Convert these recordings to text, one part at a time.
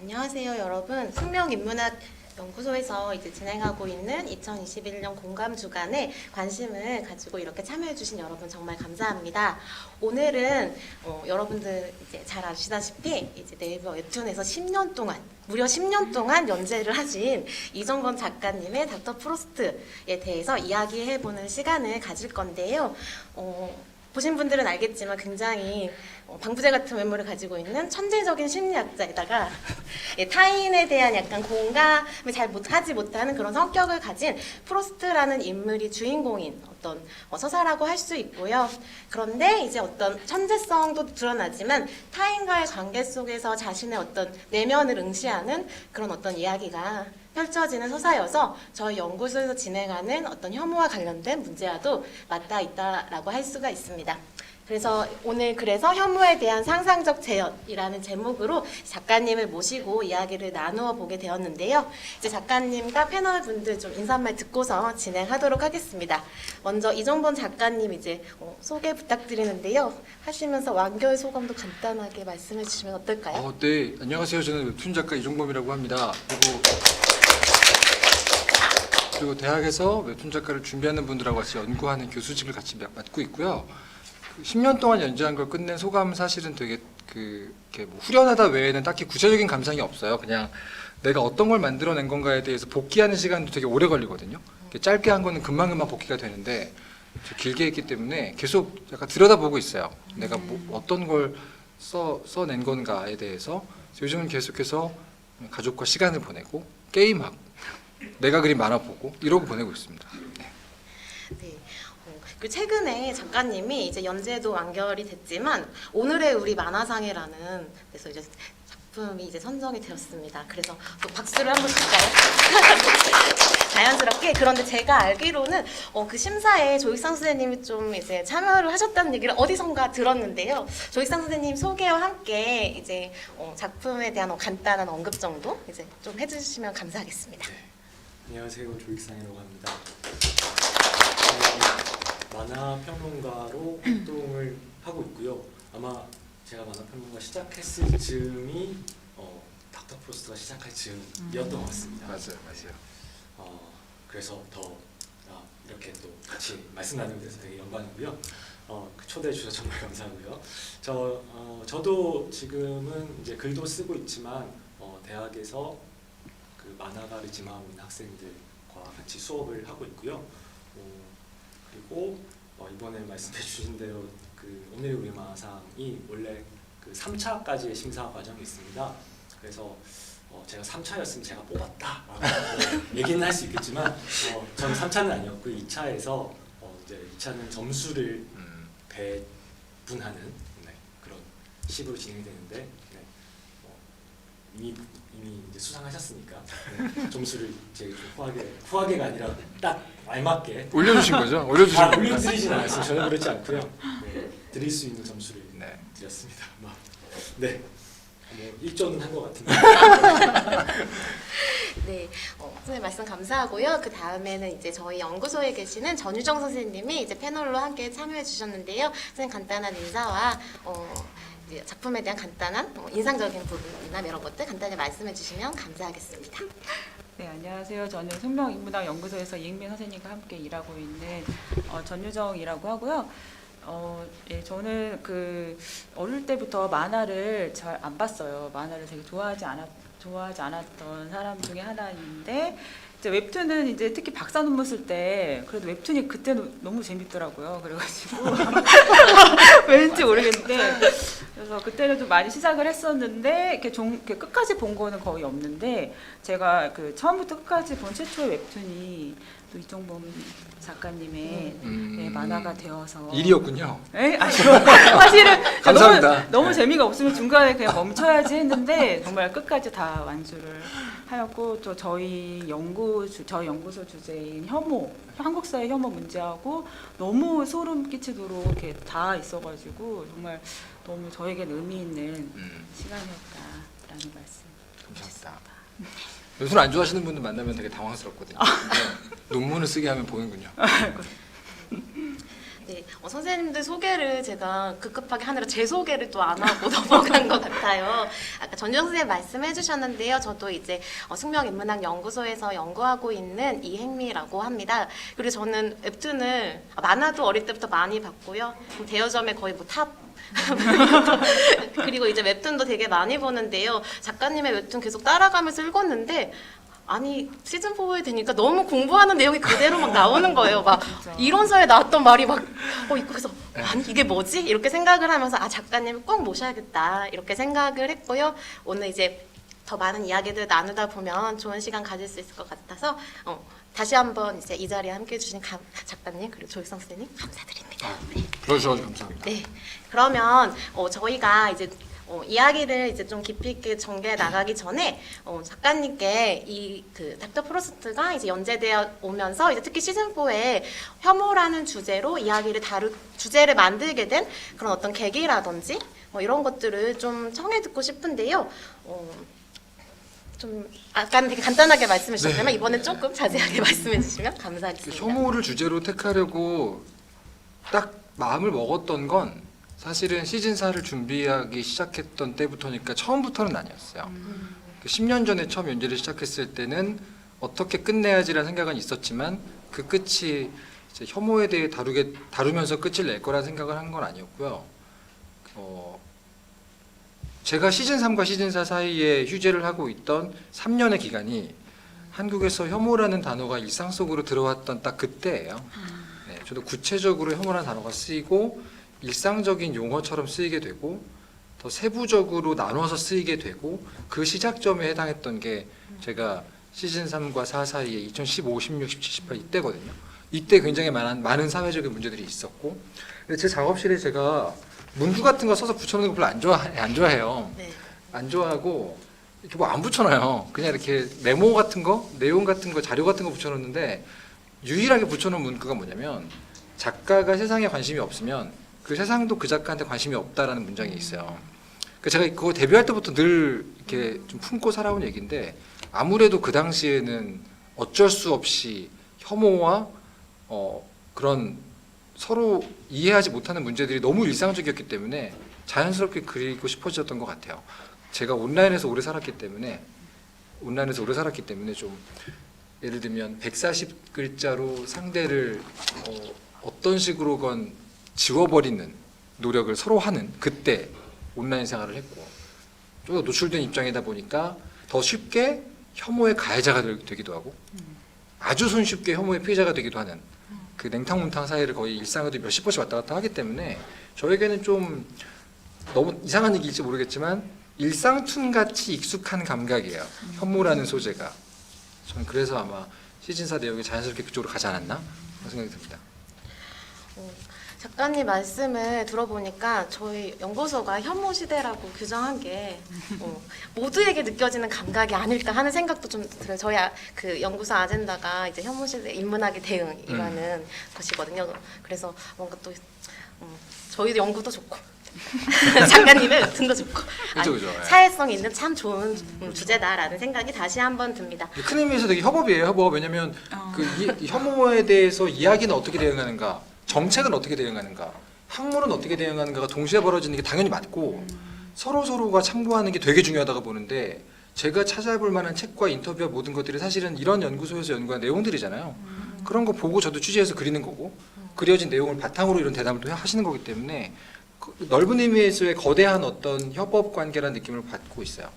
안녕하세요, 여러분. 숙명인문학 연구소에서 이제 진행하고 있는 2021년 공감 주간에 관심을 가지고 이렇게 참여해주신 여러분 정말 감사합니다. 오늘은 여러분들 이제 잘 아시다시피 이제 네이버 웹툰에서 10년 동안 무려 10년 동안 연재를 하신 이정건 작가님의 닥터 프로스트에 대해서 이야기해보는 시간을 가질 건데요. 보신 분들은 알겠지만 굉장히 방부제 같은 외모를 가지고 있는 천재적인 심리학자에다가 타인에 대한 약간 공감을 잘 하지 못하는 그런 성격을 가진 프로스트라는 인물이 주인공인 어떤 서사라고 할 수 있고요. 그런데 이제 어떤 천재성도 드러나지만 타인과의 관계 속에서 자신의 어떤 내면을 응시하는 그런 어떤 이야기가 펼쳐지는 서사여서 저희 연구소에서 진행하는 어떤 혐오와 관련된 문제와도 맞닿아 있다라고 할 수가 있습니다. 그래서 오늘 혐오에 대한 상상적 재현이라는 제목으로 작가님을 모시고 이야기를 나누어 보게 되었는데요. 이제 작가님과 패널 분들 좀 인사말 듣고서 진행하도록 하겠습니다. 먼저 이정건 작가님 이제 소개 부탁드리는데요. 하시면서 완결 소감도 간단하게 말씀해 주시면 어떨까요? 네, 안녕하세요. 저는 웹툰 작가 이종범이라고 합니다. 그리고 대학에서 웹툰 작가를 준비하는 분들하고 같이 연구하는 교수직을 같이 맡고 있고요. 10년 동안 연재한 걸 끝낸 소감은 사실은 되게 이렇게 뭐 후련하다 외에는 딱히 구체적인 감상이 없어요. 그냥 내가 어떤 걸 만들어낸 건가에 대해서 복귀하는 시간도 되게 오래 걸리거든요. 짧게 한 거는 금방금방 복귀가 되는데 길게 했기 때문에 계속 약간 들여다보고 있어요. 내가 어떤 걸 써낸 건가에 대해서. 요즘은 계속해서 가족과 시간을 보내고 게임하고 내가 그린 만화 보고 이러고 보내고 있습니다. 네. 그리고 최근에 작가님이 이제 연재도 완결이 됐지만 오늘의 우리 만화상이라는 그래서 이제 작품이 이제 선정이 되었습니다. 그래서 또 박수를 한번 칠까요? 자연스럽게. 그런데 제가 알기로는 그 심사에 조익상 선생님이 좀 이제 참여를 하셨다는 얘기를 어디선가 들었는데요. 조익상 선생님 소개와 함께 이제 작품에 대한 간단한 언급 정도 이제 좀 해주시면 감사하겠습니다. 네. 안녕하세요, 조익상이라고 합니다. 만화 평론가로 활동을 하고 있고요. 아마 제가 만화 평론가 시작했을 즈음이 닥터 프로스트가 시작할 즈음이었던 것 같습니다. 맞아요. 그래서 더 이렇게 또 같이 말씀 나누게 돼서 되게 영광이고요. 초대해 주셔서 정말 감사하고요. 저도 지금은 이제 글도 쓰고 있지만 대학에서 그 만화가를 지망하고 있는 학생들과 같이 수업을 하고 있고요. 그리고 이번에 말씀해 주신 대로 그 오늘의 우리 만화상이 원래 그 3차까지의 심사 과정이 있습니다. 그래서 제가 3차였으면 제가 뽑았다 얘기는 할 수 있겠지만 저는 3차는 아니었고 2차에서 이제 2차는 점수를 배분하는 그런 식으로 진행이 되는데 이미 이제 수상하셨으니까 점수를 제가 후하게가 아니라 딱 알맞게 올려주신 거죠? 올려주신 다 겁니다. 올려드리진 않았어요. 저는 그렇지 않고요. 드릴 수 있는 점수를 드렸습니다. 네, 뭐 1조는 한 것 같은데. 네, 선생님 말씀 감사하고요. 그 다음에는 이제 저희 연구소에 계시는 전유정 선생님이 이제 패널로 함께 참여해 주셨는데요. 선생님 간단한 인사와 이제 작품에 대한 간단한 인상적인 부분이나 이런 것들 간단히 말씀해 주시면 감사하겠습니다. 네, 안녕하세요. 저는 숙명인문학 연구소에서 이익민 선생님과 함께 일하고 있는 전유정이라고 하고요. 예, 저는 어릴 때부터 만화를 잘 안 봤어요. 만화를 되게 좋아하지 않았던 사람 중에 하나인데 이제 웹툰은 이제 특히 박사 논문 쓸 때 그래도 웹툰이 그때는 너무 재밌더라고요. 그래가지고 왠지 모르겠는데 그래서 그때는 좀 많이 시작을 했었는데 이렇게 끝까지 본 거는 거의 없는데 제가 처음부터 끝까지 본 최초의 웹툰이 또 이종범 작가님의 만화가 되어서 일이었군요. 에? 아니요. 사실은 감사합니다. 너무 재미가 없으면 중간에 그냥 멈춰야지 했는데 정말 끝까지 다 완주를 하였고 또 저희 연구소 주제인 혐오, 한국사의 혐오 문제하고 너무 소름 끼치도록 이렇게 다 있어가지고 정말 너무 저에겐 의미 있는 시간이었다라는 말씀. 감사합니다. 웹툰 안 좋아하시는 분들 만나면 되게 당황스럽거든요. 근데 논문을 쓰게 하면 보는군요. 네, 선생님들 소개를 제가 급급하게 하느라 제 소개를 또 안 하고 넘어간 것 같아요. 아까 전유정 선생님 말씀해 주셨는데요. 저도 이제 숙명인문학 연구소에서 연구하고 있는 이행미라고 합니다. 그리고 저는 웹툰을 만화도 어릴 때부터 많이 봤고요. 대여점에 거의 뭐 탑 그리고 이제 웹툰도 되게 많이 보는데요. 작가님의 웹툰 계속 따라가면서 읽었는데 아니 시즌 4에 되니까 너무 공부하는 내용이 그대로 막 나오는 거예요. 막 진짜. 이론서에 나왔던 말이 막 그래서 아니 이게 뭐지? 이렇게 생각을 하면서 작가님을 꼭 모셔야겠다 이렇게 생각을 했고요. 오늘 이제 더 많은 이야기들 나누다 보면 좋은 시간 가질 수 있을 것 같아서 다시 한번 이제 이 자리에 함께해 주신 작가님 그리고 조익성 선생님 감사드립니다. 네. 불러주셔서 감사합니다. 네. 그러면 저희가 이제 이야기를 이제 좀 깊이 있게 전개해 나가기 전에 작가님께 이 그 닥터 프로스트가 이제 연재되어 오면서 이제 특히 시즌 4에 혐오라는 주제로 주제를 만들게 된 그런 어떤 계기라든지 이런 것들을 좀 청해 듣고 싶은데요. 좀 아까 되게 간단하게 말씀해 주셨지만 네. 이번엔 조금 자세하게 말씀해 주시면 감사하겠습니다. 혐오를 주제로 택하려고 딱 마음을 먹었던 건 사실은 시즌 4를 준비하기 시작했던 때부터니까 처음부터는 아니었어요. 10년 전에 처음 연재를 시작했을 때는 어떻게 끝내야지라는 생각은 있었지만 그 끝이 이제 혐오에 대해 다루면서 끝을 낼 거라는 생각을 한 건 아니었고요. 제가 시즌 3과 시즌 4 사이에 휴재를 하고 있던 3년의 기간이 한국에서 혐오라는 단어가 일상 속으로 들어왔던 딱 그때예요. 네, 저도 구체적으로 혐오라는 단어가 쓰이고 일상적인 용어처럼 쓰이게 되고 더 세부적으로 나눠서 쓰이게 되고 그 시작점에 해당했던 게 제가 시즌 3과 4 사이에 2015, 16, 17, 18 이때거든요. 이때 굉장히 많은 사회적인 문제들이 있었고 근데 제 작업실에 제가 문구 같은 거 써서 붙여놓는 거 별로 안 좋아해요. 네. 안 좋아하고 이렇게 뭐 안 붙여놔요. 그냥 이렇게 메모 같은 거, 내용 같은 거, 자료 같은 거 붙여놓는데 유일하게 붙여놓은 문구가 뭐냐면 작가가 세상에 관심이 없으면 그 세상도 그 작가한테 관심이 없다라는 문장이 있어요. 그 제가 그거 데뷔할 때부터 늘 이렇게 좀 품고 살아온 얘기인데 아무래도 그 당시에는 어쩔 수 없이 혐오와 그런 서로 이해하지 못하는 문제들이 너무 일상적이었기 때문에 자연스럽게 그리고 싶어졌던 것 같아요. 제가 온라인에서 오래 살았기 때문에 좀 예를 들면 140글자로 상대를 어떤 식으로건 지워버리는 노력을 서로 하는 그때 온라인 생활을 했고 좀 더 노출된 입장이다 보니까 더 쉽게 혐오의 가해자가 되기도 하고 아주 손쉽게 혐오의 피해자가 되기도 하는 그 냉탕문탕 사이를 거의 일상에도 몇십 번씩 왔다 갔다 하기 때문에 저에게는 좀 너무 이상한 얘기일지 모르겠지만 일상툰같이 익숙한 감각이에요. 혐오라는 소재가. 저는 그래서 아마 시즌4 내용이 자연스럽게 그쪽으로 가지 않았나 그런 생각이 듭니다. 작가님 말씀을 들어보니까 저희 연구소가 혐오 시대라고 규정한 게 모두에게 느껴지는 감각이 아닐까 하는 생각도 좀 들어요. 저희 그 연구소 아젠다가 이제 혐오 시대 인문학의 대응이라는 것이거든요. 그래서 뭔가 또 저희 연구도 좋고 작가님의 등도 좋고 그죠. 사회성 있는 참 좋은 주제다라는 생각이 다시 한번 듭니다. 큰 의미에서 되게 협업이에요. 협업. 왜냐하면 이 혐오에 대해서 이야기는 어떻게 대응하는가, 정책은 어떻게 대응하는가, 학문은 어떻게 대응하는가가 동시에 벌어지는 게 당연히 맞고 서로가 참고하는 게 되게 중요하다고 보는데 제가 찾아볼 만한 책과 인터뷰와 모든 것들이 사실은 이런 연구소에서 연구한 내용들이잖아요. 그런 거 보고 저도 취재해서 그리는 거고 그려진 내용을 바탕으로 이런 대담을 또 하시는 거기 때문에 넓은 의미에서의 거대한 어떤 협업 관계라는 느낌을 받고 있어요.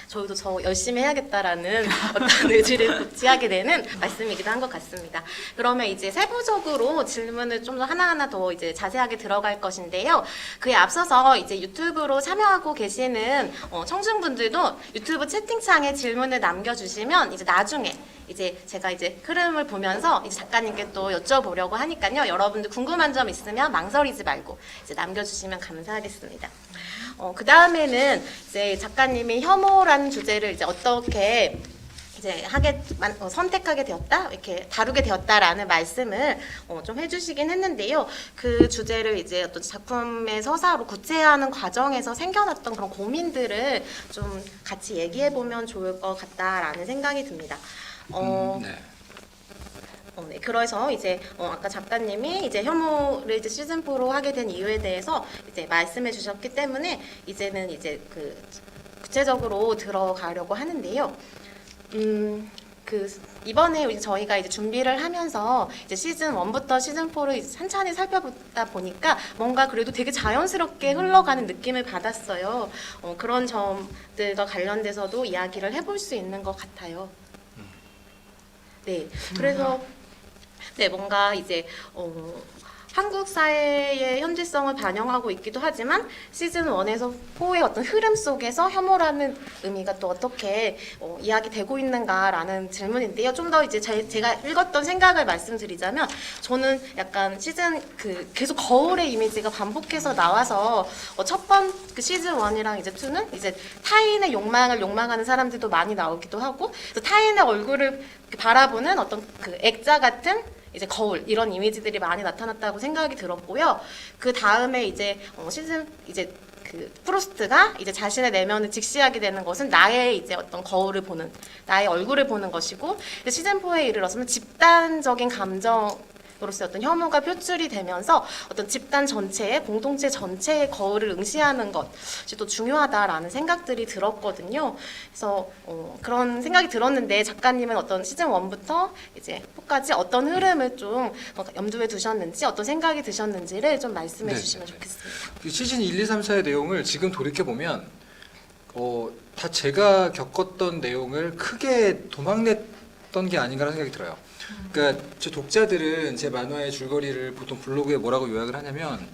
저희도 저 열심히 해야겠다라는 어떤 의지를 고취하게 되는 말씀이기도 한 것 같습니다. 그러면 이제 세부적으로 질문을 좀 더 하나하나 더 이제 자세하게 들어갈 것인데요. 그에 앞서서 이제 유튜브로 참여하고 계시는 청중분들도 유튜브 채팅창에 질문을 남겨주시면 이제 나중에 이제 제가 이제 흐름을 보면서 이제 작가님께 또 여쭤보려고 하니까요. 여러분들 궁금한 점 있으면 망설이지 말고 이제 남겨주시면 감사하겠습니다. 그 다음에는 이제 작가님이 혐오라는 주제를 이제 어떻게 이제 선택하게 되었다, 이렇게 다루게 되었다라는 말씀을 좀 해주시긴 했는데요. 그 주제를 이제 어떤 작품의 서사로 구체화하는 과정에서 생겨났던 그런 고민들을 좀 같이 얘기해 보면 좋을 것 같다라는 생각이 듭니다. 네. 네, 그래서 이제 아까 작가님이 이제 혐오를 이제 시즌 4로 하게 된 이유에 대해서 이제 말씀해 주셨기 때문에 이제는 이제 그 구체적으로 들어가려고 하는데요. 이번에 이제 저희가 이제 준비를 하면서 이제 시즌 1부터 시즌 4를 이제 찬찬히 살펴보다 보니까 뭔가 그래도 되게 자연스럽게 흘러가는 느낌을 받았어요. 그런 점들과 관련돼서도 이야기를 해볼 수 있는 것 같아요. 네, 그래서 네, 뭔가 이제 한국 사회의 현지성을 반영하고 있기도 하지만 시즌 1에서 4의 어떤 흐름 속에서 혐오라는 의미가 또 어떻게 이야기되고 있는가라는 질문인데요. 좀 더 이제 제가 읽었던 생각을 말씀드리자면 저는 약간 시즌 계속 거울의 이미지가 반복해서 나와서 첫 번 그 시즌 1이랑 이제 2는 이제 타인의 욕망을 욕망하는 사람들도 많이 나오기도 하고 그래서 타인의 얼굴을 바라보는 어떤 그 액자 같은 이제 거울 이런 이미지들이 많이 나타났다고 생각이 들었고요. 그 다음에 이제 시즌 이제 그 프로스트가 이제 자신의 내면을 직시하게 되는 것은 나의 이제 어떤 거울을 보는 나의 얼굴을 보는 것이고 시즌 4에 이르러서는 집단적인 감정으로서 어떤 혐오가 표출이 되면서 어떤 집단 전체의 공동체 전체의 거울을 응시하는 것이 또 중요하다라는 생각들이 들었거든요. 그래서 그런 생각이 들었는데 작가님은 어떤 시즌 1부터 이제 4까지 어떤 흐름을 좀 염두에 두셨는지 어떤 생각이 드셨는지를 좀 말씀해 네, 주시면 네, 네. 좋겠습니다. 시즌 1, 2, 3, 4의 내용을 지금 돌이켜 보면 다 제가 겪었던 내용을 크게 도망냈던 게 아닌가라는 생각이 들어요. 그러니까 제 독자들은 제 만화의 줄거리를 보통 블로그에 뭐라고 요약을 하냐면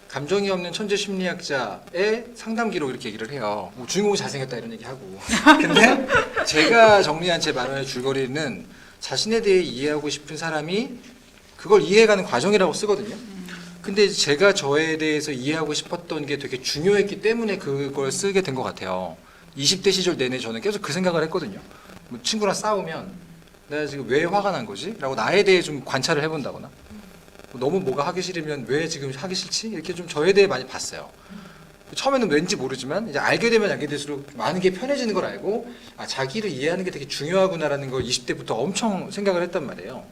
감정이 없는 천재 심리학자의 상담기로 이렇게 얘기를 해요. 뭐 주인공이 잘생겼다 이런 얘기 하고. 근데 제가 정리한 제 만화의 줄거리는 자신에 대해 이해하고 싶은 사람이 그걸 이해해가는 과정이라고 쓰거든요. 근데 제가 저에 대해서 이해하고 싶었던 게 되게 중요했기 때문에 그걸 쓰게 된 것 같아요. 20대 시절 내내 저는 계속 그 생각을 했거든요. 뭐 친구랑 싸우면 내가 지금 왜 화가 난 거지? 라고 나에 대해 좀 관찰을 해본다거나 너무 뭐가 하기 싫으면 왜 지금 하기 싫지? 이렇게 좀 저에 대해 많이 봤어요. 처음에는 왠지 모르지만 이제 알게 되면 알게 될수록 많은 게 편해지는 걸 알고 자기를 이해하는 게 되게 중요하구나라는 걸 20대부터 엄청 생각을 했단 말이에요.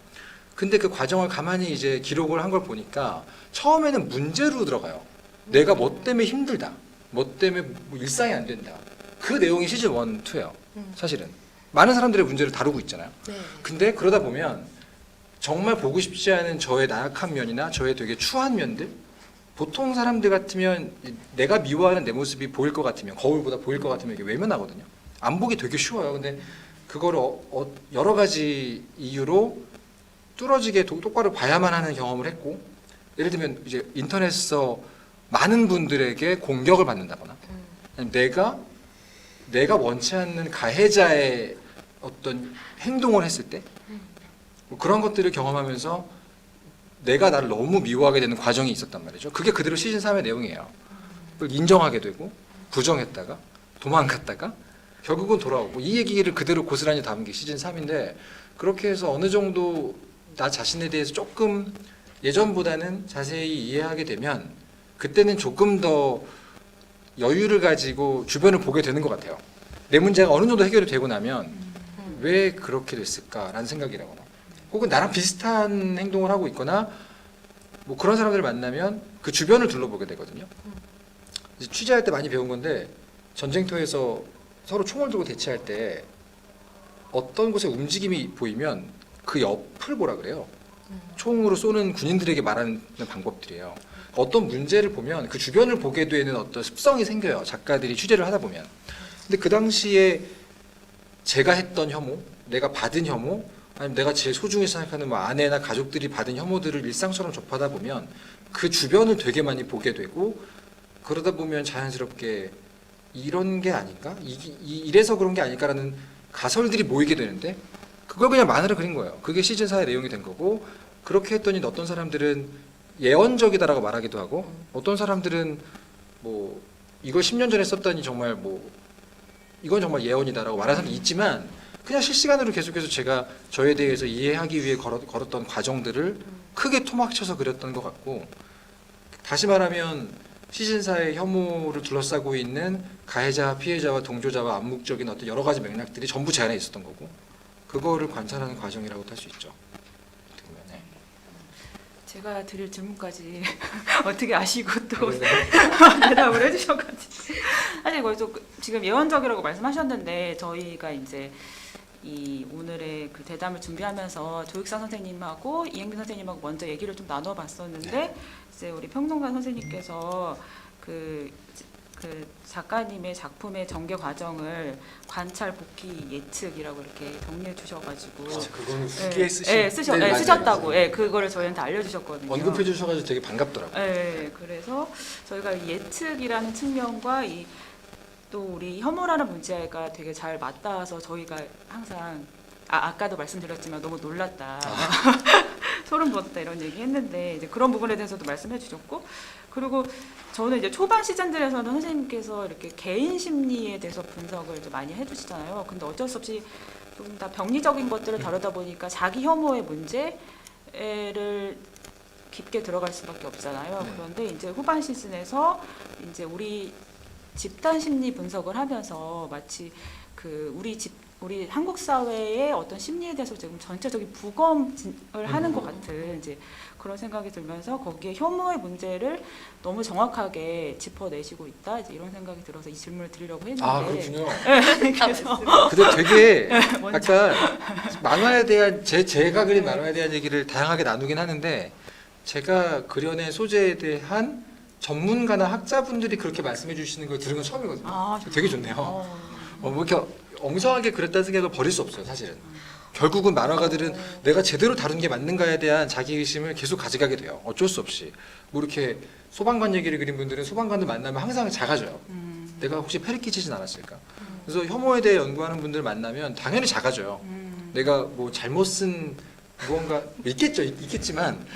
근데 그 과정을 가만히 이제 기록을 한 걸 보니까 처음에는 문제로 들어가요. 내가 뭐 때문에 힘들다. 뭐 때문에 뭐 일상이 안 된다. 그 내용이 시즌 1, 2예요. 사실은. 많은 사람들의 문제를 다루고 있잖아요. 네. 근데 그러다 보면 정말 보고 싶지 않은 저의 나약한 면이나 저의 되게 추한 면들 보통 사람들 같으면 내가 미워하는 내 모습이 보일 것 같으면 거울보다 보일 것 같으면 이게 외면하거든요. 안 보기 되게 쉬워요. 근데 그거를 여러 가지 이유로 뚫어지게 똑바로 봐야만 하는 경험을 했고 예를 들면 이제 인터넷에서 많은 분들에게 공격을 받는다거나 아니면 내가 원치 않는 가해자의 어떤 행동을 했을 때 그런 것들을 경험하면서 내가 나를 너무 미워하게 되는 과정이 있었단 말이죠. 그게 그대로 시즌 3의 내용이에요. 그걸 인정하게 되고 부정했다가 도망갔다가 결국은 돌아오고 이 얘기를 그대로 고스란히 담은 게 시즌 3인데 그렇게 해서 어느 정도 나 자신에 대해서 조금 예전보다는 자세히 이해하게 되면 그때는 조금 더 여유를 가지고 주변을 보게 되는 것 같아요. 내 문제가 어느 정도 해결이 되고 나면 왜 그렇게 됐을까라는 생각이라거나 혹은 나랑 비슷한 행동을 하고 있거나 뭐 그런 사람들을 만나면 그 주변을 둘러보게 되거든요. 이제 취재할 때 많이 배운 건데 전쟁터에서 서로 총을 들고 대치할 때 어떤 곳에 움직임이 보이면 그 옆을 보라 그래요. 총으로 쏘는 군인들에게 말하는 방법들이에요. 어떤 문제를 보면 그 주변을 보게 되는 어떤 습성이 생겨요. 작가들이 취재를 하다 보면. 근데 그 당시에 제가 했던 혐오, 내가 받은 혐오, 아니면 내가 제일 소중히 생각하는 뭐 아내나 가족들이 받은 혐오들을 일상처럼 접하다 보면 그 주변을 되게 많이 보게 되고 그러다 보면 자연스럽게 이런 게 아닌가? 이래서 그런 게 아닐까라는 가설들이 모이게 되는데 그걸 그냥 만화로 그린 거예요. 그게 시즌 4의 내용이 된 거고 그렇게 했더니 어떤 사람들은 예언적이다라고 말하기도 하고 어떤 사람들은 뭐 이걸 10년 전에 썼다니 정말 뭐 이건 정말 예언이다라고 말하는 사람도 있지만 그냥 실시간으로 계속해서 제가 저에 대해서 이해하기 위해 걸었던 과정들을 크게 토막쳐서 그렸던 것 같고 다시 말하면 시즌 4의 혐오를 둘러싸고 있는 가해자, 피해자와 동조자와 암묵적인 어떤 여러 가지 맥락들이 전부 제 안에 있었던 거고 그거를 관찰하는 과정이라고 할 수 있죠. 어떻게 보면. 제가 드릴 질문까지 어떻게 아시고 또 네. 대답을 해주셔가지고 사실 거기서 지금 예언적이라고 말씀하셨는데 저희가 이제 이 오늘의 그 대담을 준비하면서 조익상 선생님하고 이행민 선생님하고 먼저 얘기를 좀 나눠봤었는데 이제 우리 평론가 선생님께서 그 작가님의 작품의 전개 과정을 관찰, 복귀, 예측이라고 이렇게 정리해 주셔가지고 그거는 후기에 맞아요. 쓰셨다고 그거를 저희한테 알려주셨거든요. 언급해 주셔가지고 되게 반갑더라고요. 그래서 저희가 예측이라는 측면과 또 우리 혐오라는 문제가 되게 잘 맞닿아서 저희가 항상 아까도 말씀드렸지만 너무 놀랐다. 소름 돋았다 이런 얘기 했는데 이제 그런 부분에 대해서도 말씀해 주셨고 그리고 저는 이제 초반 시즌들에서는 선생님께서 이렇게 개인 심리에 대해서 분석을 좀 많이 해주시잖아요. 근데 어쩔 수 없이 좀 다 병리적인 것들을 다루다 보니까 자기 혐오의 문제를 깊게 들어갈 수밖에 없잖아요. 네. 그런데 이제 후반 시즌에서 이제 우리 집단 심리 분석을 하면서 마치 그 우리 한국 사회의 어떤 심리에 대해서 지금 전체적인 부검을 하는 것 같은 이제 그런 생각이 들면서 거기에 혐오의 문제를 너무 정확하게 짚어내시고 있다 이제 이런 생각이 들어서 이 질문을 드리려고 했는데 아 그렇군요. 그래서 근데 되게 먼저 아까 만화에 대한 제가 그린 만화에 대한 얘기를 다양하게 나누긴 하는데 제가 그려낸 소재에 대한 전문가나 학자분들이 그렇게 말씀해 주시는 걸 들은 건 처음이거든요. 되게 좋네요. 뭐 이렇게 엉성하게 그랬다는 생각을 버릴 수 없어요, 사실은. 결국은 만화가들은 내가 제대로 다룬 게 맞는가에 대한 자기 의심을 계속 가져가게 돼요. 어쩔 수 없이. 뭐 이렇게 소방관 얘기를 그린 분들은 소방관들 만나면 항상 작아져요. 내가 혹시 패를 끼치진 않았을까? 그래서 혐오에 대해 연구하는 분들 만나면 당연히 작아져요. 내가 뭐 잘못 쓴 무언가 있겠지만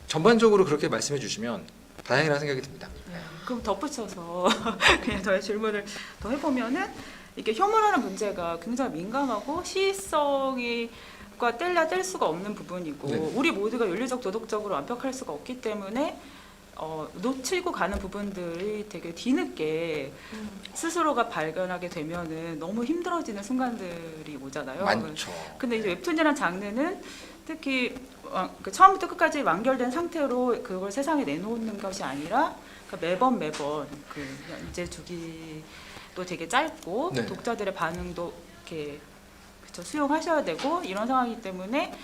전반적으로 그렇게 말씀해 주시면 다행이라는 생각이 듭니다. 그럼 덧붙여서 그냥 저의 질문을 더 해보면은 이게 혐오라는 문제가 굉장히 민감하고 시의성과 뗄 수가 없는 부분이고 네. 우리 모두가 윤리적 도덕적으로 완벽할 수가 없기 때문에 놓치고 가는 부분들이 되게 뒤늦게 스스로가 발견하게 되면은 너무 힘들어지는 순간들이 오잖아요. 많죠. 근데 이제 웹툰이라는 장르는 특히 그 처음부터 끝까지 완결된 상태로 그걸 세상에 내놓는 것이 아니라 그러니까 매번 그 연재 주기도 되게 짧고 네. 독자들의 반응도 이렇게 수용하셔야 되고 이런 상황이기 때문에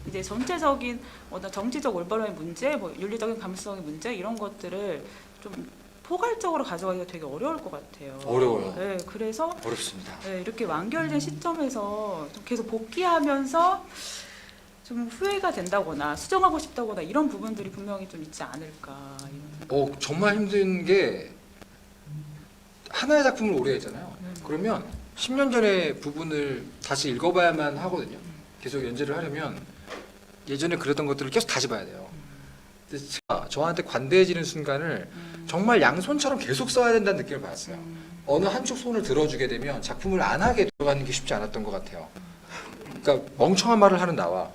이제 전체적인 어떤 정치적 올바름의 문제, 뭐 윤리적인 감수성의 문제 이런 것들을 좀 포괄적으로 가져가기가 되게 어려울 것 같아요. 어려워요. 네, 그래서 어렵습니다. 이렇게 완결된 시점에서 좀 계속 복귀하면서 좀 후회가 된다거나 수정하고 싶다거나 이런 부분들이 분명히 좀 있지 않을까. 정말 힘든 게 하나의 작품을 오래 했잖아요. 그러면 10년 전의 부분을 다시 읽어봐야만 하거든요. 계속 연재를 하려면 예전에 그랬던 것들을 계속 다시 봐야 돼요. 근데 제가 저한테 관대해지는 순간을 정말 양손처럼 계속 써야 된다는 느낌을 받았어요. 어느 한쪽 손을 들어주게 되면 작품을 안 하게 들어가는 게 쉽지 않았던 것 같아요. 그러니까 멍청한 말을 하는 나와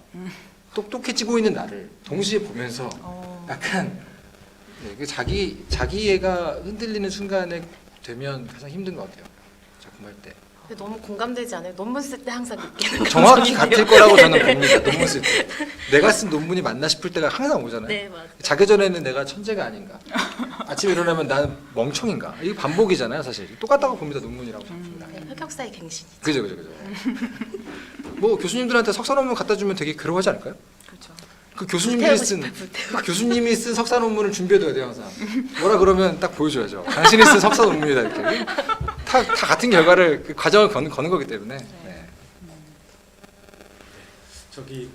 똑똑해지고 있는 나를 동시에 보면서 약간 그 자기애가 흔들리는 순간에 되면 가장 힘든 것 같아요. 작품할 때. 근데 너무 공감되지 않아요? 논문 쓸 때 항상 느끼는 정확히 감정인데요. 같을 거라고 저는 봅니다. 논문 쓸 때. 내가 쓴 논문이 맞나 싶을 때가 항상 오잖아요. 네, 맞아요. 자기 전에는 내가 천재가 아닌가. 아침에 일어나면 난 멍청인가. 이게 반복이잖아요, 사실. 똑같다고 봅니다. 논문이라고 생각합니다. 네, 흑역사의 갱신이. 그죠. 뭐 교수님들한테 석사 논문 갖다 주면 되게 괴로워하지 않을까요? 그렇죠. 그 교수님이 쓴 석사 논문을 준비해둬야 돼요, 항상. 뭐라 그러면 딱 보여줘야죠. 당신이 쓴 석사 논문이다 이렇게. 다 같은 결과를 그 과정을 거는 거기 때문에. 네. 저기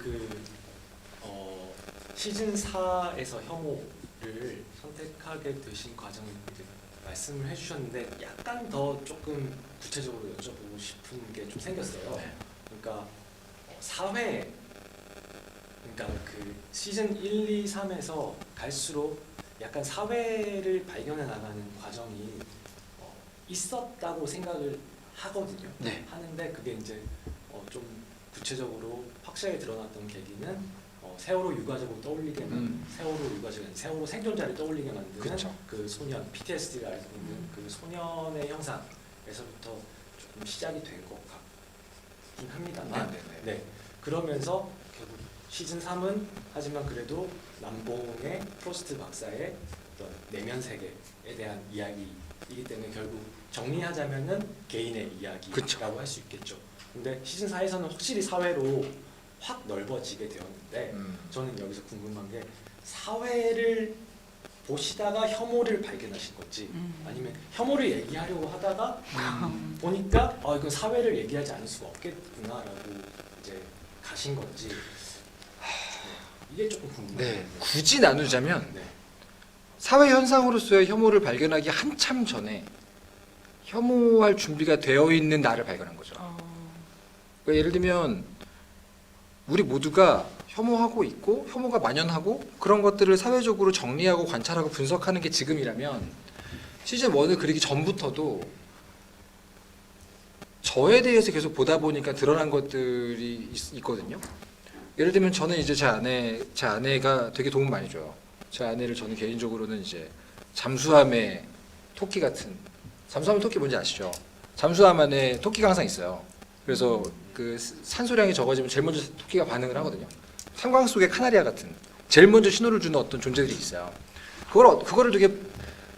시즌 4에서 혐오를 선택하게 되신 과정을 이제 말씀을 해주셨는데 약간 더 조금 구체적으로 여쭤보고 싶은 게 좀 생겼어요. 그러니까 사회, 그러니까 그 시즌 1, 2, 3에서 갈수록 약간 사회를 발견해 나가는 과정이 있었다고 생각을 하거든요. 네. 하는데 그게 이제 좀 구체적으로 확실하게 드러났던 계기는 세월호 유가족을 떠올리게 만든 세월호 생존자를 떠올리게 만드는 그쵸. 그 소년 PTSD를 앓고 있는 그 소년의 형상에서부터 조금 시작이 된 것 같긴 합니다만 네네네. 네. 그러면서 결국 시즌 3은 하지만 그래도 남봉의 프로스트 박사의 어떤 내면 세계에 대한 이야기이기 때문에 결국 정리하자면은 개인의 이야기라고 할 수 있겠죠. 근데 시즌 4에서는 확실히 사회로 확 넓어지게 되었는데 저는 여기서 궁금한 게 사회를 보시다가 혐오를 발견하신 건지 아니면 혐오를 얘기하려고 하다가 보니까 이건 사회를 얘기하지 않을 수가 없겠구나라고 이제 가신 건지 이게 조금 궁금해요. 네, 굳이 나누자면 네. 사회 현상으로서의 혐오를 발견하기 한참 전에 혐오할 준비가 되어 있는 나를 발견한 거죠. 그러니까 예를 들면 우리 모두가 혐오하고 있고 혐오가 만연하고 그런 것들을 사회적으로 정리하고 관찰하고 분석하는 게 지금이라면 시즌 1을 그리기 전부터도 저에 대해서 계속 보다 보니까 드러난 것들이 있거든요. 예를 들면 저는 이제 제 아내가 되게 도움 많이 줘요. 제 아내를 저는 개인적으로는 이제 잠수함의 토끼 같은, 잠수함의 토끼 뭔지 아시죠? 잠수함 안에 토끼가 항상 있어요. 그래서 그 산소량이 적어지면 제일 먼저 토끼가 반응을 하거든요. 탄광 속의 카나리아 같은 제일 먼저 신호를 주는 어떤 존재들이 있어요. 그거를 되게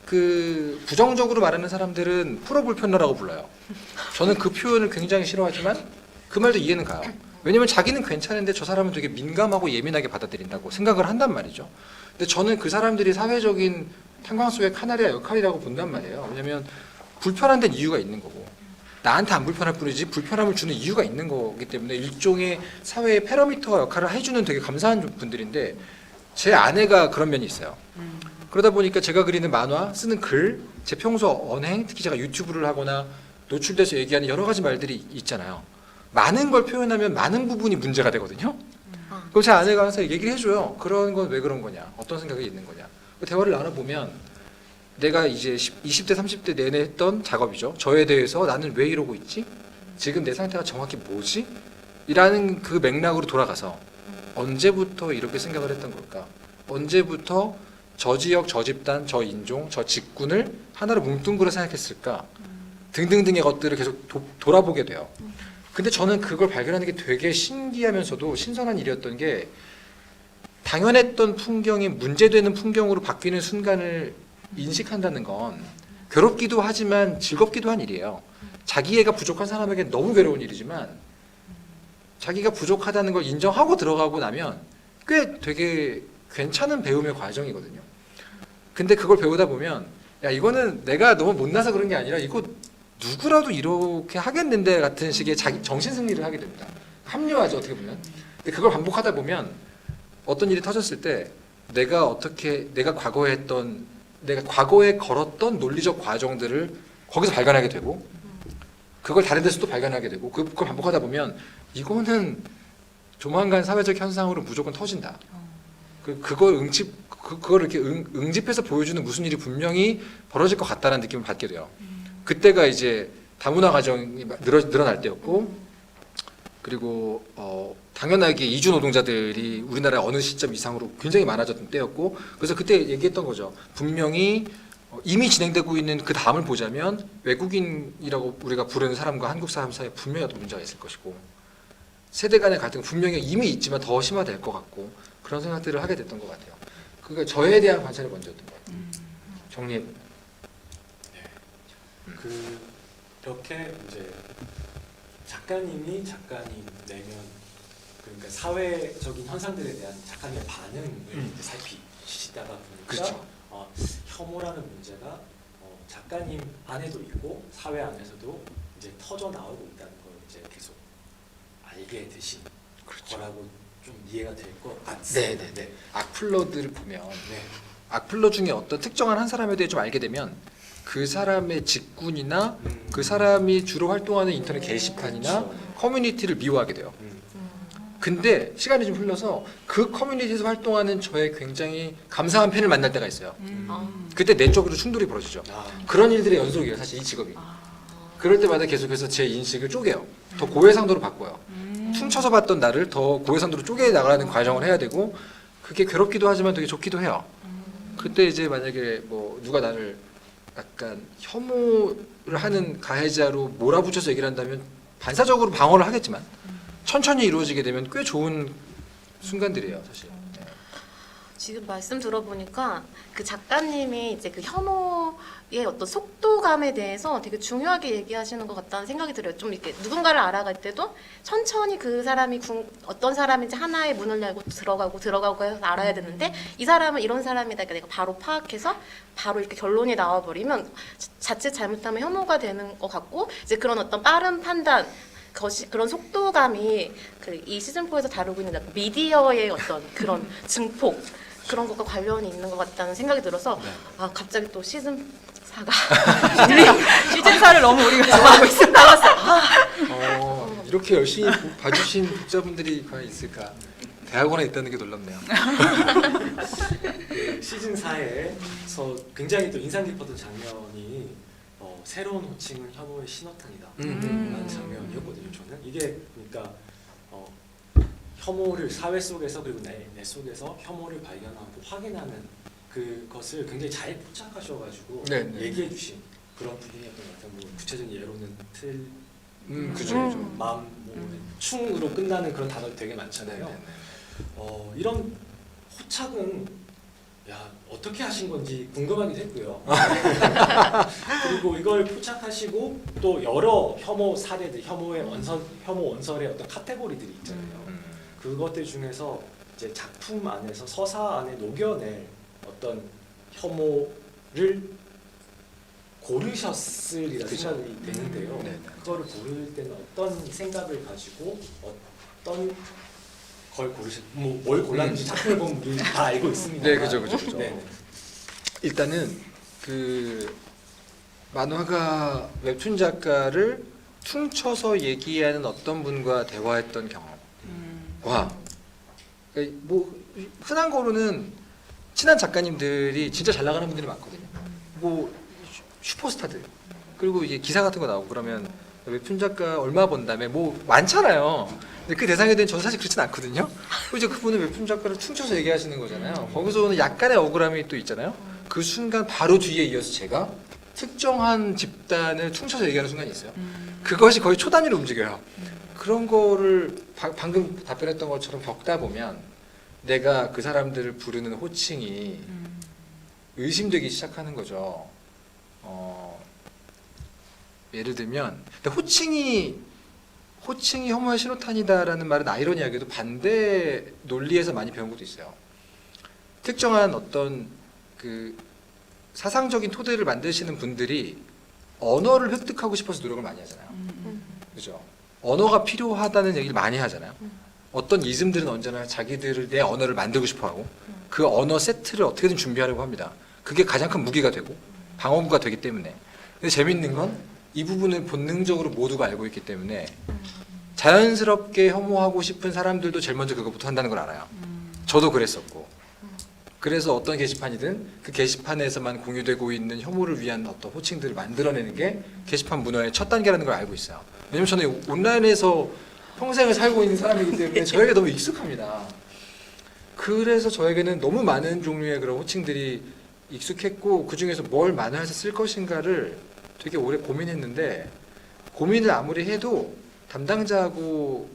그 부정적으로 말하는 사람들은 프로불편러라고 불러요. 저는 그 표현을 굉장히 싫어하지만 그 말도 이해는 가요. 왜냐면 자기는 괜찮은데 저 사람은 되게 민감하고 예민하게 받아들인다고 생각을 한단 말이죠. 근데 저는 그 사람들이 사회적인 탄광 속의 카나리아 역할이라고 본단 말이에요. 왜냐면 불편한 데는 이유가 있는 거고 나한테 안 불편할 뿐이지 불편함을 주는 이유가 있는 거기 때문에 일종의 사회의 패러미터 역할을 해주는 되게 감사한 분들인데 제 아내가 그런 면이 있어요. 그러다 보니까 제가 그리는 만화, 쓰는 글, 제 평소 언행, 특히 제가 유튜브를 하거나 노출돼서 얘기하는 여러 가지 말들이 있잖아요. 많은 걸 표현하면 많은 부분이 문제가 되거든요. 그럼 제 아내가 항상 얘기를 해줘요. 그런 건 왜 그런 거냐? 어떤 생각이 있는 거냐? 대화를 나눠보면 내가 이제 20대, 30대 내내 했던 작업이죠. 저에 대해서 나는 왜 이러고 있지? 지금 내 상태가 정확히 뭐지? 이라는 그 맥락으로 돌아가서 언제부터 이렇게 생각을 했던 걸까? 언제부터 저 지역, 저 집단, 저 인종, 저 직군을 하나로 뭉뚱그려 생각했을까? 등등등의 것들을 계속 돌아보게 돼요. 근데 저는 그걸 발견하는 게 되게 신기하면서도 신선한 일이었던 게 당연했던 풍경이 문제되는 풍경으로 바뀌는 순간을 인식한다는 건 괴롭기도 하지만 즐겁기도 한 일이에요. 자기애가 부족한 사람에게 너무 괴로운 일이지만 자기가 부족하다는 걸 인정하고 들어가고 나면 꽤 되게 괜찮은 배움의 과정이거든요. 근데 그걸 배우다 보면 야 이거는 내가 너무 못나서 그런 게 아니라 이거 누구라도 이렇게 하겠는데 같은 식의 자기 정신 승리를 하게 됩니다. 합리화죠 어떻게 보면. 근데 그걸 반복하다 보면 어떤 일이 터졌을 때 내가 과거에 걸었던 논리적 과정들을 거기서 발견하게 되고 그걸 다른 데서 또 발견하게 되고 그걸 반복하다 보면 이거는 조만간 사회적 현상으로 무조건 터진다. 그걸 이렇게 응집해서 보여주는 무슨 일이 분명히 벌어질 것 같다는 느낌을 받게 돼요. 그때가 이제 다문화 가정이 늘어날 때였고 그리고 당연하게 이주 노동자들이 우리나라에 어느 시점 이상으로 굉장히 많아졌던 때였고 그래서 그때 얘기했던 거죠. 분명히 이미 진행되고 있는 그 다음을 보자면 외국인이라고 우리가 부르는 사람과 한국 사람 사이에 분명히 어떤 문제가 있을 것이고 세대 간의 갈등은 분명히 이미 있지만 더 심화될 것 같고 그런 생각들을 하게 됐던 것 같아요. 그러니까 저에 대한 관찰이 먼저였던 것 같아요. 정리해보면. 그렇게 이제 작가님 내면 그러니까 사회적인 현상들에 대한 작가님의 반응을 이제 살피시다가 보니까 그렇죠. 혐오라는 문제가 작가님 안에도 있고 사회 안에서도 이제 터져 나오고 있다는 걸 이제 계속 알게 되신 그렇죠. 거라고 좀 이해가 될 것 같습니다. 네네네. 악플러들을 보면 네. 악플러 중에 어떤 특정한 한 사람에 대해 좀 알게 되면 그 사람의 직군이나 그 사람이 주로 활동하는 인터넷 게시판이나 그렇죠. 커뮤니티를 미워하게 돼요. 근데 시간이 좀 흘러서 그 커뮤니티에서 활동하는 저의 굉장히 감사한 팬을 만날 때가 있어요. 그때 내적으로 충돌이 벌어지죠. 그런 일들의 연속이에요. 사실 이 직업이. 그럴 때마다 계속해서 제 인식을 쪼개요. 더 고해상도로 바꿔요. 퉁쳐서 봤던 나를 더 고해상도로 쪼개 나가는 과정을 해야 되고 그게 괴롭기도 하지만 되게 좋기도 해요. 그때 이제 만약에 뭐 누가 나를 약간 혐오를 하는 가해자로 몰아붙여서 얘기를 한다면 반사적으로 방어를 하겠지만 천천히 이루어지게 되면 꽤 좋은 순간들이에요, 사실. 네. 지금 말씀 들어보니까 그 작가님이 이제 그 혐오의 어떤 속도감에 대해서 되게 중요하게 얘기하시는 것 같다는 생각이 들어요. 좀 이렇게 누군가를 알아갈 때도 천천히 그 사람이 어떤 사람인지 하나의 문을 열고 들어가고 해서 알아야 되는데 이 사람은 이런 사람이다. 그러니까 내가 바로 파악해서 바로 이렇게 결론이 나와버리면 자칫 잘못하면 혐오가 되는 것 같고 이제 그런 어떤 빠른 판단 그런 속도감이 이 시즌 4에서 다루고 있는 약간 미디어의 어떤 그런 증폭 그런 것과 관련이 있는 것 같다는 생각이 들어서 네. 아 갑자기 또 시즌 4가 시즌 4를 너무 우리가 좋아하고 있습니다. 이렇게 열심히 봐주신 독자분들이 과연 있을까? 대학원에 있다는 게 놀랍네요. 시즌 4에서 굉장히 또 인상 깊었던 장면이 새로운 호칭은 혐오의 신호탄이다 라는 장면이었거든요. 저는 이게 그러니까 혐오를 사회 속에서 그리고 내 속에서 혐오를 발견하고 확인하는 그것을 굉장히 잘 포착하셔가지고 네, 네. 얘기해 주신 그런 부분이었던 것 같아요. 뭐 구체적인 예로는 그죠. 마음, 충으로 끝나는 그런 단어들 되게 많잖아요. 이런 호착은 어떻게 하신 건지 궁금하기도 했고요. 그리고 이걸 포착하시고 또 여러 혐오 사례들, 혐오 원설의 어떤 카테고리들이 있잖아요. 그것들 중에서 이제 작품 안에서 서사 안에 녹여낼 어떤 혐오를 고르셨으리라 생각이 되는데요. 그거를 고를 때는 어떤 생각을 가지고 어떤 걸 뭘 골랐는지 작품을 보면 우리 다 알고 있습니다. 네, 그죠. 네. 일단은 그 만화가 웹툰 작가를 퉁쳐서 얘기하는 어떤 분과 대화했던 경험과 뭐 흔한 거로는 친한 작가님들이 진짜 잘 나가는 분들이 많거든요. 뭐 슈퍼스타들 그리고 이제 기사 같은 거 나오고 그러면 웹툰 작가 얼마 번다며 뭐 많잖아요. 근데 그 대상에 대한 저는 사실 그렇진 않거든요. 이제 그분은 웹툰 작가를 퉁쳐서 얘기하시는 거잖아요. 거기서 오는 약간의 억울함이 또 있잖아요. 그 순간 바로 뒤에 이어서 제가 특정한 집단을 퉁쳐서 얘기하는 순간이 있어요. 그것이 거의 초단위로 움직여요. 그런 거를 방금 답변했던 것처럼 겪다 보면 내가 그 사람들을 부르는 호칭이 의심되기 시작하는 거죠. 예를 들면 근데 호칭이 혐오의 신호탄이다라는 말은 아이러니하게도 반대 논리에서 많이 배운 것도 있어요. 특정한 어떤 그 사상적인 토대를 만드시는 분들이 언어를 획득하고 싶어서 노력을 많이 하잖아요. 그죠? 언어가 필요하다는 얘기를 많이 하잖아요. 어떤 이즘들은 언제나 자기들을 내 언어를 만들고 싶어하고 그 언어 세트를 어떻게든 준비하려고 합니다. 그게 가장 큰 무기가 되고 방어구가 되기 때문에. 근데 재밌는 건 이 부분을 본능적으로 모두가 알고 있기 때문에 자연스럽게 혐오하고 싶은 사람들도 제일 먼저 그거부터 한다는 걸 알아요. 저도 그랬었고. 그래서 어떤 게시판이든 그 게시판에서만 공유되고 있는 혐오를 위한 어떤 호칭들을 만들어내는 게 게시판 문화의 첫 단계라는 걸 알고 있어요. 왜냐면 저는 온라인에서 평생을 살고 있는 사람이기 때문에 저에게 너무 익숙합니다. 그래서 저에게는 너무 많은 종류의 그런 호칭들이 익숙했고 그 중에서 뭘 만화에서 쓸 것인가를 되게 오래 고민했는데 고민을 아무리 해도 담당자하고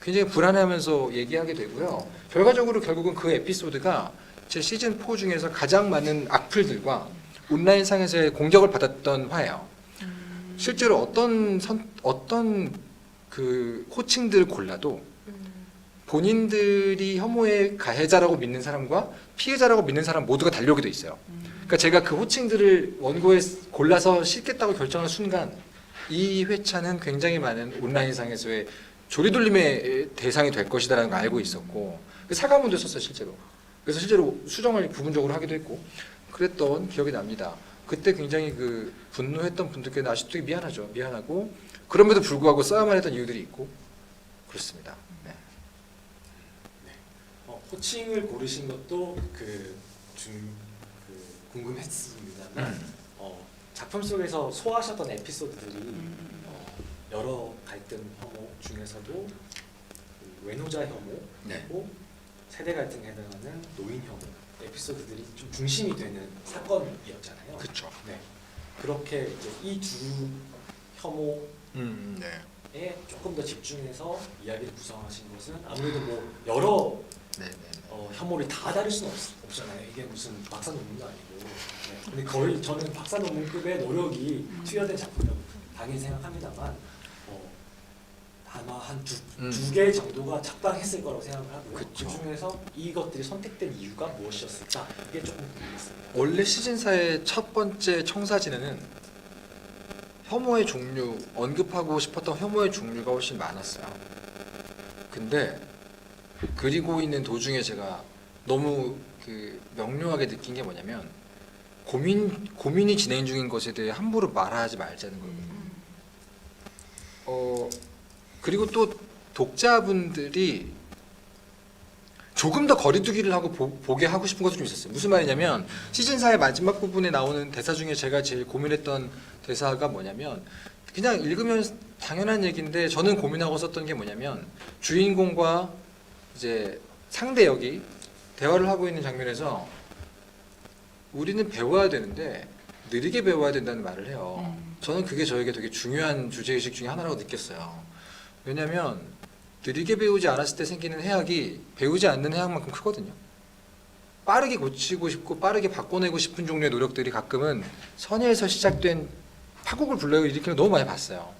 굉장히 불안해하면서 얘기하게 되고요. 결과적으로 결국은 그 에피소드가 제 시즌 4 중에서 가장 많은 악플들과 온라인상에서의 공격을 받았던 화예요. 실제로 어떤 그 호칭들을 골라도 본인들이 혐오의 가해자라고 믿는 사람과 피해자라고 믿는 사람 모두가 달려오게 돼 있어요. 그러니까 제가 그 호칭들을 원고에 골라서 싣겠다고 결정한 순간 이 회차는 굉장히 많은 온라인상에서의 조리돌림의 대상이 될 것이다라는 걸 알고 있었고 사과문도 썼어요 실제로. 그래서 실제로 수정을 부분적으로 하기도 했고 그랬던 기억이 납니다. 그때 굉장히 그 분노했던 분들께는 아직도 되게 미안하고 그럼에도 불구하고 써야만 했던 이유들이 있고 그렇습니다. 네. 호칭을 고르신 것도 궁금했습니다만 작품 속에서 소화하셨던 에피소드들이 여러 갈등 혐오 중에서도 그 외노자 혐오고 네. 세대 갈등에 해당하는 노인 혐오 에피소드들이 좀 중심이 되는 사건이었잖아요. 그렇죠. 네. 그렇게 이제 이 두 혐오에 네. 조금 더 집중해서 이야기를 구성하신 것은 아무래도 뭐 여러 네, 네. 혐오를 다 다룰 수는 없잖아요. 이게 무슨 박사 논문도 아니고. 네. 근데 거의 저는 박사 논문급의 노력이 투여된 작품이라고 당연히 생각합니다만 아마 한 두 개 정도가 적당했을 거라고 생각을 하고요. 그쵸. 그 중에서 이것들이 선택된 이유가 무엇이었을까? 이게 조금 궁금했습니다. 원래 시즌4의 첫 번째 청사진에는 혐오의 종류, 언급하고 싶었던 혐오의 종류가 훨씬 많았어요. 근데 그리고 있는 도중에 제가 너무 명료하게 느낀 게 뭐냐면 고민이 진행 중인 것에 대해 함부로 말하지 말자는 거거든요. 그리고 또 독자분들이 조금 더 거리두기를 하고 보게 하고 싶은 것도 좀 있었어요. 무슨 말이냐면 시즌4의 마지막 부분에 나오는 대사 중에 제가 제일 고민했던 대사가 뭐냐면 그냥 읽으면 당연한 얘기인데 저는 고민하고 썼던 게 뭐냐면 주인공과 이제 상대 역이 대화를 하고 있는 장면에서 우리는 배워야 되는데 느리게 배워야 된다는 말을 해요. 저는 그게 저에게 되게 중요한 주제의식 중에 하나라고 느꼈어요. 왜냐면 느리게 배우지 않았을 때 생기는 해악이 배우지 않는 해악만큼 크거든요. 빠르게 고치고 싶고 빠르게 바꿔내고 싶은 종류의 노력들이 가끔은 선의에서 시작된 파국을 불러일으키는 너무 많이 봤어요.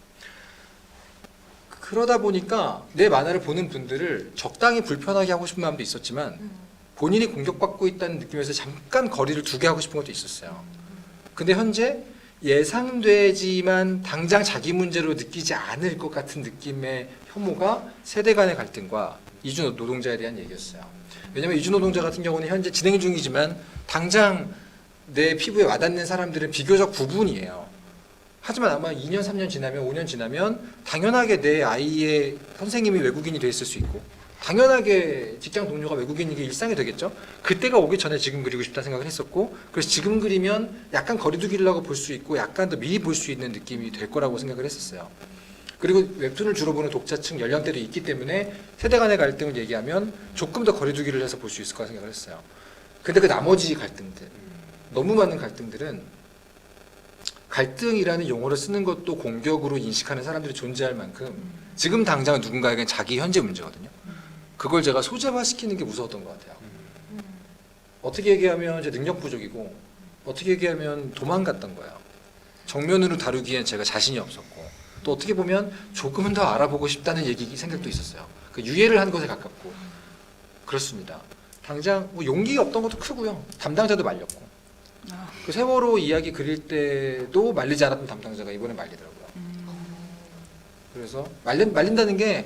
그러다 보니까 내 만화를 보는 분들을 적당히 불편하게 하고 싶은 마음도 있었지만 본인이 공격받고 있다는 느낌에서 잠깐 거리를 두게 하고 싶은 것도 있었어요. 근데 현재 예상되지만 당장 자기 문제로 느끼지 않을 것 같은 느낌의 혐오가 세대 간의 갈등과 이주 노동자에 대한 얘기였어요. 왜냐하면 이주 노동자 같은 경우는 현재 진행 중이지만 당장 내 피부에 와닿는 사람들은 비교적 부분이에요. 하지만 아마 2년, 3년 지나면 5년 지나면 당연하게 내 아이의 선생님이 외국인이 돼 있을 수 있고 당연하게 직장 동료가 외국인인 게 일상이 되겠죠. 그때가 오기 전에 지금 그리고 싶다는 생각을 했었고 그래서 지금 그리면 약간 거리두기를 하고 볼 수 있고 약간 더 미리 볼 수 있는 느낌이 될 거라고 생각을 했었어요. 그리고 웹툰을 주로 보는 독자층 연령대도 있기 때문에 세대 간의 갈등을 얘기하면 조금 더 거리두기를 해서 볼 수 있을 거라 생각을 했어요. 근데 그 나머지 갈등들, 너무 많은 갈등들은 갈등이라는 용어를 쓰는 것도 공격으로 인식하는 사람들이 존재할 만큼 지금 당장 누군가에겐 자기 현재 문제거든요. 그걸 제가 소재화시키는 게 무서웠던 것 같아요. 어떻게 얘기하면 이제 능력 부족이고 어떻게 얘기하면 도망갔던 거예요. 정면으로 다루기엔 제가 자신이 없었고 또 어떻게 보면 조금은 더 알아보고 싶다는 생각도 있었어요. 그 유예를 한 것에 가깝고 그렇습니다. 당장 뭐 용기가 없던 것도 크고요. 담당자도 말렸고 그 세월호 이야기 그릴 때도 말리지 않았던 담당자가 이번에 말리더라고요. 그래서 말린다는 게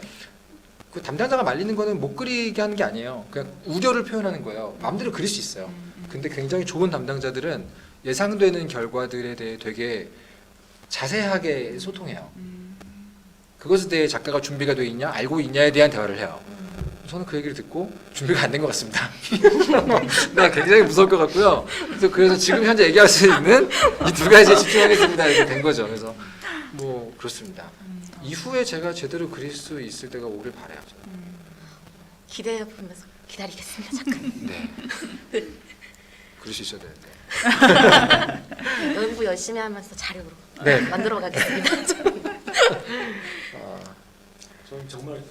그 담당자가 말리는 거는 못 그리게 하는 게 아니에요. 그냥 우려를 표현하는 거예요. 마음대로 그릴 수 있어요. 근데 굉장히 좋은 담당자들은 예상되는 결과들에 대해 되게 자세하게 소통해요. 그것에 대해 작가가 준비가 돼 있냐, 알고 있냐에 대한 대화를 해요. 저는 그 얘기를 듣고 준비가 안 된 것 같습니다. 네, 굉장히 무서울 것 같고요. 그래서 지금 현재 얘기할 수 있는 이 두 가지에 집중하겠습니다. 이렇게 된 거죠. 그래서 뭐 그렇습니다. 이후에 제가 제대로 그릴 수 있을 때가 오길 바라요. 기대해 보면서 기다리겠습니다. 잠깐. 네. 그럴 수 있어야 되는데. 연구 열심히 하면서 자료로 네. 만들어 가겠습니다. 저는 정말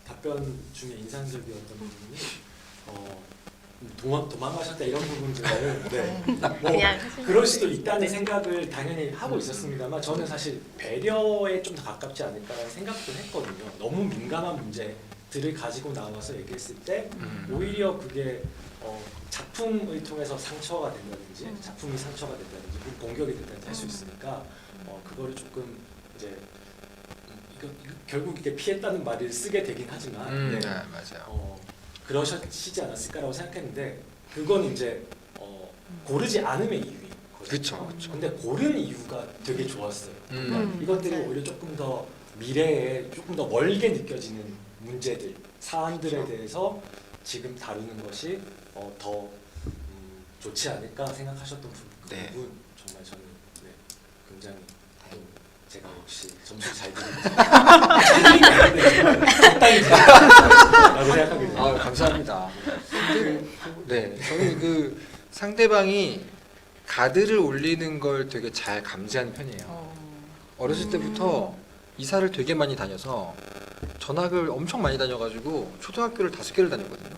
답변 중에 인상적이었던 부분이 도망가셨다 이런 부분들을 네. 뭐 그냥 그럴 수도 있다는 생각을 당연히 하고 있었습니다만 저는 사실 배려에 좀 더 가깝지 않을까라는 생각도 했거든요. 너무 민감한 문제들을 가지고 나와서 얘기했을 때 오히려 그게 작품을 통해서 상처가 된다든지 작품이 상처가 된다든지 공격이 된다든지 할 수 있으니까 그거를 조금 이제 이거 결국 이게 피했다는 말을 쓰게 되긴 하지만 네, 맞아요. 그러시지 않았을까라고 생각했는데 그건 이제 고르지 않음의 이유인 거죠. 그렇죠. 근데 고른 이유가 되게 좋았어요. 이것들이 맞아요. 오히려 조금 더 미래에 조금 더 멀게 느껴지는 문제들, 사안들에 대해서 지금 다루는 것이 더 좋지 않을까 생각하셨던 부분 네. 정말 저는 네, 굉장히 또 제가 역시 점수 잘 드리고 적당히 라고 생각합니다. 아, 감사합니다. 네, 저는 그 상대방이 가드를 올리는 걸 되게 잘 감지하는 편이에요. 어렸을 때부터 이사를 되게 많이 다녀서 전학을 엄청 많이 다녀가지고 초등학교를 5개를 다녔거든요.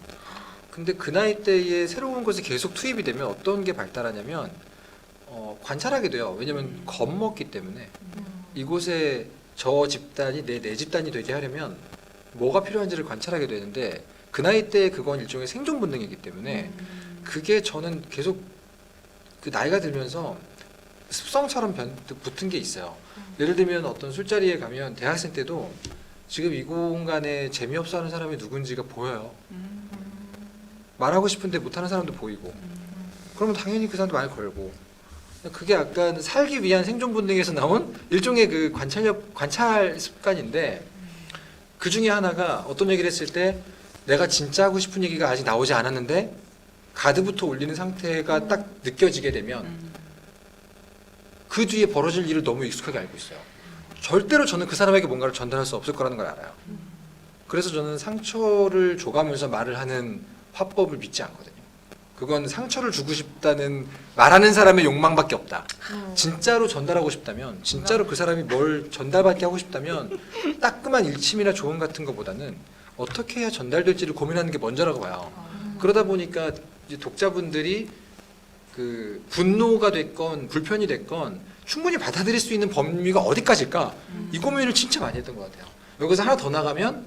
근데 그 나이 때에 새로운 것이 계속 투입이 되면 어떤 게 발달하냐면 관찰하게 돼요. 왜냐면 겁먹기 때문에 이곳에 저 집단이 내 집단이 되게 하려면 뭐가 필요한지를 관찰하게 되는데 그 나이 때 그건 일종의 생존 본능이기 때문에 그게 저는 계속 그 나이가 들면서 습성처럼 붙은 게 있어요. 예를 들면 어떤 술자리에 가면 대학생 때도 지금 이 공간에 재미없어 하는 사람이 누군지가 보여요. 말하고 싶은데 못하는 사람도 보이고 그러면 당연히 그 사람도 말 걸고 그게 약간 살기 위한 생존 본능에서 나온 일종의 그 관찰 습관인데 그 중에 하나가 어떤 얘기를 했을 때 내가 진짜 하고 싶은 얘기가 아직 나오지 않았는데 가드부터 올리는 상태가 딱 느껴지게 되면 그 뒤에 벌어질 일을 너무 익숙하게 알고 있어요. 절대로 저는 그 사람에게 뭔가를 전달할 수 없을 거라는 걸 알아요. 그래서 저는 상처를 줘가면서 말을 하는 화법을 믿지 않거든요. 그건 상처를 주고 싶다는 말하는 사람의 욕망밖에 없다. 진짜로 전달하고 싶다면, 진짜로 그 사람이 뭘 전달받게 하고 싶다면 따끔한 일침이나 조언 같은 것보다는 어떻게 해야 전달될지를 고민하는 게 먼저라고 봐요. 그러다 보니까 이제 독자분들이 그 분노가 됐건 불편이 됐건 충분히 받아들일 수 있는 범위가 어디까지일까? 이 고민을 진짜 많이 했던 것 같아요. 여기서 하나 더 나가면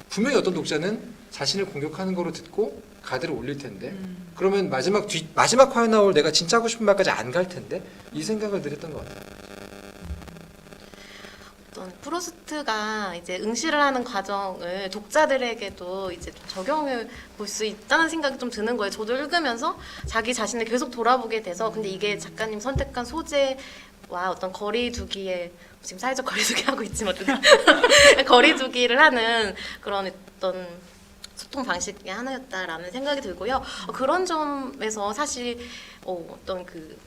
분명히 어떤 독자는 자신을 공격하는 거로 듣고 가드를 올릴 텐데 그러면 마지막 화에 나올 내가 진짜 하고 싶은 말까지 안 갈 텐데 이 생각을 늘 했던 것 같아요. 어떤 프로스트가 이제 응시를 하는 과정을 독자들에게도 이제 좀 적용을 볼 수 있다는 생각이 좀 드는 거예요. 저도 읽으면서 자기 자신을 계속 돌아보게 돼서 근데 이게 작가님 선택한 소재와 어떤 거리두기에 지금 사회적 거리두기 하고 있지만 거리두기를 하는 그런 어떤 소통 방식의 하나였다라는 생각이 들고요. 그런 점에서 사실 어떤 그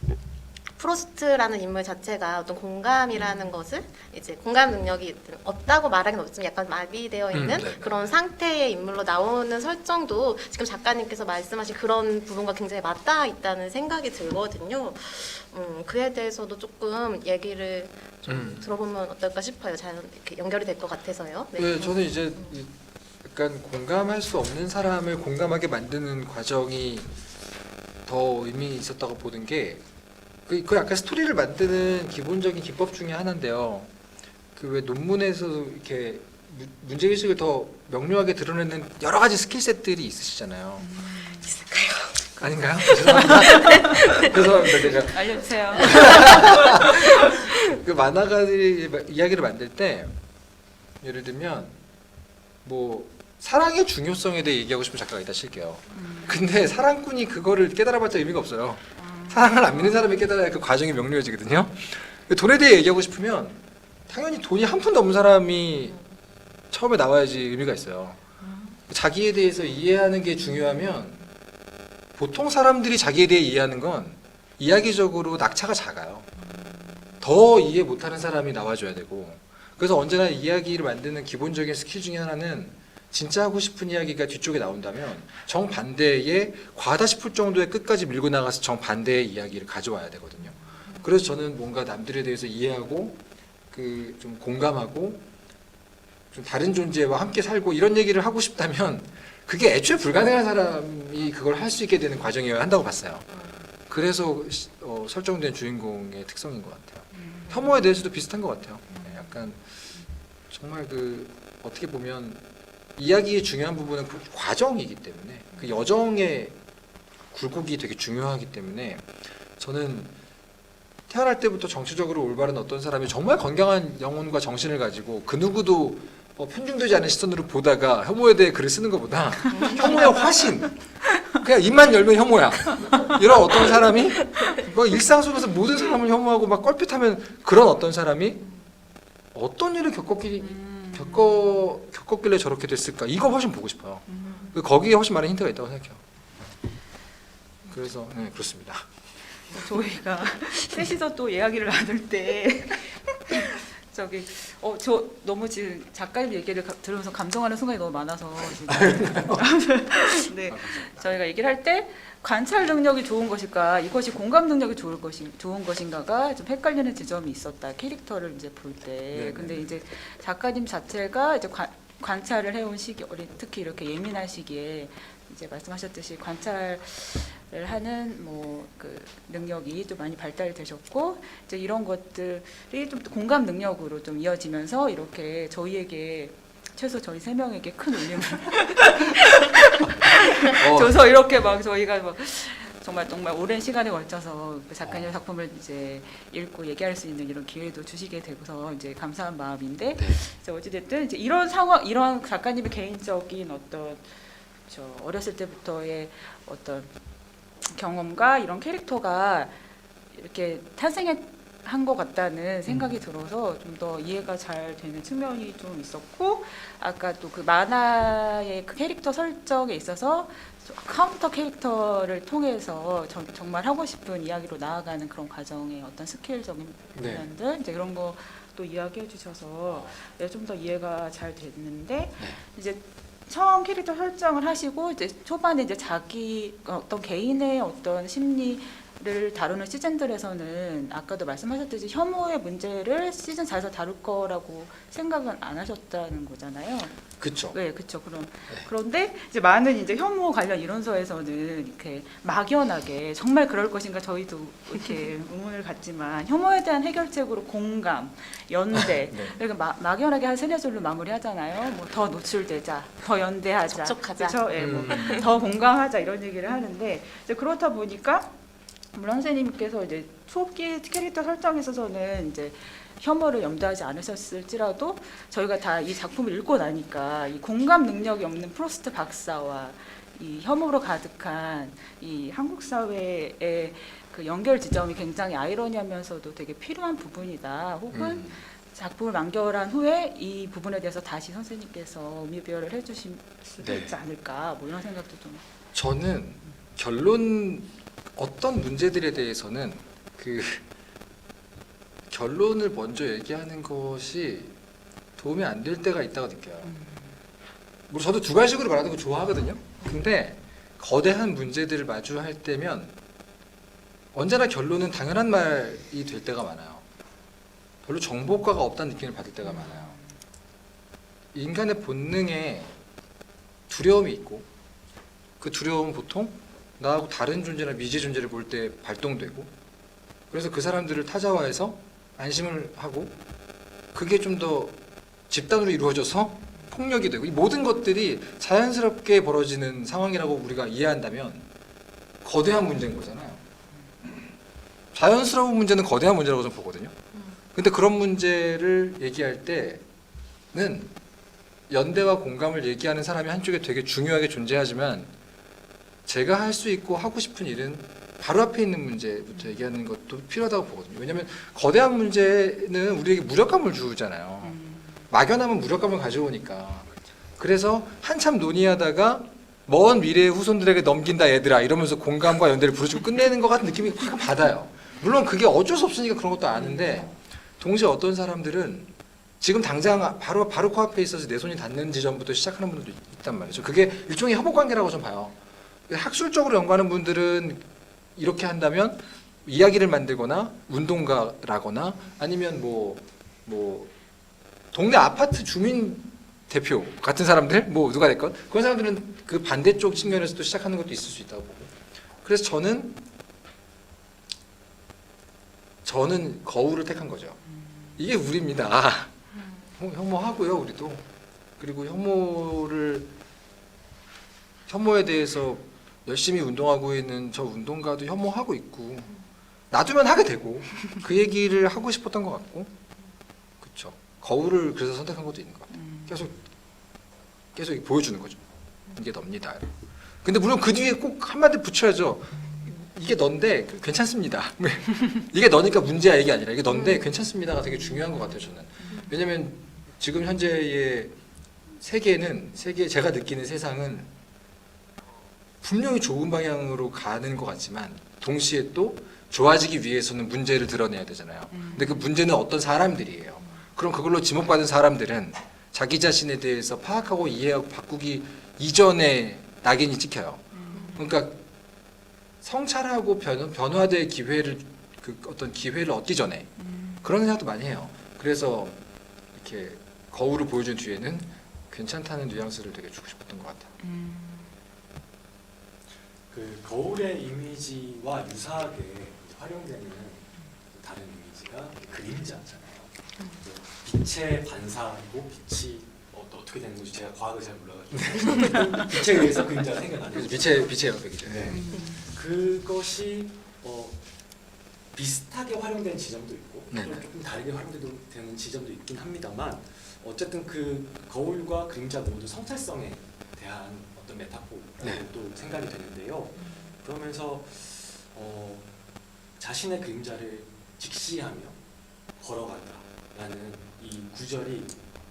프로스트라는 인물 자체가 어떤 공감이라는 것을 이제 공감 능력이 없다고 말하기는 어렵지만 약간 마비되어 있는 네. 그런 상태의 인물로 나오는 설정도 지금 작가님께서 말씀하신 그런 부분과 굉장히 맞닿아 있다는 생각이 들거든요. 그에 대해서도 조금 얘기를 좀 들어보면 어떨까 싶어요. 잘 이렇게 연결이 될 것 같아서요. 네, 저는 이제 약간 공감할 수 없는 사람을 공감하게 만드는 과정이 더 의미 있었다고 보는 게 그 약간 스토리를 만드는 기본적인 기법 중에 하나인데요. 그 왜 논문에서 이렇게 문제 의식을 더 명료하게 드러내는 여러 가지 스킬셋들이 있으시잖아요. 있을까요? 아닌가요? 죄송합니다. 죄송합니다. 제가 알려주세요. 그 만화가들이 이야기를 만들 때 예를 들면 뭐 사랑의 중요성에 대해 얘기하고 싶은 작가가 있다 칠게요. 근데 사랑꾼이 그거를 깨달아봤자 의미가 없어요. 사랑을 안 믿는 사람이 깨달아야 그 과정이 명료해지거든요. 돈에 대해 얘기하고 싶으면 당연히 돈이 한 푼도 없는 사람이 처음에 나와야지 의미가 있어요. 자기에 대해서 이해하는 게 중요하면 보통 사람들이 자기에 대해 이해하는 건 이야기적으로 낙차가 작아요. 더 이해 못하는 사람이 나와줘야 되고 그래서 언제나 이야기를 만드는 기본적인 스킬 중에 하나는 진짜 하고 싶은 이야기가 뒤쪽에 나온다면 정반대의 과하다 싶을 정도의 끝까지 밀고 나가서 정반대의 이야기를 가져와야 되거든요. 그래서 저는 뭔가 남들에 대해서 이해하고 그 좀 공감하고 좀 다른 존재와 함께 살고 이런 얘기를 하고 싶다면 그게 애초에 불가능한 사람이 그걸 할 수 있게 되는 과정이어야 한다고 봤어요. 그래서 설정된 주인공의 특성인 것 같아요. 혐오에 대해서도 비슷한 것 같아요. 약간 정말 그 어떻게 보면 이야기의 중요한 부분은 그 과정이기 때문에 그 여정의 굴곡이 되게 중요하기 때문에 저는 태어날 때부터 정치적으로 올바른 어떤 사람이 정말 건강한 영혼과 정신을 가지고 그 누구도 편중되지 않은 시선으로 보다가 혐오에 대해 글을 쓰는 것보다 혐오의 화신 그냥 입만 열면 혐오야 이런 어떤 사람이 뭐 일상 속에서 모든 사람을 혐오하고 막 껄핏하면 그런 어떤 사람이 어떤 일을 겪었길래 저렇게 됐을까 이거 훨씬 보고 싶어요. 거기에 훨씬 많은 힌트가 있다고 생각해요. 그래서 네, 그렇습니다. 저희가 셋이서 또 이야기를 나눌 때 저 너무 지금 작가님 얘기를 들으면서 감동하는 순간이 너무 많아서 지금 네, 저희가 얘기를 할 때 관찰 능력이 좋은 것일까 이것이 공감 능력이 좋은 것인가가 좀 헷갈리는 지점이 있었다. 캐릭터를 이제 볼 때. 근데 이제 작가님 자체가 이제 관찰을 해온 시기, 특히 이렇게 예민한 시기에 이제 말씀하셨듯이 관찰을 하는 그 능력이 좀 많이 발달되셨고 이제 이런 것들이 좀 공감 능력으로 좀 이어지면서 이렇게 저희에게 최소 저희 세 명에게 큰 울림을 줘서 이렇게 막 저희가 막 정말 오랜 시간에 걸쳐서 그 작가님 작품을 이제 읽고 얘기할 수 있는 이런 기회도 주시게 되고서 이제 감사한 마음인데 네. 이제 어찌됐든 이제 이런 상황, 이런 작가님의 개인적인 어떤 어렸을 때부터의 어떤 경험과 이런 캐릭터가 이렇게 탄생한 것 같다는 생각이 들어서 좀 더 이해가 잘 되는 측면이 좀 있었고 아까 또 그 만화의 그 캐릭터 설정에 있어서 카운터 캐릭터를 통해서 정말 하고 싶은 이야기로 나아가는 그런 과정의 어떤 스케일적인 네. 부분들 이제 그런 거 또 이야기해 주셔서 좀 더 이해가 잘 됐는데 이제 처음 캐릭터 설정을 하시고 이제 초반에 이제 자기 어떤 개인의 어떤 심리를 다루는 시즌들에서는 아까도 말씀하셨듯이 혐오의 문제를 시즌 4에서 다룰 거라고 생각은 안 하셨다는 거잖아요. 그쵸. 네, 그렇죠. 그런데 이제 많은 이제 혐오 관련 이론서에서는 이렇게 막연하게 정말 그럴 것인가 저희도 이렇게 의문을 갖지만 혐오에 대한 해결책으로 공감, 연대 네. 이렇게 막연하게 한 세네 줄로 마무리하잖아요. 뭐 더 노출되자, 더 연대하자, 접촉하자. 그렇죠? 예, 더 공감하자 이런 얘기를 하는데 이제 그렇다 보니까 물론 선생님께서 이제 초기 캐릭터 설정에 있어서는 이제 혐오를 염두하지 않으셨을지라도 저희가 다 이 작품을 읽고 나니까 이 공감 능력이 없는 프로스트 박사와 이 혐오로 가득한 이 한국 사회의 그 연결 지점이 굉장히 아이러니하면서도 되게 필요한 부분이다. 혹은 작품을 완결한 후에 이 부분에 대해서 다시 선생님께서 의미부여를 해주실 수도 네. 있지 않을까 뭐 이런 생각도 좀. 저는 결론 어떤 문제들에 대해서는 그 결론을 먼저 얘기하는 것이 도움이 안 될 때가 있다고 느껴요. 물론 저도 두 가지식으로 말하는 거 좋아하거든요. 근데 거대한 문제들을 마주할 때면 언제나 결론은 당연한 말이 될 때가 많아요. 별로 정보과가 없다는 느낌을 받을 때가 많아요. 인간의 본능에 두려움이 있고 그 두려움은 보통 나하고 다른 존재나 미지 존재를 볼 때 발동되고 그래서 그 사람들을 타자화해서 안심을 하고 그게 좀 더 집단으로 이루어져서 폭력이 되고 이 모든 것들이 자연스럽게 벌어지는 상황이라고 우리가 이해한다면 거대한 문제인 거잖아요. 자연스러운 문제는 거대한 문제라고 저는 보거든요. 근데 그런 문제를 얘기할 때는 연대와 공감을 얘기하는 사람이 한쪽에 되게 중요하게 존재하지만 제가 할 수 있고 하고 싶은 일은 바로 앞에 있는 문제부터 얘기하는 것도 필요하다고 보거든요. 왜냐하면 거대한 문제는 우리에게 무력감을 주잖아요. 막연하면 무력감을 가져오니까. 그래서 한참 논의하다가 먼 미래의 후손들에게 넘긴다 얘들아 이러면서 공감과 연대를 부르짖고 끝내는 것 같은 느낌이 확 받아요. 물론 그게 어쩔 수 없으니까 그런 것도 아는데 동시에 어떤 사람들은 지금 당장 바로 코앞에 있어서 내 손이 닿는 지점부터 시작하는 분들도 있단 말이죠. 그게 일종의 협업관계라고 좀 봐요. 학술적으로 연구하는 분들은 이렇게 한다면 이야기를 만들거나 운동가라거나 아니면 뭐 동네 아파트 주민 대표 같은 사람들 뭐 누가 됐건 그런 사람들은 그 반대쪽 측면에서 또 시작하는 것도 있을 수 있다고 보고 그래서 저는 거울을 택한 거죠. 이게 우리입니다. 혐오하고요 우리도. 그리고 혐오에 대해서 열심히 운동하고 있는 저 운동가도 혐오하고 있고 놔두면 하게 되고 그 얘기를 하고 싶었던 것 같고 그렇죠. 거울을 그래서 선택한 것도 있는 것 같아요. 계속 보여주는 거죠. 이게 놉니다. 근데 물론 그 뒤에 꼭 한마디 붙여야죠. 이게 넌데 괜찮습니다. 이게 너니까 문제야 이게 아니라 이게 넌데 괜찮습니다가 되게 중요한 것 같아요 저는. 왜냐면 지금 현재의 제가 느끼는 세상은 분명히 좋은 방향으로 가는 것 같지만 동시에 또 좋아지기 위해서는 문제를 드러내야 되잖아요. 근데 그 문제는 어떤 사람들이에요. 그럼 그걸로 지목받은 사람들은 자기 자신에 대해서 파악하고 이해하고 바꾸기 이전에 낙인이 찍혀요. 그러니까 성찰하고 변화될 기회를 어떤 기회를 얻기 전에 그런 생각도 많이 해요. 그래서 이렇게 거울을 보여준 뒤에는 괜찮다는 뉘앙스를 되게 주고 싶었던 것 같아요. 그 거울의 이미지와 유사하게 이제 활용되는 다른 이미지가 그림자잖아요. 빛의 반사이고 빛이 또 어떻게 되는 건지 제가 과학을 잘 몰라가지고 빛에 의해서 그림자가 생겨나는 그래서 빛의 영역이죠. 네. 그것이 비슷하게 활용된 지점도 있고 네. 또 조금 다르게 활용되는 지점도 있긴 합니다만 어쨌든 그 거울과 그림자 모두 성찰성에 대한 어떤 메타포라고 네. 또 생각이 되는데요. 그러면서 자신의 그림자를 직시하며 걸어간다라는 이 구절이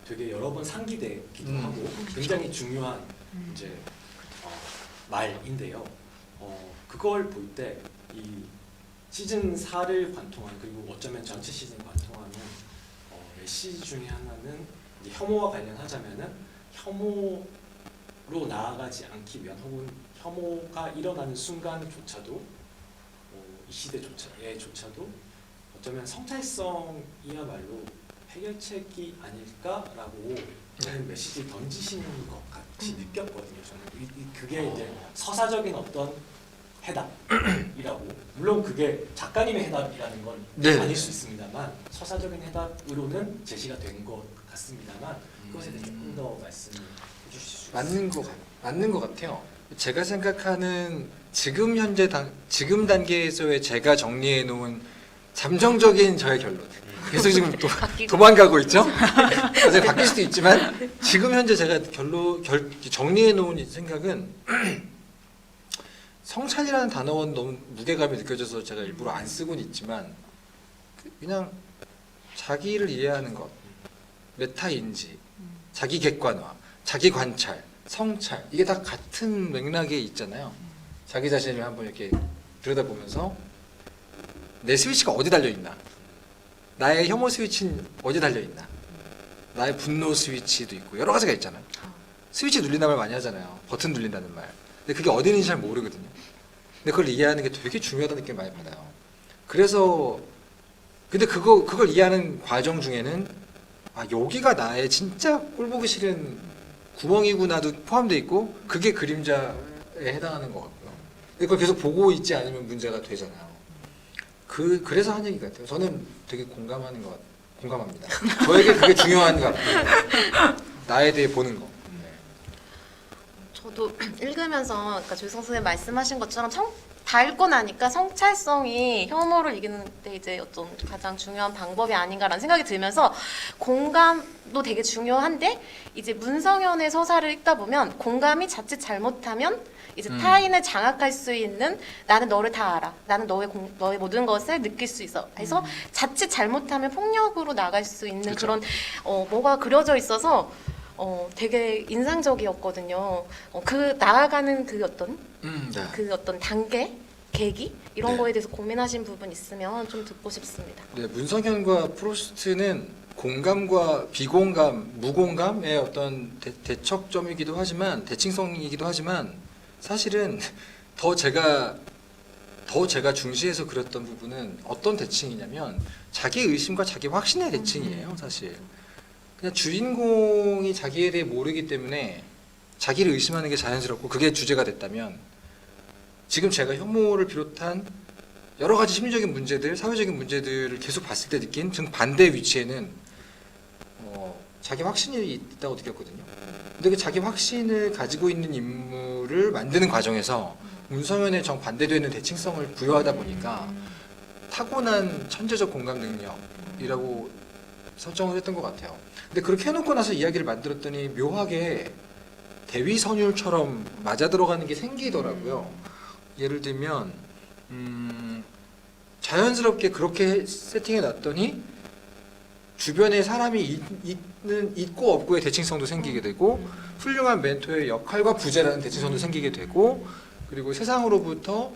되게 여러 번 상기되기도 하고 굉장히 중요한 이제 말인데요. 그걸 볼 때 이 시즌 4를 관통하는 그리고 어쩌면 전체 시즌 관통하는 메시지 중에 하나는 이제 혐오와 관련하자면은 혐오로 나아가지 않기 위한 혹은 혐오가 일어나는 순간조차도 이 시대조차도 어쩌면 성찰성이야말로 해결책이 아닐까라고 하는 메시지를 던지시는 것 같이 느꼈거든요. 저는 그게 이제 서사적인 어떤 해답이라고 물론 그게 작가님의 해답이라는 건 네. 아닐 수 있습니다만 서사적인 해답으로는 제시가 된 것 같습니다만 그것에 대해 조금 더 말씀해 주실 수 있을까요? 맞는 것 같아요. 제가 생각하는 지금 단계에서의 제가 정리해 놓은 잠정적인 저의 결론. 계속 지금 또 도망가고 있죠. 나중에 바뀔 수도 있지만 지금 현재 제가 정리해 놓은 생각은 성찰이라는 단어는 너무 무게감이 느껴져서 제가 일부러 안 쓰고는 있지만 그냥 자기를 이해하는 것, 메타인지, 자기 객관화, 자기 관찰, 성찰 이게 다 같은 맥락에 있잖아요. 자기 자신을 한번 이렇게 들여다보면서 내 스위치가 어디 달려 있나, 나의 혐오 스위치는 어디 달려 있나, 나의 분노 스위치도 있고 여러 가지가 있잖아요. 스위치 눌린다는 말 많이 하잖아요. 버튼 눌린다는 말. 근데 그게 어디 있는지 잘 모르거든요. 근데 그걸 이해하는 게 되게 중요하다는 느낌 많이 받아요. 그래서 근데 그걸 이해하는 과정 중에는 여기가 나의 진짜 꼴보기 싫은 구멍이구나도 포함되어 있고 그게 그림자에 해당하는 것 같고요. 근데 그걸 계속 보고 있지 않으면 문제가 되잖아요. 그래서 한 얘기 같아요. 저는 되게 공감합니다. 저에게 그게 중요한 것 같아요. 나에 대해 보는 거. 저도 읽으면서 그러니까 조성 선생님 말씀하신 것처럼 다 읽고 나니까 성찰성이 혐오를 이기는 데 이제 어떤 가장 중요한 방법이 아닌가라는 생각이 들면서 공감도 되게 중요한데 이제 문성현의 서사를 읽다 보면 공감이 자칫 잘못하면 이제 타인을 장악할 수 있는 나는 너를 다 알아. 나는 너의 모든 것을 느낄 수 있어. 해서 자칫 잘못하면 폭력으로 나갈 수 있는 그쵸. 그런 뭐가 그려져 있어서 되게 인상적이었거든요. 그 나아가는 그 어떤 단계, 계기 이런 네. 거에 대해서 고민하신 부분 있으면 좀 듣고 싶습니다. 네, 문성현과 프로스트는 공감과 비공감, 무공감의 어떤 대척점이기도 하지만 대칭성이기도 하지만 사실은 더 제가 중시해서 그렸던 부분은 어떤 대칭이냐면 자기 의심과 자기 확신의 대칭이에요, 사실. 그냥 주인공이 자기에 대해 모르기 때문에 자기를 의심하는 게 자연스럽고 그게 주제가 됐다면 지금 제가 혐오를 비롯한 여러 가지 심리적인 문제들, 사회적인 문제들을 계속 봤을 때 느낀 정반대 위치에는 자기 확신이 있다고 느꼈거든요. 근데 그 자기 확신을 가지고 있는 인물을 만드는 과정에서 문성현의 정반대되는 대칭성을 부여하다 보니까 타고난 천재적 공감 능력이라고 설정을 했던 것 같아요. 근데 그렇게 해놓고 나서 이야기를 만들었더니 묘하게 대위선율처럼 맞아들어가는 게 생기더라고요. 예를 들면 자연스럽게 그렇게 세팅해 놨더니 주변에 사람이 있고 없고의 대칭성도 생기게 되고 훌륭한 멘토의 역할과 부재라는 대칭성도 생기게 되고 그리고 세상으로부터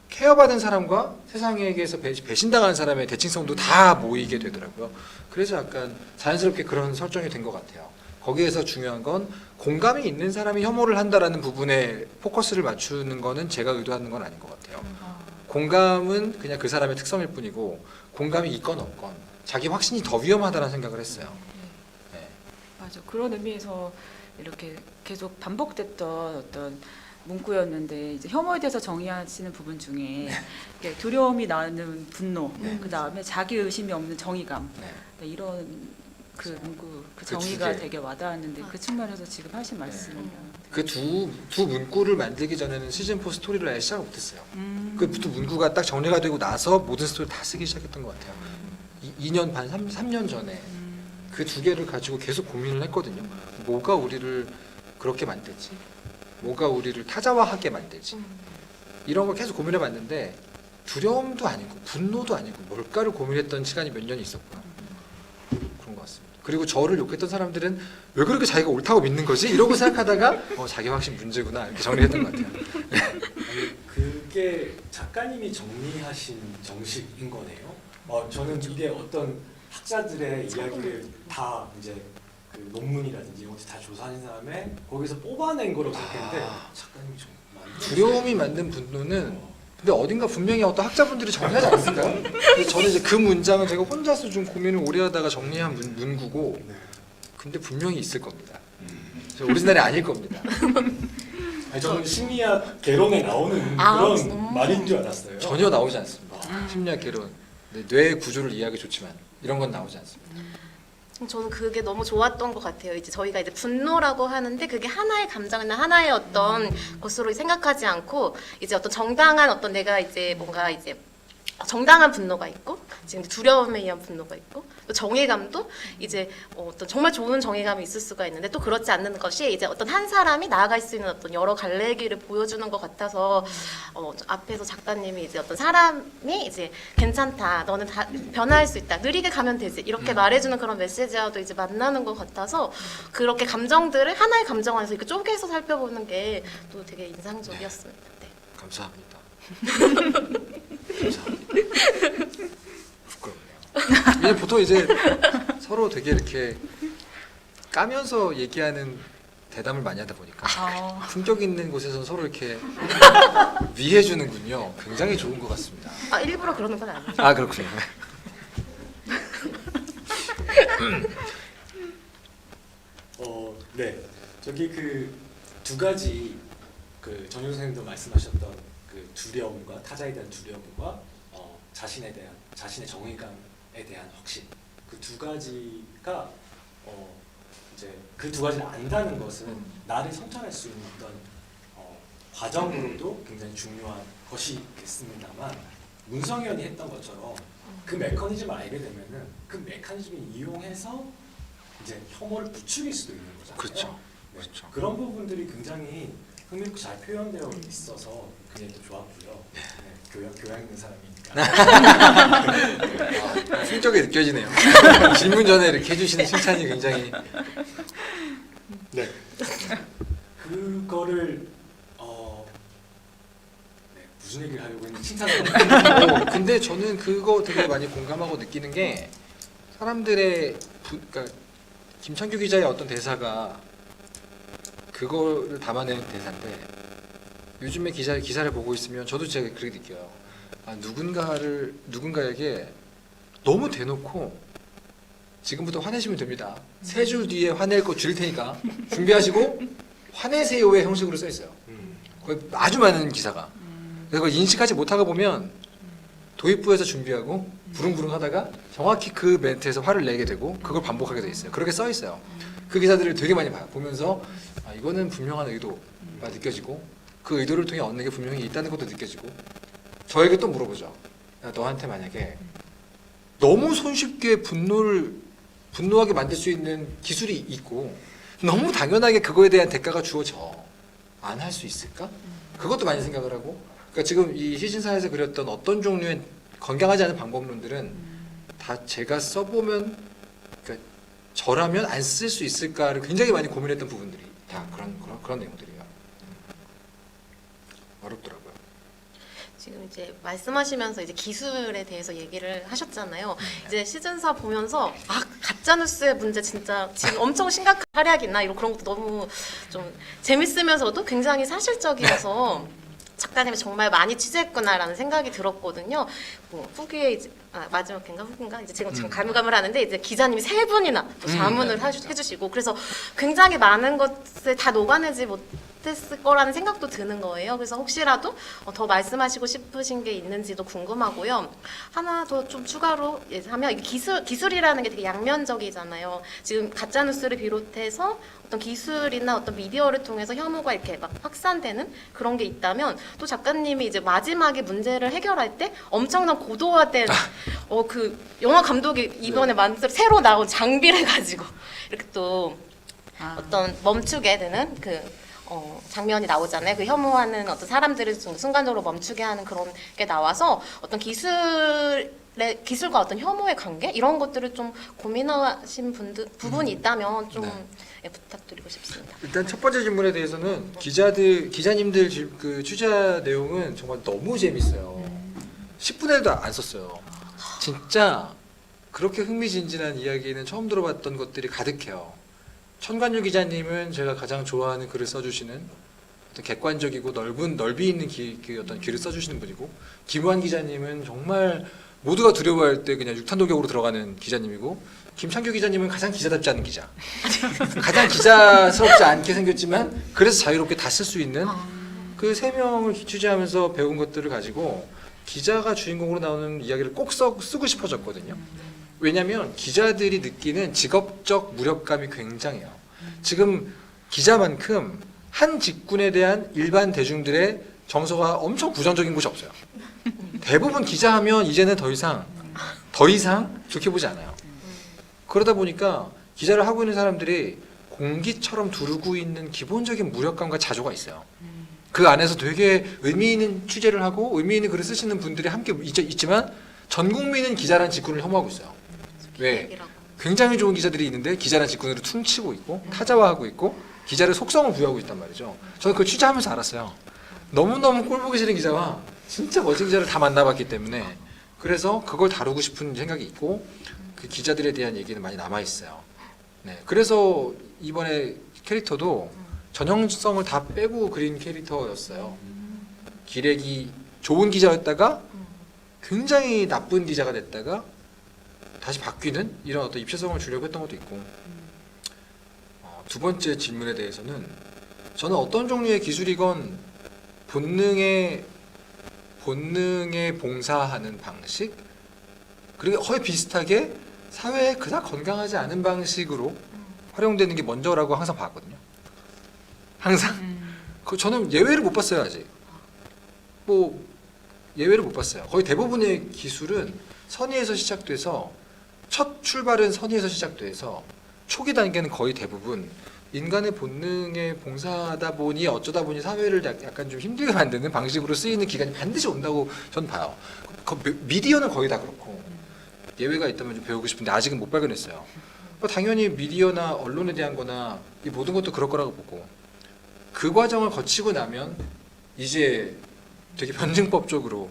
케어받은 사람과 세상에게서 배신당한 사람의 대칭성도 다 모이게 되더라고요. 그래서 약간 자연스럽게 그런 설정이 된 것 같아요. 거기에서 중요한 건 공감이 있는 사람이 혐오를 한다라는 부분에 포커스를 맞추는 거는 제가 의도하는 건 아닌 것 같아요. 공감은 그냥 그 사람의 특성일 뿐이고 공감이 있건 없건 자기 확신이 더 위험하다는 생각을 했어요. 네. 맞아. 그런 의미에서 이렇게 계속 반복됐던 어떤 문구였는데 이제 혐오에 대해서 정의하시는 부분 중에 이렇게 두려움이 나는 분노, 네. 그 다음에 자기 의심이 없는 정의감, 네. 네, 이런 그 문구, 그 그두 정의가 개. 되게 와닿았는데 그 측면에서 지금 하신 말씀이랑 그 두 문구를 만들기 전에는 시즌 4 스토리를 아예 시작을 못했어요. 음. 그 두 문구가 딱 정리가 되고 나서 모든 스토리 다 쓰기 시작했던 것 같아요. 2년 반, 3년 전에 그 두 개를 가지고 계속 고민을 했거든요. 뭐가 우리를 그렇게 만들지? 뭐가 우리를 타자화하게 만들지? 이런 걸 계속 고민해봤는데 두려움도 아니고 분노도 아니고 뭘까를 고민했던 시간이 몇 년이 있었구나. 그런 것 같습니다. 그리고 저를 욕했던 사람들은 왜 그렇게 자기가 옳다고 믿는 거지? 이러고 생각하다가 자기 확신 문제구나 이렇게 정리했던 것 같아요. 아니, 그게 작가님이 정리하신 정식인 거네요. 저는 이게 어떤 학자들의 이야기를 다 이제 그 논문이라든지 이런 것들 다 조사한 다음에 거기서 뽑아낸 거라고 생각했는데 작가님이 정말 두려움이 만든 분노는 근데 어딘가 분명히 어떤 학자분들이 정리하지 않았을까요? 근데 저는 이제 그 문장은 제가 혼자서 좀 고민을 오래 하다가 정리한 문구고 네. 근데 분명히 있을 겁니다. 저 오리지널이 아닐 겁니다. 아니, 저는 심리학 개론에 나오는 그런 말인 줄 알았어요. 전혀 나오지 않습니다. 심리학 개론, 뇌의 구조를 이해하기 좋지만 이런 건 나오지 않습니다. 저는 그게 너무 좋았던 것 같아요. 이제 저희가 이제 분노라고 하는데 그게 하나의 감정이나 하나의 어떤 것으로 생각하지 않고 이제 어떤 정당한 어떤 내가 이제 뭔가 이제 정당한 분노가 있고 지금 두려움에 의한 분노가 있고 또 정의감도 이제 어떤 정말 좋은 정의감이 있을 수가 있는데 또 그렇지 않는 것이 이제 어떤 한 사람이 나아갈 수 있는 어떤 여러 갈래의 길을 보여주는 것 같아서 앞에서 작가님이 이제 어떤 사람이 이제 괜찮다 너는 다 변화할 수 있다 느리게 가면 되지 이렇게 말해주는 그런 메시지와도 이제 만나는 것 같아서 그렇게 감정들을 하나의 감정 안에서 이렇게 쪼개서 살펴보는 게 또 되게 인상적이었습니다. 네. 감사합니다. 부끄럽네요. 이제 보통 이제 서로 되게 이렇게 까면서 얘기하는 대담을 많이 하다 보니까 품격 있는 곳에서 서로 이렇게 위해주는군요. 굉장히 좋은 것 같습니다. 일부러 그러는 건 아니에요. 아 그렇군요. 네. 저기 그 두 가지 그 전효 선생님도 말씀하셨던 그 두려움과 타자에 대한 두려움과 자신에 대한 자신의 정의감에 대한 확신 그 두 가지가 이제 그 두 가지를 안다는 것은 나를 성찰할 수 있는 어떤 과정으로도 굉장히 중요한 것이겠습니다만 문성현이 했던 것처럼 그 메커니즘을 알게 되면은 그 메커니즘을 이용해서 이제 혐오를 부추길 수도 있는 거잖아요. 그렇죠. 네. 그렇죠. 그런 부분들이 굉장히 흥미롭고 잘 표현되어 있어서 굉장히 또 좋았고요. 네, 교양 있는 사람이니까. 품격이 느껴지네요. 질문 전에 이렇게 해주시는 칭찬이 굉장히 네. 그거를 네, 무슨 얘기를 하려고 했는지 칭찬을 근데 저는 그거 되게 많이 공감하고 느끼는 게 사람들의 그러니까 김창규 기자의 어떤 대사가 그거를 담아내는 대사인데 요즘에 기사를 보고 있으면 저도 제가 그렇게 느껴요. 누군가에게 너무 대놓고 지금부터 화내시면 됩니다. 3줄 뒤에 화낼 거 줄 테니까 준비하시고 화내세요의 형식으로 써 있어요. 거의 아주 많은 기사가. 그래서 그걸 인식하지 못하고 보면 도입부에서 준비하고 부릉부릉 하다가 정확히 그 멘트에서 화를 내게 되고 그걸 반복하게 돼 있어요. 그렇게 써 있어요. 그 기사들을 되게 많이 보면서 이거는 분명한 의도가 느껴지고 그 의도를 통해 얻는 게 분명히 있다는 것도 느껴지고 저에게 또 물어보죠. 너한테 만약에 너무 손쉽게 분노하게 만들 수 있는 기술이 있고 너무 당연하게 그거에 대한 대가가 주어져 안 할 수 있을까? 그것도 많이 생각을 하고 그러니까 지금 이 시즌4에서 그렸던 어떤 종류의 건강하지 않은 방법론들은 다 제가 써보면 그러니까 저라면 안 쓸 수 있을까를 굉장히 많이 고민했던 부분들이 다 그런 내용들이에요. 어렵더라고요. 지금 이제 말씀하시면서 이제 기술에 대해서 얘기를 하셨잖아요. 이제 시즌4 보면서 가짜뉴스의 문제 진짜 지금 엄청 심각한 활약이 있나 이런 그런 것도 너무 좀 재밌으면서도 굉장히 사실적이어서 작가님이 정말 많이 취재했구나라는 생각이 들었거든요. 후기에 이제 마지막 후기인가 이제 지금 가물가물하는데 이제 기자님이 3분이나 또 자문을 해주시고 그래서 굉장히 많은 것을 다 녹아내지 못했을 거라는 생각도 드는 거예요. 그래서 혹시라도 더 말씀하시고 싶으신 게 있는지도 궁금하고요. 하나 더 좀 추가로 하면 이게 기술이라는 게 되게 양면적이잖아요. 지금 가짜 뉴스를 비롯해서 어떤 기술이나 어떤 미디어를 통해서 혐오가 이렇게 막 확산되는 그런 게 있다면 또 작가님이 이제 마지막에 문제를 해결할 때 엄청난 고도화된 그 영화 감독이 이번에 만든 새로 나온 장비를 가지고 이렇게 또 어떤 멈추게 되는 장면이 나오잖아요. 그 혐오하는 어떤 사람들을 좀 순간적으로 멈추게 하는 그런 게 나와서 어떤 기술과 어떤 혐오의 관계 이런 것들을 좀 고민하신 부분이 있다면 좀 부탁드리고 싶습니다. 일단 첫 번째 질문에 대해서는 기자님들 그 취재 내용은 정말 너무 재밌어요. 10분의 1도 안 썼어요. 진짜 그렇게 흥미진진한 이야기는 처음 들어봤던 것들이 가득해요. 천관유 기자님은 제가 가장 좋아하는 글을 써주시는 어떤 객관적이고 넓이 있는 어떤 글을 써주시는 분이고, 김우한 기자님은 정말 모두가 두려워할 때 그냥 육탄도격으로 들어가는 기자님이고, 김창규 기자님은 가장 기자답지 않은 기자. 가장 기자스럽지 않게 생겼지만 그래서 자유롭게 다 쓸 수 있는 그 세 명을 취재하면서 배운 것들을 가지고 기자가 주인공으로 나오는 이야기를 꼭 쓰고 싶어졌거든요. 왜냐하면 기자들이 느끼는 직업적 무력감이 굉장해요. 지금 기자만큼 한 직군에 대한 일반 대중들의 정서가 엄청 부정적인 곳이 없어요. 대부분 기자하면 이제는 더 이상 좋게 보지 않아요. 그러다 보니까 기자를 하고 있는 사람들이 공기처럼 두르고 있는 기본적인 무력감과 자조가 있어요. 그 안에서 되게 의미 있는 취재를 하고 의미 있는 글을 쓰시는 분들이 함께 있지만 전 국민은 기자라는 직군을 혐오하고 있어요. 왜? 굉장히 좋은 기자들이 있는데 기자라는 직군으로 퉁치고 있고 타자화하고 있고 기자를 속성을 부여하고 있단 말이죠. 저는 그걸 취재하면서 알았어요. 너무너무 꼴보기 싫은 기자와 진짜 멋진 기자를 다 만나봤기 때문에 그래서 그걸 다루고 싶은 생각이 있고 그 기자들에 대한 얘기는 많이 남아있어요. 네, 그래서 이번에 캐릭터도 전형성을 다 빼고 그린 캐릭터였어요. 기레기 좋은 기자였다가 굉장히 나쁜 기자가 됐다가 다시 바뀌는 이런 어떤 입체성을 주려고 했던 것도 있고, 두 번째 질문에 대해서는 저는 어떤 종류의 기술이건 본능에 봉사하는 방식, 그리고 거의 비슷하게 사회에 그닥 건강하지 않은 방식으로 활용되는 게 먼저라고 항상 봤거든요. 항상. 저는 예외를 못 봤어요. 아직 예외를 못 봤어요. 거의 대부분의 기술은 선의에서 시작돼서 첫 출발은 선의에서 시작돼서 초기 단계는 거의 대부분 인간의 본능에 봉사하다 보니 어쩌다 보니 사회를 약간 좀 힘들게 만드는 방식으로 쓰이는 기간이 반드시 온다고 전 봐요. 미디어는 거의 다 그렇고 예외가 있다면 좀 배우고 싶은데 아직은 못 발견했어요. 당연히 미디어나 언론에 대한 거나 이 모든 것도 그럴 거라고 보고, 그 과정을 거치고 나면 이제 되게 변증법적으로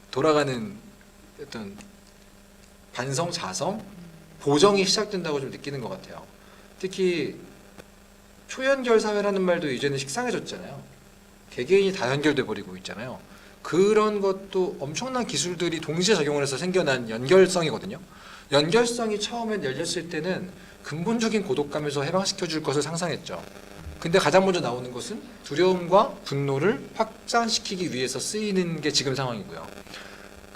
돌아가는 어떤 반성, 자성, 보정이 시작된다고 좀 느끼는 것 같아요. 특히 초연결 사회라는 말도 이제는 식상해졌잖아요. 개개인이 다 연결돼 버리고 있잖아요. 그런 것도 엄청난 기술들이 동시에 적용을 해서 생겨난 연결성이거든요. 연결성이 처음에 열렸을 때는 근본적인 고독감에서 해방시켜 줄 것을 상상했죠. 근데 가장 먼저 나오는 것은 두려움과 분노를 확장시키기 위해서 쓰이는 게 지금 상황이고요.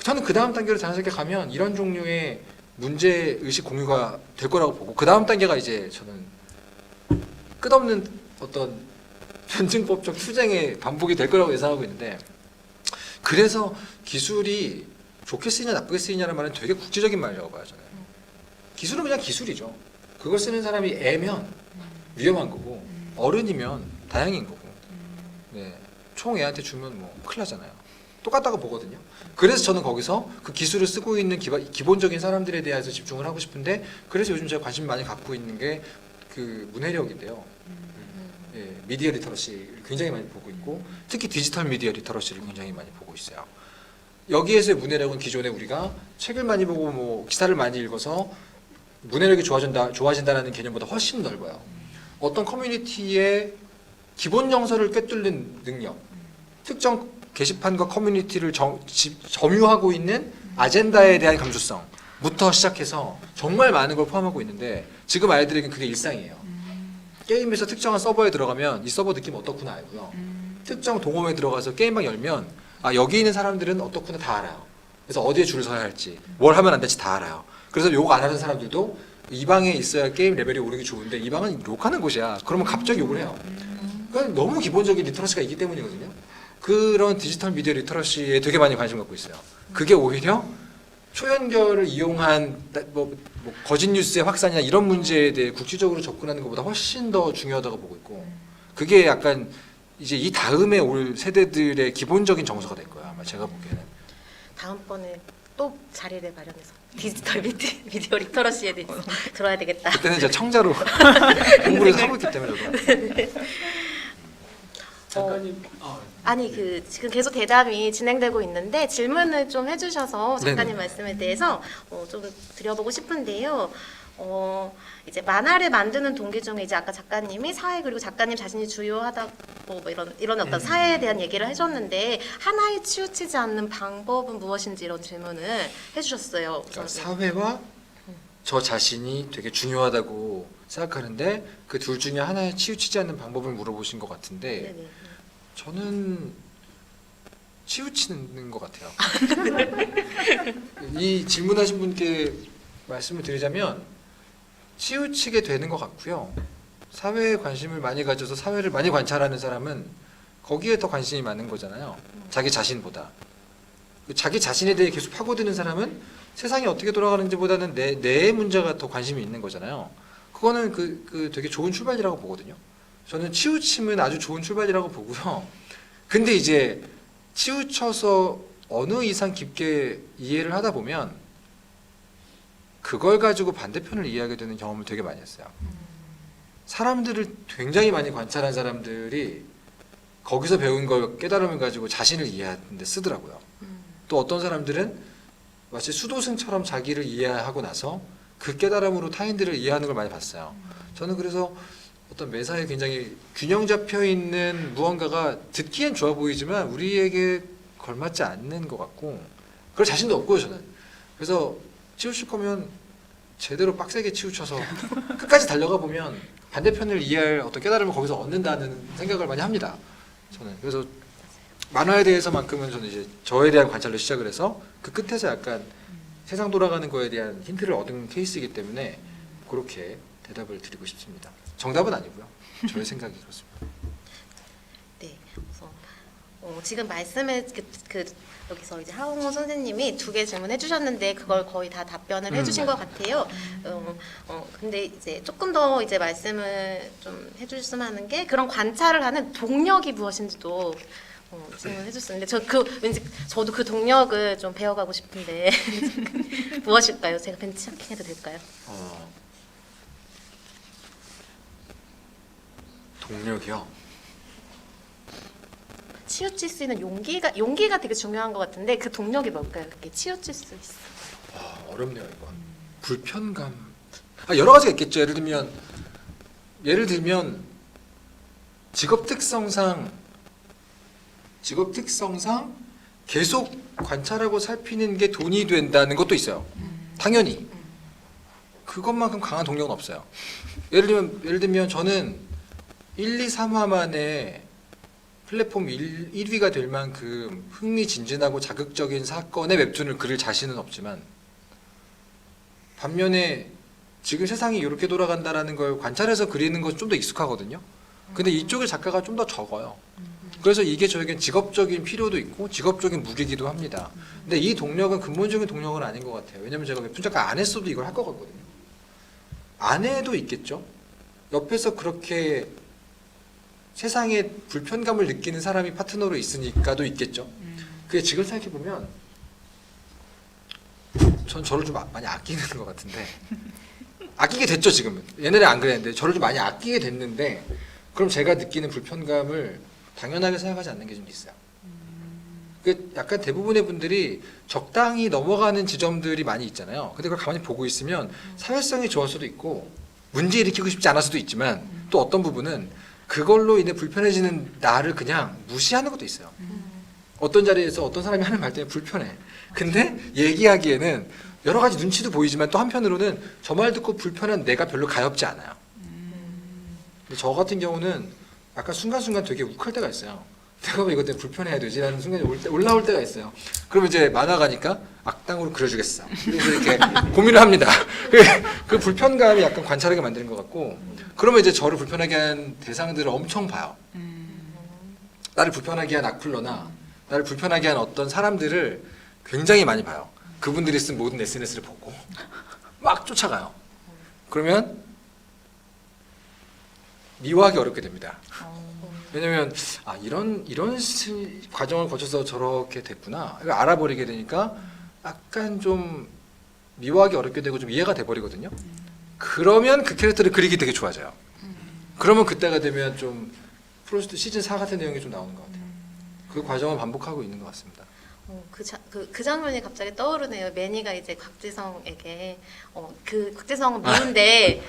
저는 그 다음 단계로 자연스럽게 가면 이런 종류의 문제의식 공유가 될 거라고 보고, 그 다음 단계가 이제 저는 끝없는 어떤 변증법적 투쟁의 반복이 될 거라고 예상하고 있는데, 그래서 기술이 좋게 쓰이냐 나쁘게 쓰이냐는 말은 되게 국제적인 말이라고 봐요. 저는 기술은 그냥 기술이죠. 그걸 쓰는 사람이 애면 위험한 거고 어른이면 다행인 거고, 네, 총 애한테 주면 뭐 큰일 나잖아요. 똑같다고 보거든요. 그래서 저는 거기서 그 기술을 쓰고 있는 기본적인 사람들에 대해서 집중을 하고 싶은데, 그래서 요즘 제가 관심 많이 갖고 있는 게 그 문해력인데요. 예, 미디어 리터러시를 굉장히 많이 보고 있고, 특히 디지털 미디어 리터러시를 굉장히 많이 보고 있어요. 여기에서의 문해력은 기존에 우리가 책을 많이 보고 뭐 기사를 많이 읽어서 문해력이 좋아진다는 개념보다 훨씬 넓어요. 어떤 커뮤니티의 기본 정서를 꿰뚫는 능력, 특정 게시판과 커뮤니티를 점유하고 있는 아젠다에 대한 감수성부터 시작해서 정말 많은 걸 포함하고 있는데, 지금 아이들에게는 그게 일상이에요. 게임에서 특정한 서버에 들어가면 이 서버 느낌 어떻구나 알고요. 특정 동호회에 들어가서 게임방 열면 아 여기 있는 사람들은 어떻구나 다 알아요. 그래서 어디에 줄을 서야 할지 뭘 하면 안 될지 다 알아요. 그래서 욕 안 하는 사람들도 이 방에 있어야 게임 레벨이 오르기 좋은데 이 방은 욕하는 곳이야. 그러면 갑자기 욕을 해요. 그건 너무 기본적인 리터러시가 있기 때문이거든요. 그런 디지털 미디어 리터러시에 되게 많이 관심 갖고 있어요. 그게 오히려 초연결을 이용한 뭐 거짓 뉴스의 확산이나 이런 문제에 대해 국지적으로 접근하는 것보다 훨씬 더 중요하다고 보고 있고 그게 약간 이제 이 다음에 올 세대들의 기본적인 정서가 될 거야. 아마 제가 보기에는. 다음번에 또 자리를 마련해서 디지털 미디어 리터러시에 대해서 들어야 되겠다. 그때는 제가 청자로 공부를 하고 있기 때문에 저도. 작가님, 아니 그 지금 계속 대담이 진행되고 있는데 질문을 좀 해주셔서 작가님 네네. 말씀에 대해서 좀 드려보고 싶은데요. 이제 만화를 만드는 동기 중에 이제 아까 작가님이 사회 그리고 작가님 자신이 주요하다 뭐 이런 어떤 사회에 대한 얘기를 해줬는데 하나에 치우치지 않는 방법은 무엇인지 이런 질문을 해주셨어요. 그러니까 사회와 저 자신이 되게 중요하다고 생각하는데 그 둘 중에 하나에 치우치지 않는 방법을 물어보신 것 같은데 네네. 저는 치우치는 것 같아요. 이 질문하신 분께 말씀을 드리자면 치우치게 되는 것 같고요. 사회에 관심을 많이 가져서 사회를 많이 관찰하는 사람은 거기에 더 관심이 많은 거잖아요. 자기 자신보다. 자기 자신에 대해 계속 파고드는 사람은 세상이 어떻게 돌아가는지보다는 내 문제가 더 관심이 있는 거잖아요. 그거는 그 되게 좋은 출발이라고 보거든요. 저는 치우침은 아주 좋은 출발이라고 보고요. 근데 이제 치우쳐서 어느 이상 깊게 이해를 하다 보면 그걸 가지고 반대편을 이해하게 되는 경험을 되게 많이 했어요. 사람들을 굉장히 많이 관찰한 사람들이 거기서 배운 걸 깨달음을 가지고 자신을 이해하는 데 쓰더라고요. 또 어떤 사람들은 마치 수도승처럼 자기를 이해하고 나서 그 깨달음으로 타인들을 이해하는 걸 많이 봤어요. 저는 그래서 어떤 매사에 굉장히 균형 잡혀 있는 무언가가 듣기엔 좋아 보이지만 우리에게 걸맞지 않는 것 같고 그럴 자신도 없고요 저는. 그래서 치우칠 거면 제대로 빡세게 치우쳐서 끝까지 달려가 보면 반대편을 이해할 어떤 깨달음을 거기서 얻는다는 생각을 많이 합니다. 저는 그래서 만화에 대해서만큼은 저는 이제 저에 대한 관찰로 시작을 해서 그 끝에서 약간 세상 돌아가는 거에 대한 힌트를 얻은 케이스이기 때문에 그렇게 대답을 드리고 싶습니다. 정답은 아니고요. 저의 생각이 그렇습니다. 네. 그래서 지금 말씀을 여기서 이제 하홍호 선생님이 2개 질문해 주셨는데 그걸 거의 다 답변을 해주신 것 같아요. 근데 이제 조금 더 이제 말씀을 좀 해주셨으면 하는 게 그런 관찰을 하는 동력이 무엇인지도 질문해 주셨는데 왠지 저도 그 동력을 좀 배워가고 싶은데 무엇일까요? 제가 벤치마킹해도 될까요? 동력이요. 치우칠 수 있는 용기가 되게 중요한 것 같은데 그 동력이 뭘까요? 그게 치우칠 수 있어. 어렵네요 이거. 불편감. 여러 가지가 있겠죠. 예를 들면 직업 특성상 계속 관찰하고 살피는 게 돈이 된다는 것도 있어요. 당연히. 그것만큼 강한 동력은 없어요. 예를 들면 저는 1, 2, 3화 만에 플랫폼 1위가 될 만큼 흥미진진하고 자극적인 사건의 웹툰을 그릴 자신은 없지만 반면에 지금 세상이 이렇게 돌아간다라는 걸 관찰해서 그리는 건 좀 더 익숙하거든요. 근데 이쪽의 작가가 좀 더 적어요. 그래서 이게 저에겐 직업적인 필요도 있고 직업적인 무기이기도 합니다. 근데 이 동력은 근본적인 동력은 아닌 것 같아요. 왜냐면 제가 웹툰 작가 안 했어도 이걸 할 것 같거든요. 안 해도 있겠죠. 옆에서 그렇게 세상에 불편감을 느끼는 사람이 파트너로 있으니까도 있겠죠. 그게 지금 생각해보면 전 저를 좀 많이 아끼는 것 같은데 아끼게 됐죠 지금은. 옛날에 안 그랬는데 저를 좀 많이 아끼게 됐는데 그럼 제가 느끼는 불편감을 당연하게 생각하지 않는 게 좀 있어요. 그 약간 대부분의 분들이 적당히 넘어가는 지점들이 많이 있잖아요. 근데 그걸 가만히 보고 있으면 사회성이 좋을 수도 있고 문제 일으키고 싶지 않을 수도 있지만 또 어떤 부분은 그걸로 인해 불편해지는 나를 그냥 무시하는 것도 있어요. 어떤 자리에서 어떤 사람이 하는 말 때문에 불편해. 근데 얘기하기에는 여러 가지 눈치도 보이지만 또 한편으로는 저 말 듣고 불편한 내가 별로 가엾지 않아요. 근데 저 같은 경우는 약간 순간순간 되게 욱할 때가 있어요. 내가 왜 이것 때문에 불편해야 되지라는 순간이 올라올 때가 있어요. 그러면 이제 만화가니까 악당으로 그려주겠어. 그래서 이렇게 고민을 합니다. 그 불편감이 약간 관찰하게 만드는 것 같고, 그러면 이제 저를 불편하게 한 대상들을 엄청 봐요. 나를 불편하게 한 악플러나 나를 불편하게 한 어떤 사람들을 굉장히 많이 봐요. 그분들이 쓴 모든 SNS를 보고 막 쫓아가요. 그러면 미워하기 어렵게 됩니다. 왜냐면 이런 과정을 거쳐서 저렇게 됐구나 이걸 알아버리게 되니까 약간 좀 미워하기 어렵게 되고 좀 이해가 돼버리거든요. 그러면 그 캐릭터를 그리기 되게 좋아져요. 그러면 그때가 되면 좀 프로스트 시즌 4 같은 내용이 좀 나오는 것 같아요. 그 과정을 반복하고 있는 것 같습니다. 그 장면이 갑자기 떠오르네요. 매니가 이제 곽지성에게 그 곽지성은 미운데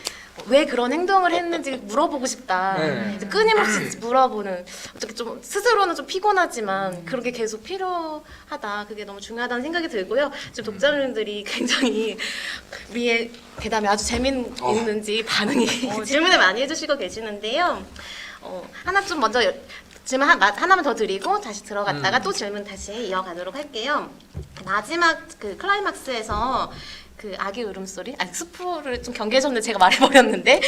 왜 그런 행동을 했는지 물어보고 싶다. 네. 이제 끊임없이 물어보는, 어떻게 좀 스스로는 좀 피곤하지만 그렇게 계속 필요하다. 그게 너무 중요하다는 생각이 들고요. 지금 독자분들이 굉장히 우리의 대담이 아주 재밌는지 반응이 질문을 많이 해주시고 계시는데요. 하나 좀 먼저 질문 하나만 더 드리고 다시 들어갔다가 또 질문 다시 이어가도록 할게요. 마지막 그 클라이막스에서 그 아기 울음소리, 스포를 좀 경계하셨는데 제가 말해버렸는데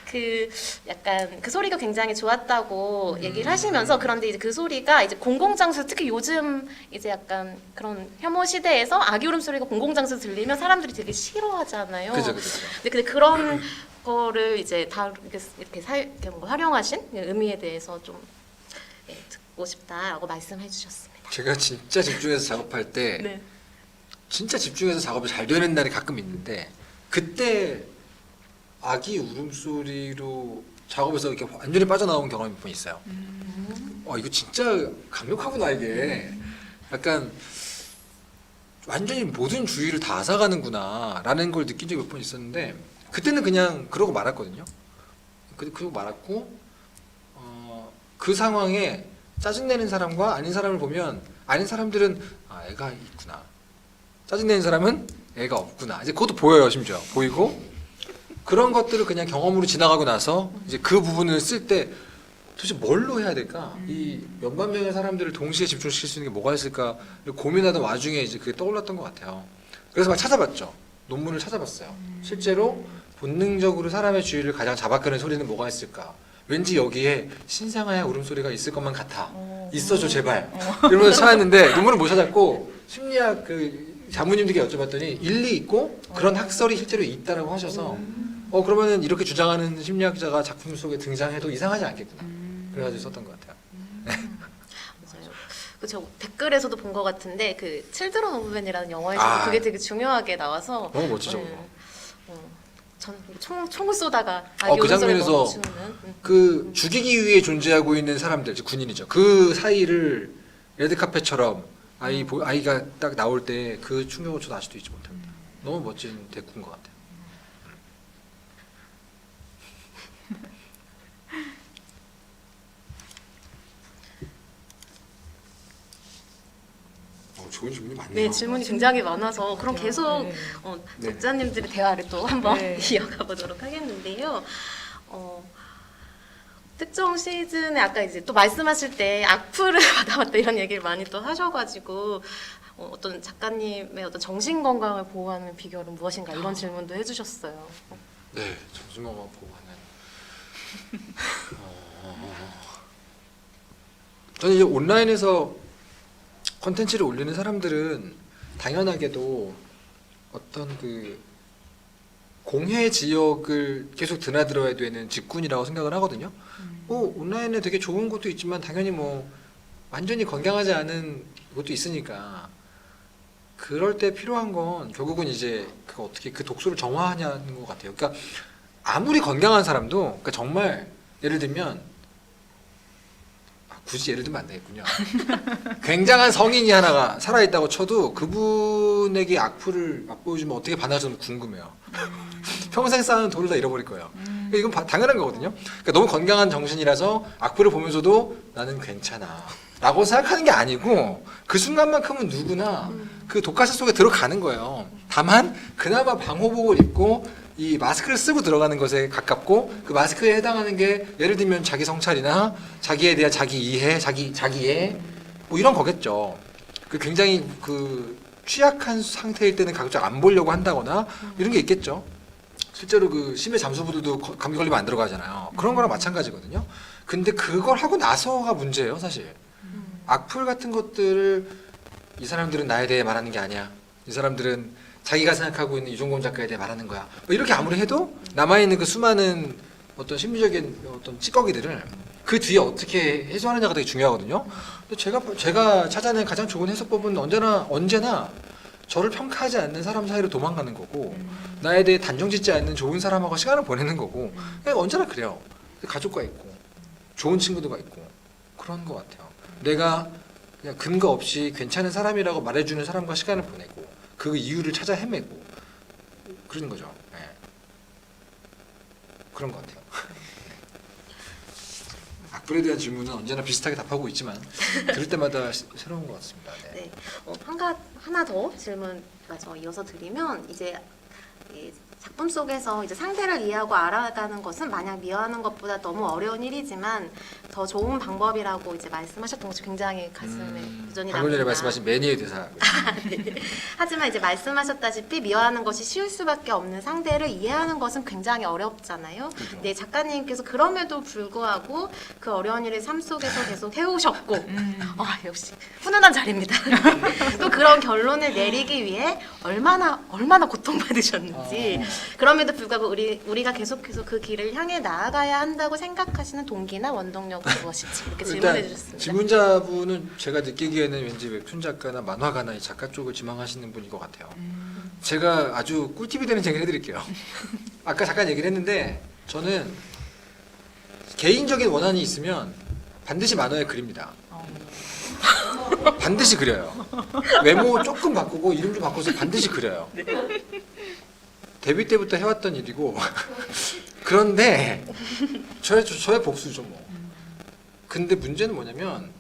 그 약간 그 소리가 굉장히 좋았다고 얘기를 하시면서, 그런데 이제 그 소리가 이제 공공장소, 특히 요즘 이제 약간 그런 혐오 시대에서 아기 울음소리가 공공장소에서 들리면 사람들이 되게 싫어하잖아요. 그죠. 근데 그런 거를 이제 다 이렇게 뭔가 활용하신 의미에 대해서 좀 듣고 싶다라고 말씀해 주셨습니다. 제가 진짜 집중해서 작업할 때 네. 진짜 집중해서 작업이 잘 되는 날이 가끔 있는데, 그때 아기 울음소리로 작업에서 이렇게 완전히 빠져나온 경험이 몇 번 있어요. 이거 진짜 강력하구나 이게. 약간 완전히 모든 주의를 다 앗아가는구나 라는 걸 느낀 적이 몇 번 있었는데, 그때는 그냥 그러고 말았거든요. 그러고 말았고, 그 상황에 짜증내는 사람과 아닌 사람을 보면, 아닌 사람들은 애가 있구나, 짜증내는 사람은 애가 없구나, 이제 그것도 보여요. 심지어 보이고, 그런 것들을 그냥 경험으로 지나가고 나서 이제 그 부분을 쓸 때 도대체 뭘로 해야 될까? 이 몇만 명의 사람들을 동시에 집중시킬 수 있는 게 뭐가 있을까 고민하던 와중에 이제 그게 떠올랐던 것 같아요. 그래서 막 찾아봤죠. 논문을 찾아봤어요. 실제로 본능적으로 사람의 주의를 가장 잡아끄는 소리는 뭐가 있을까? 왠지 여기에 신상아의 울음소리가 있을 것만 같아. 있어줘 제발. 이러면서 찾았는데 논문을 못 찾았고, 심리학 그 자문님들께 여쭤봤더니 일리 있고 그런 학설이 실제로 있다라고 하셔서 그러면은 이렇게 주장하는 심리학자가 작품 속에 등장해도 이상하지 않겠구나. 그래가지고 썼던 것 같아요. 맞아요. 저 댓글에서도 본 것 같은데 그 칠드런 오브 맨이라는 영화에서 그게 되게 중요하게 나와서 너무 멋지죠. 저는 총을 쏘다가 아기 그 울음소리를 장면에서 멈추는 그 죽이기 위해 존재하고 있는 사람들, 즉 군인이죠. 그 사이를 레드카펫처럼 아이가 딱 나올 때 그 충격을 저도 아직도 잊지 못합니다. 너무 멋진 대꾸인 것 같아요. 좋은 질문이 많네요. 네, 질문이 굉장히 많아서 그럼 계속 네. 네. 독자님들의 대화를 또 한번 네. 이어가 보도록 하겠는데요. 특정 시즌에 아까 이제 또 말씀하실 때 악플을 받아왔다 이런 얘기를 많이 또 하셔가지고 어떤 작가님의 어떤 정신 건강을 보호하는 비결은 무엇인가 이런 질문도 해주셨어요. 네, 정신건강 보호하는. 저는 이제 온라인에서 콘텐츠를 올리는 사람들은 당연하게도 어떤 그 공해 지역을 계속 드나들어야 되는 직군이라고 생각을 하거든요. 온라인에 되게 좋은 것도 있지만 당연히 뭐 완전히 건강하지 않은 것도 있으니까, 그럴 때 필요한 건 결국은 이제 그 어떻게 그 독소를 정화하냐는 것 같아요. 그러니까 아무리 건강한 사람도, 그러니까 정말 예를 들면 굳이 예를 들면 안 되겠군요. 굉장한 성인이 하나가 살아있다고 쳐도 그분에게 악플을 맛보여주면 어떻게 반할지 너무 궁금해요. 평생 쌓은 돈을 다 잃어버릴 거예요. 그러니까 이건 당연한 거거든요. 그러니까 너무 건강한 정신이라서 악플을 보면서도 나는 괜찮아 라고 생각하는 게 아니고, 그 순간만큼은 누구나 그 독가스 속에 들어가는 거예요. 다만 그나마 방호복을 입고 이 마스크를 쓰고 들어가는 것에 가깝고 그 마스크에 해당하는 게 예를 들면 자기 성찰이나 자기에 대한 자기 이해, 자기애 뭐 이런 거겠죠. 그 굉장히 그 취약한 상태일 때는 가급적 안 보려고 한다거나 이런 게 있겠죠. 실제로 그 심해 잠수부들도 감기 걸리면 안 들어가잖아요. 그런 거랑 마찬가지거든요. 근데 그걸 하고 나서가 문제예요, 사실. 악플 같은 것들을 이 사람들은 나에 대해 말하는 게 아니야. 이 사람들은 자기가 생각하고 있는 이종범 작가에 대해 말하는 거야. 뭐 이렇게 아무리 해도 남아있는 그 수많은 어떤 심리적인 어떤 찌꺼기들을 그 뒤에 어떻게 해소하느냐가 되게 중요하거든요. 근데 제가 찾아낸 가장 좋은 해소법은 언제나 저를 평가하지 않는 사람 사이로 도망가는 거고 나에 대해 단정짓지 않는 좋은 사람하고 시간을 보내는 거고 그냥 언제나 그래요. 가족과 있고 좋은 친구들과 있고 그런 것 같아요. 내가 그냥 근거 없이 괜찮은 사람이라고 말해주는 사람과 시간을 보내고 그 이유를 찾아 헤매고 그러는 거죠. 네. 그런 것 같아요. 악플에 대한 질문은 언제나 비슷하게 답하고 있지만 들을 때마다 새로운 것 같습니다. 네. 네. 하나 더 질문 저 이어서 드리면 이제 이 작품 속에서 이제 상대를 이해하고 알아가는 것은 마냥 미워하는 것보다 너무 어려운 일이지만 더 좋은 방법이라고 이제 말씀하셨던 것이 굉장히 가슴에 여전히 방금 전에 남습니다. 말씀하신 매니의 대사. 네. 하지만 이제 말씀하셨다시피 미워하는 것이 쉬울 수밖에 없는 상대를 이해하는 것은 굉장히 어렵잖아요. 그렇죠. 네, 작가님께서 그럼에도 불구하고 그 어려운 일을 삶 속에서 계속 해오셨고, 역시 훈훈한 자리입니다. 또 그런 결론을 내리기 위해 얼마나 고통받으셨는지, 그럼에도 불구하고 우리가 계속해서 그 길을 향해 나아가야 한다고 생각하시는 동기나 원동력은 무엇인지 이렇게 질문해 주셨습니다. 질문자분은 제가 느끼기에는 왠지 웹툰 작가나 만화가나 이 작가 쪽을 지망하시는 분인 것 같아요. 제가 아주 꿀팁이 되는 얘기를 해드릴게요. 아까 잠깐 얘기를 했는데 저는 개인적인 원한이 있으면 반드시 만화에 그립니다. 반드시 그려요. 외모 조금 바꾸고 이름 좀 바꿔서 반드시 그려요. 데뷔 때부터 해왔던 일이고 그런데 저의 복수죠 뭐. 근데 문제는 뭐냐면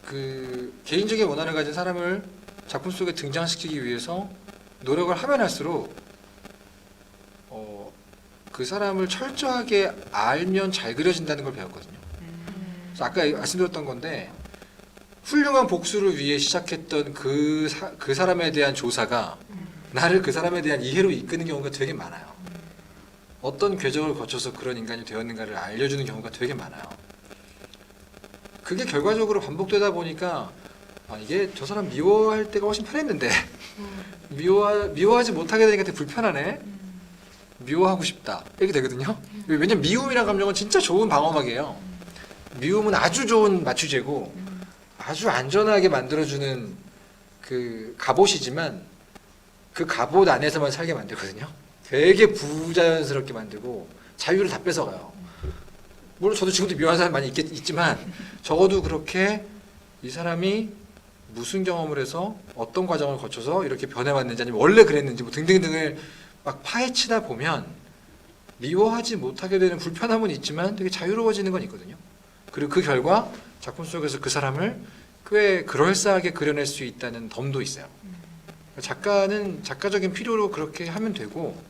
그 개인적인 원한을 가진 사람을 작품 속에 등장시키기 위해서 노력을 하면 할수록 그 사람을 철저하게 알면 잘 그려진다는 걸 배웠거든요. 그래서 아까 말씀드렸던 건데 훌륭한 복수를 위해 시작했던 그 사람에 대한 조사가 나를 그 사람에 대한 이해로 이끄는 경우가 되게 많아요. 어떤 궤적을 거쳐서 그런 인간이 되었는가를 알려주는 경우가 되게 많아요. 그게 결과적으로 반복되다 보니까 이게 저 사람 미워할 때가 훨씬 편했는데 미워하지 못하게 되니까 되게 불편하네. 미워하고 싶다 이렇게 되거든요. 왜냐면 미움이란 감정은 진짜 좋은 방어막이에요. 미움은 아주 좋은 마취제고 아주 안전하게 만들어주는 그 갑옷이지만 그 갑옷 안에서만 살게 만들거든요. 되게 부자연스럽게 만들고 자유를 다 뺏어가요. 물론 저도 지금도 미워하는 사람 많이 있지만 적어도 그렇게 이 사람이 무슨 경험을 해서 어떤 과정을 거쳐서 이렇게 변해왔는지 아니면 원래 그랬는지 뭐 등등등을 막 파헤치다 보면 미워하지 못하게 되는 불편함은 있지만 되게 자유로워지는 건 있거든요. 그리고 그 결과 작품 속에서 그 사람을 꽤 그럴싸하게 그려낼 수 있다는 덤도 있어요. 작가는 작가적인 필요로 그렇게 하면 되고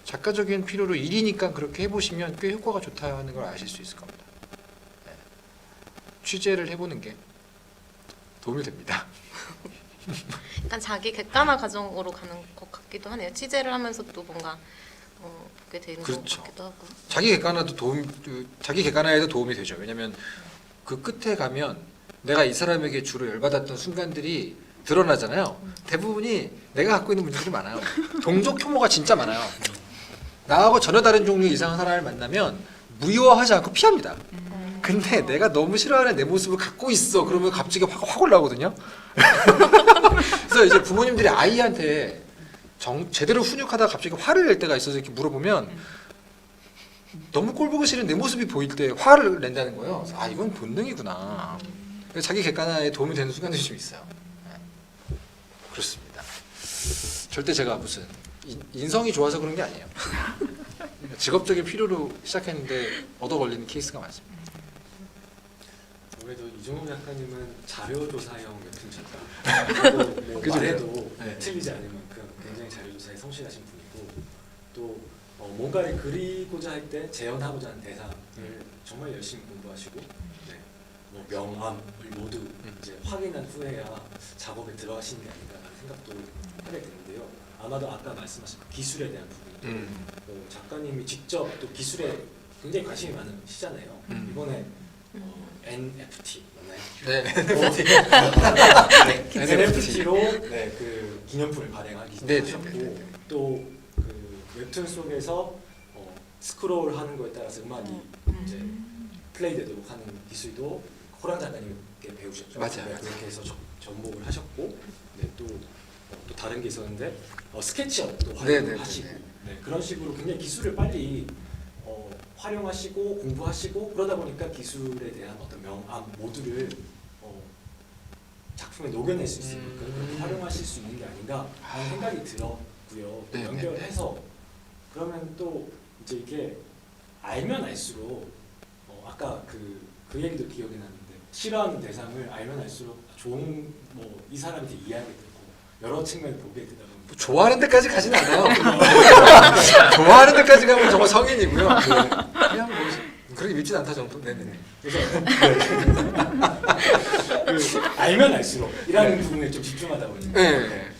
작가적인 필요로 일이니까 그렇게 해보시면 꽤 효과가 좋다는 걸 아실 수 있을 겁니다. 네. 취재를 해보는 게 도움이 됩니다. 약간 자기 객관화 과정으로 가는 것 같기도 하네요. 취재를 하면서 또 뭔가 보게 되는 그렇죠. 것 같기도 하고. 자기 객관화에도 도움이 되죠. 왜냐하면 그 끝에 가면 내가 이 사람에게 주로 열받았던 순간들이 드러나잖아요. 대부분이 내가 갖고 있는 문제들이 많아요. 동족 혐오가 진짜 많아요. 나하고 전혀 다른 종류의 이상한 사람을 만나면 미워하지 않고 피합니다. 근데 내가 너무 싫어하는 내 모습을 갖고 있어. 그러면 갑자기 확 올라오거든요. 그래서 이제 부모님들이 아이한테 제대로 훈육하다가 갑자기 화를 낼 때가 있어서 이렇게 물어보면 너무 꼴보기 싫은 내 모습이 보일 때 화를 낸다는 거예요. 그래서 아 이건 본능이구나. 그래서 자기 객관화에 도움이 되는 순간들이 좀 있어요. 네. 그렇습니다. 절대 제가 무슨 인성이 좋아서 그런 게 아니에요. 직업적인 필요로 시작했는데 얻어 걸리는 케이스가 많습니다. 아무래도 이종범 작가님은 자료조사형 웹툰 작가. 뭐 그죠? 말해도 네. 틀리지 않을 만큼 굉장히 자료조사에 성실하신 분이고 있고 또 뭔가를 그리고자 할 때 재현하고자 하는 대상을 정말 열심히 공부하시고 네, 뭐 명암을 모두 이제 확인한 후에야 작업에 들어가시는 게 아닌가라는 생각도 하게 되는데요. 아마도 아까 말씀하신 그 기술에 대한 부분도 작가님이 직접 또 기술에 굉장히 관심이 많으시잖아요. 이번에 NFT 맞나요? 네. NFT로 네, 그 기념품을 발행하기 네, 하셨고 네, 네, 네. 또 그 웹툰 속에서 스크롤하는 거에 따라서 음악이 이제 플레이되도록 하는 기술도 호랑 작가님께 배우셨죠. 맞아요. 네, 그렇게 해서 접목을 하셨고 네, 또 다른 게 있었는데 스케치업도 네, 활용을 네, 하시고 네. 네, 그런 식으로 굉장히 기술을 빨리 활용하시고 공부하시고 그러다 보니까 기술에 대한 어떤 명암 모두를 작품에 녹여낼 수 있으니까 그렇게 활용하실 수 있는 게 아닌가 하는 생각이 들었고요. 또 네, 연결해서 그러면 또 이제 이게 알면 알수록 아까 그 얘기도 기억이 나는데 싫어하는 대상을 알면 알수록 좋은 뭐 이 사람한테 이해하게 되고 여러 측면을 보게 되다 보면 뭐 좋아하는 데까지 가진 않아요. 좋아하는 데까지 가면 정말 성인이고요. 네. 그냥 뭐 그렇게 밉진 않다 정도. 네네네. 그래서 그 알면 알수록이라는 부분에 좀 집중하다 보니까 네.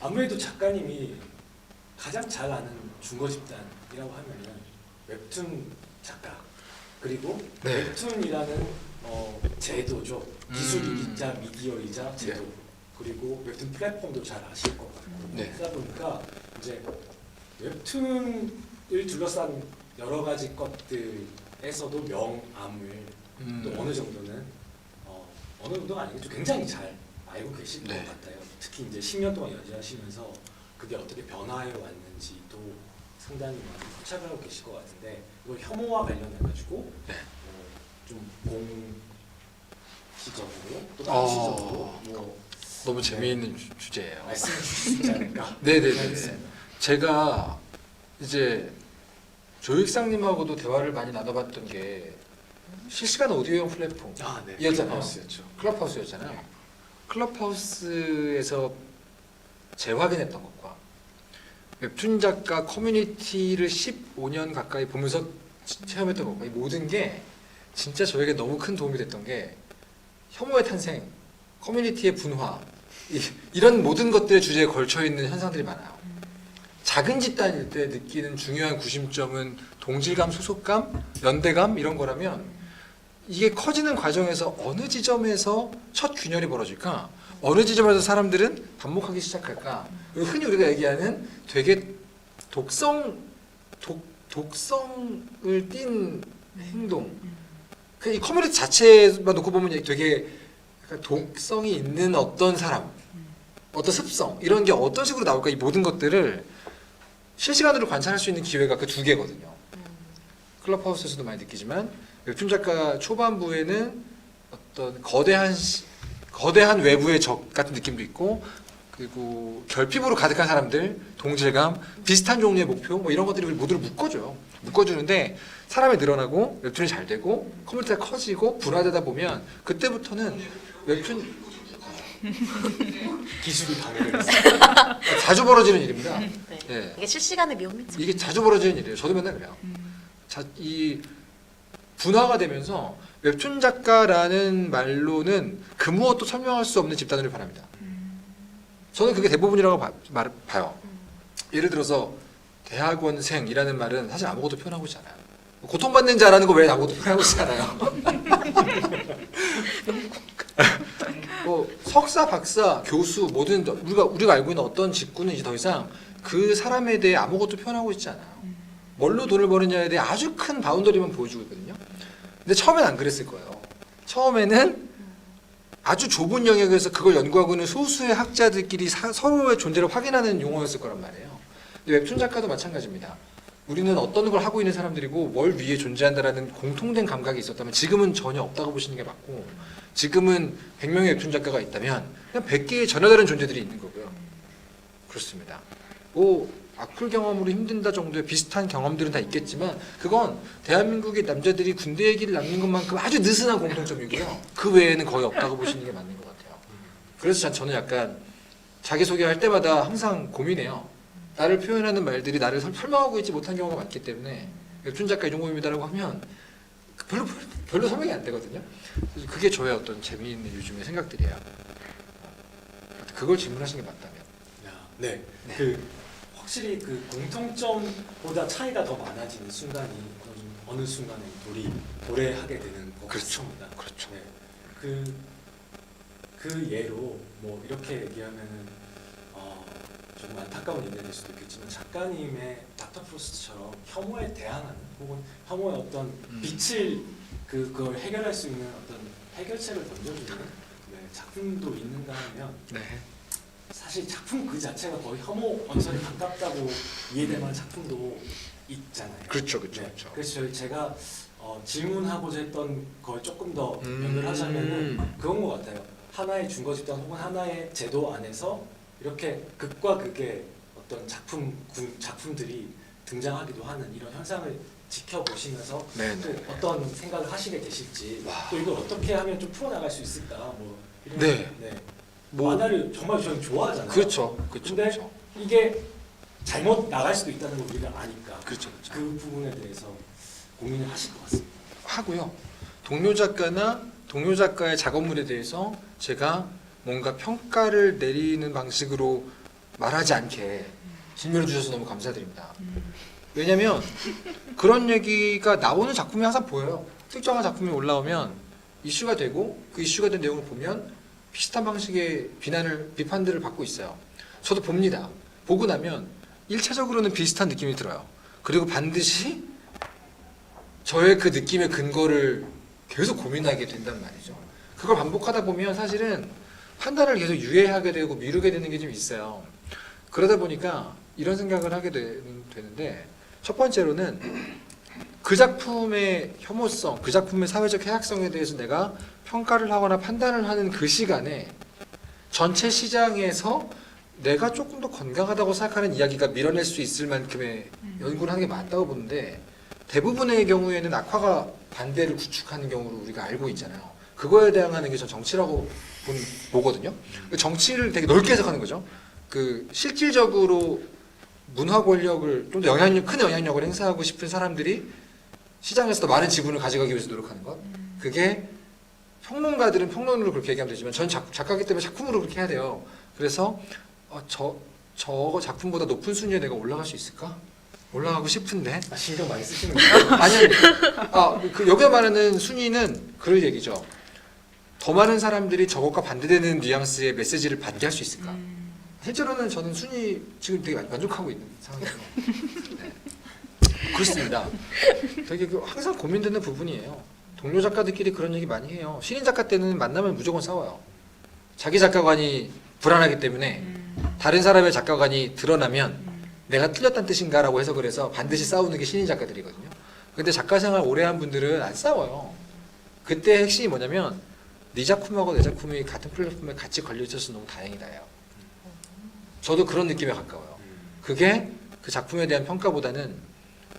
아무래도 작가님이 가장 잘 아는 중고 집단이라고 하면은 웹툰 작가 그리고 네. 웹툰이라는 제도죠. 기술이자 미디어이자 제도 그리고 웹툰 플랫폼도 잘 아실 것 같고 네. 그러다 보니까 이제 웹툰을 둘러싼 여러 가지 것들에서도 명암을 또 어느 정도는 어느 정도가 아니고 좀 굉장히 잘 알고 계실 네. 것 같아요. 특히 이제 10년 동안 연재하시면서 그게 어떻게 변화해 왔는지도 상당히 많이 포착을 하고 계실 것 같은데 이걸 혐오와 관련해 가지고 네. 좀 공시적으로 또 다시적으로 뭐 너무 재미있는 주제예요. 말씀해 주실 수 있지 않을까? 네네네. 생각했습니다. 제가 이제 조익상님하고도 대화를 많이 나눠봤던 게 실시간 오디오용 플랫폼 네. 이었잖아요. 클럽하우스였죠. 클럽하우스였잖아요. 클럽하우스에서 재확인했던 것과 웹툰 작가 커뮤니티를 15년 가까이 보면서 체험했던 것과 이 모든 게 진짜 저에게 너무 큰 도움이 됐던 게 혐오의 탄생, 커뮤니티의 분화 이런 모든 것들의 주제에 걸쳐 있는 현상들이 많아요. 작은 집단일 때 느끼는 중요한 구심점은 동질감, 소속감, 연대감 이런 거라면 이게 커지는 과정에서 어느 지점에서 첫 균열이 벌어질까? 어느 지점에서 사람들은 반목하기 시작할까? 흔히 우리가 얘기하는 되게 독성을 띤 행동. 이 커뮤니티 자체만 놓고 보면 되게 약간 독성이 있는 어떤 사람, 어떤 습성 이런 게 어떤 식으로 나올까? 이 모든 것들을 실시간으로 관찰할 수 있는 기회가 그 두 개거든요. 클럽하우스에서도 많이 느끼지만 웹툰 작가 초반부에는 어떤 거대한 외부의 적 같은 느낌도 있고 그리고 결핍으로 가득한 사람들, 동질감, 비슷한 종류의 목표 뭐 이런 것들이 모두를 묶어줘요. 묶어주는데 사람이 늘어나고 웹툰이 잘 되고 커뮤니티가 커지고 분화되다 보면 그때부터는 웹툰 기술이 방해를 했어요. 자주 벌어지는 일입니다. 네. 예. 이게 실시간의 묘미죠. 이게 자주 벌어지는 일이에요. 저도 맨날 그래요. 이 분화가 되면서 웹툰 작가라는 말로는 그 무엇도 설명할 수 없는 집단으로 변합니다. 저는 그게 대부분이라고 봐요. 예를 들어서 대학원생이라는 말은 사실 아무것도 표현하고 있지 않아요. 고통받는 자라는 거 외에 아무것도 표현하고 있지 않아요. 뭐 석사, 박사, 교수 모든 우리가 알고 있는 어떤 직군은 이제 더 이상 그 사람에 대해 아무것도 표현하고 있지 않아요. 뭘로 돈을 버느냐에 대해 아주 큰 바운더리만 보여주고 있거든요. 근데 처음엔 안 그랬을 거예요. 처음에는 아주 좁은 영역에서 그걸 연구하고 있는 소수의 학자들끼리 서로의 존재를 확인하는 용어였을 거란 말이에요. 근데 웹툰 작가도 마찬가지입니다. 우리는 어떤 걸 하고 있는 사람들이고 뭘 위해 존재한다라는 공통된 감각이 있었다면 지금은 전혀 없다고 보시는 게 맞고 지금은 100명의 웹툰 작가가 있다면 그냥 100개의 전혀 다른 존재들이 있는 거고요. 그렇습니다. 악플 경험으로 힘든다 정도의 비슷한 경험들은 다 있겠지만 그건 대한민국의 남자들이 군대 얘기를 남긴 것만큼 아주 느슨한 공통점이고요. 그 외에는 거의 없다고 보시는 게 맞는 것 같아요. 그래서 저는 약간 자기소개할 때마다 항상 고민해요. 나를 표현하는 말들이 나를 설명하고 있지 못한 경우가 많기 때문에 웹툰 작가 이종범입니다라고 하면 별로 설명이 안 되거든요. 그래서 그게 저의 어떤 재미있는 요즘의 생각들이에요. 그걸 질문하신 게 맞다면. 야, 네. 네. 그 확실히 그 공통점보다 차이가 더 많아지는 순간이 어느 순간에 도래하게 되는 것 그렇죠. 같습니다. 그렇죠. 네. 그 예로 뭐 이렇게 얘기하면은 조금 안타까운 얘기가 될 수도 있겠지만 작가님의 닥터 프로스트처럼 혐오에 대항하는 혹은 혐오의 어떤 빛을 그걸 해결할 수 있는 어떤 해결책을 던져주는 작품도 있는가 하면 네. 사실 작품 그 자체가 거의 혐오 언성에 가깝다고 이해될 만한 작품도 있잖아요. 그렇죠, 그렇죠, 네. 그렇죠. 그래서 제가 질문하고자 했던 걸 조금 더 연결하자면은 그런 것 같아요. 하나의 준거 집단 혹은 하나의 제도 안에서 이렇게 극과 극의 어떤 작품들이 등장하기도 하는 이런 현상을 지켜보시면서 네, 또 네. 어떤 생각을 하시게 되실지 와. 또 이걸 어떻게 하면 좀 풀어나갈 수 있을까 뭐 이런 네. 뭐 만화를 정말 저는 좋아하잖아요. 그렇죠, 그렇죠, 근데 그렇죠. 이게 잘못 나갈 수도 있다는 걸 우리가 아니까 그렇죠, 그렇죠. 그 부분에 대해서 고민을 하실 것 같습니다. 하고요. 동료 작가나 동료 작가의 작업물에 대해서 제가 뭔가 평가를 내리는 방식으로 말하지 않게 질문을 주셔서 너무 감사드립니다. 왜냐면 그런 얘기가 나오는 작품이 항상 보여요. 특정한 작품이 올라오면 이슈가 되고 그 이슈가 된 내용을 보면 비슷한 방식의 비판들을 받고 있어요. 저도 봅니다. 보고 나면 1차적으로는 비슷한 느낌이 들어요. 그리고 반드시 저의 그 느낌의 근거를 계속 고민하게 된단 말이죠. 그걸 반복하다 보면 사실은 판단을 계속 유예하게 되고 미루게 되는 게 좀 있어요. 그러다 보니까 이런 생각을 하게 되는데 첫 번째로는 그 작품의 혐오성, 그 작품의 사회적 해악성에 대해서 내가 평가를 하거나 판단을 하는 그 시간에 전체 시장에서 내가 조금 더 건강하다고 생각하는 이야기가 밀어낼 수 있을 만큼의 연구를 하는 게 맞다고 보는데 대부분의 경우에는 악화가 반대를 구축하는 경우를 우리가 알고 있잖아요. 그거에 대항하는 게 전 정치라고 보거든요. 정치를 되게 넓게 해석하는 거죠. 그 실질적으로 문화 권력을 좀 더 큰 영향력을 행사하고 싶은 사람들이 시장에서 더 많은 지분을 가져가기 위해서 노력하는 것. 그게 평론가들은 평론으로 그렇게 얘기하면 되지만 전 작가이기 때문에 작품으로 그렇게 해야 돼요. 그래서 저 작품보다 높은 순위에 내가 올라갈 수 있을까? 올라가고 싶은데 신경 많이 쓰시는 거예요? 아니, 그 여기서 말하는 순위는 그럴 얘기죠. 더 많은 사람들이 저것과 반대되는 뉘앙스의 메시지를 받게 할 수 있을까? 실제로는 저는 순위 지금 되게 만족하고 있는 상황이에요. 네. 그렇습니다. 되게 항상 고민되는 부분이에요. 동료 작가들끼리 그런 얘기 많이 해요. 신인 작가 때는 만나면 무조건 싸워요. 자기 작가관이 불안하기 때문에 다른 사람의 작가관이 드러나면 내가 틀렸다는 뜻인가라고 해석을 해서 반드시 싸우는 게 신인 작가들이거든요. 근데 작가 생활 오래 한 분들은 안 싸워요. 그때 핵심이 뭐냐면 네 작품하고 내 작품이 같은 플랫폼에 같이 걸려 있어서 너무 다행이다요. 저도 그런 느낌에 가까워요. 그게 그 작품에 대한 평가보다는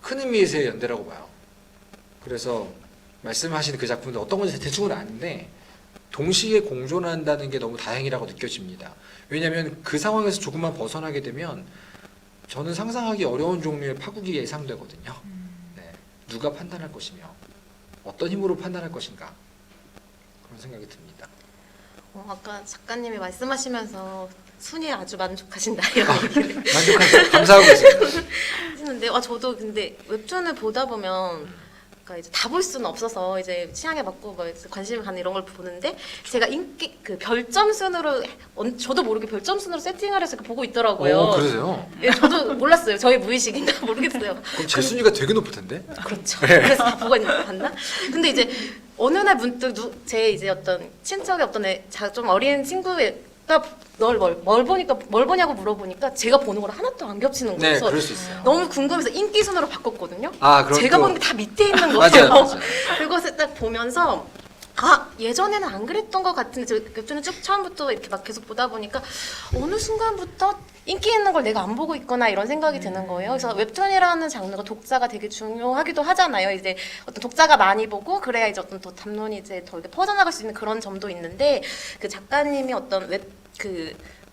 큰 의미에서의 연대라고 봐요. 그래서 말씀하시는 그 작품도 어떤 건지 대충은 아는데 동시에 공존한다는 게 너무 다행이라고 느껴집니다. 왜냐하면 그 상황에서 조금만 벗어나게 되면 저는 상상하기 어려운 종류의 파국이 예상되거든요. 네. 누가 판단할 것이며 어떤 힘으로 판단할 것인가 그런 생각이 듭니다. 아까 작가님이 말씀하시면서 순위에 아주 만족하신다 이런 얘기를 만족하죠. 감사하고 있습니다. 하시는데 저도 근데 웹툰을 보다 보면 그러니까 이제 다 볼 수는 없어서 이제 취향에 맞고 뭐 관심을 가는 이런 걸 보는데 제가 인기 그 별점 순으로 저도 모르게 별점 순으로 세팅을 해서 보고 있더라고요. 그러세요? 예, 저도 몰랐어요. 저희 무의식인가 모르겠어요. 그럼 제 순위가 되게 높을 텐데? 그렇죠. 그래서 다 보고 있는 거 봤나? 근데 이제 어느 날 문득 제 이제 어떤 친척의 어떤 좀 어린 친구가 뭘 보냐고 물어보니까 제가 보는 거랑 하나도 안 겹치는 거예요. 네, 그래서 그럴 수 있어요. 너무 궁금해서 인기 순으로 바꿨거든요. 그럼 제가 또- 보는 게 다 밑에 있는 거예요. 맞아요, 맞아요. 그것을 딱 보면서 예전에는 안 그랬던 것 같은데 저 웹툰을 쭉 처음부터 이렇게 막 계속 보다 보니까 어느 순간부터 인기 있는 걸 내가 안 보고 있거나 이런 생각이 드는 거예요. 그래서 웹툰이라는 장르가 독자가 되게 중요하기도 하잖아요. 이제 어떤 독자가 많이 보고 그래야 이제 어떤 더 담론이 이제 더 이렇게 퍼져나갈 수 있는 그런 점도 있는데 그 작가님이 어떤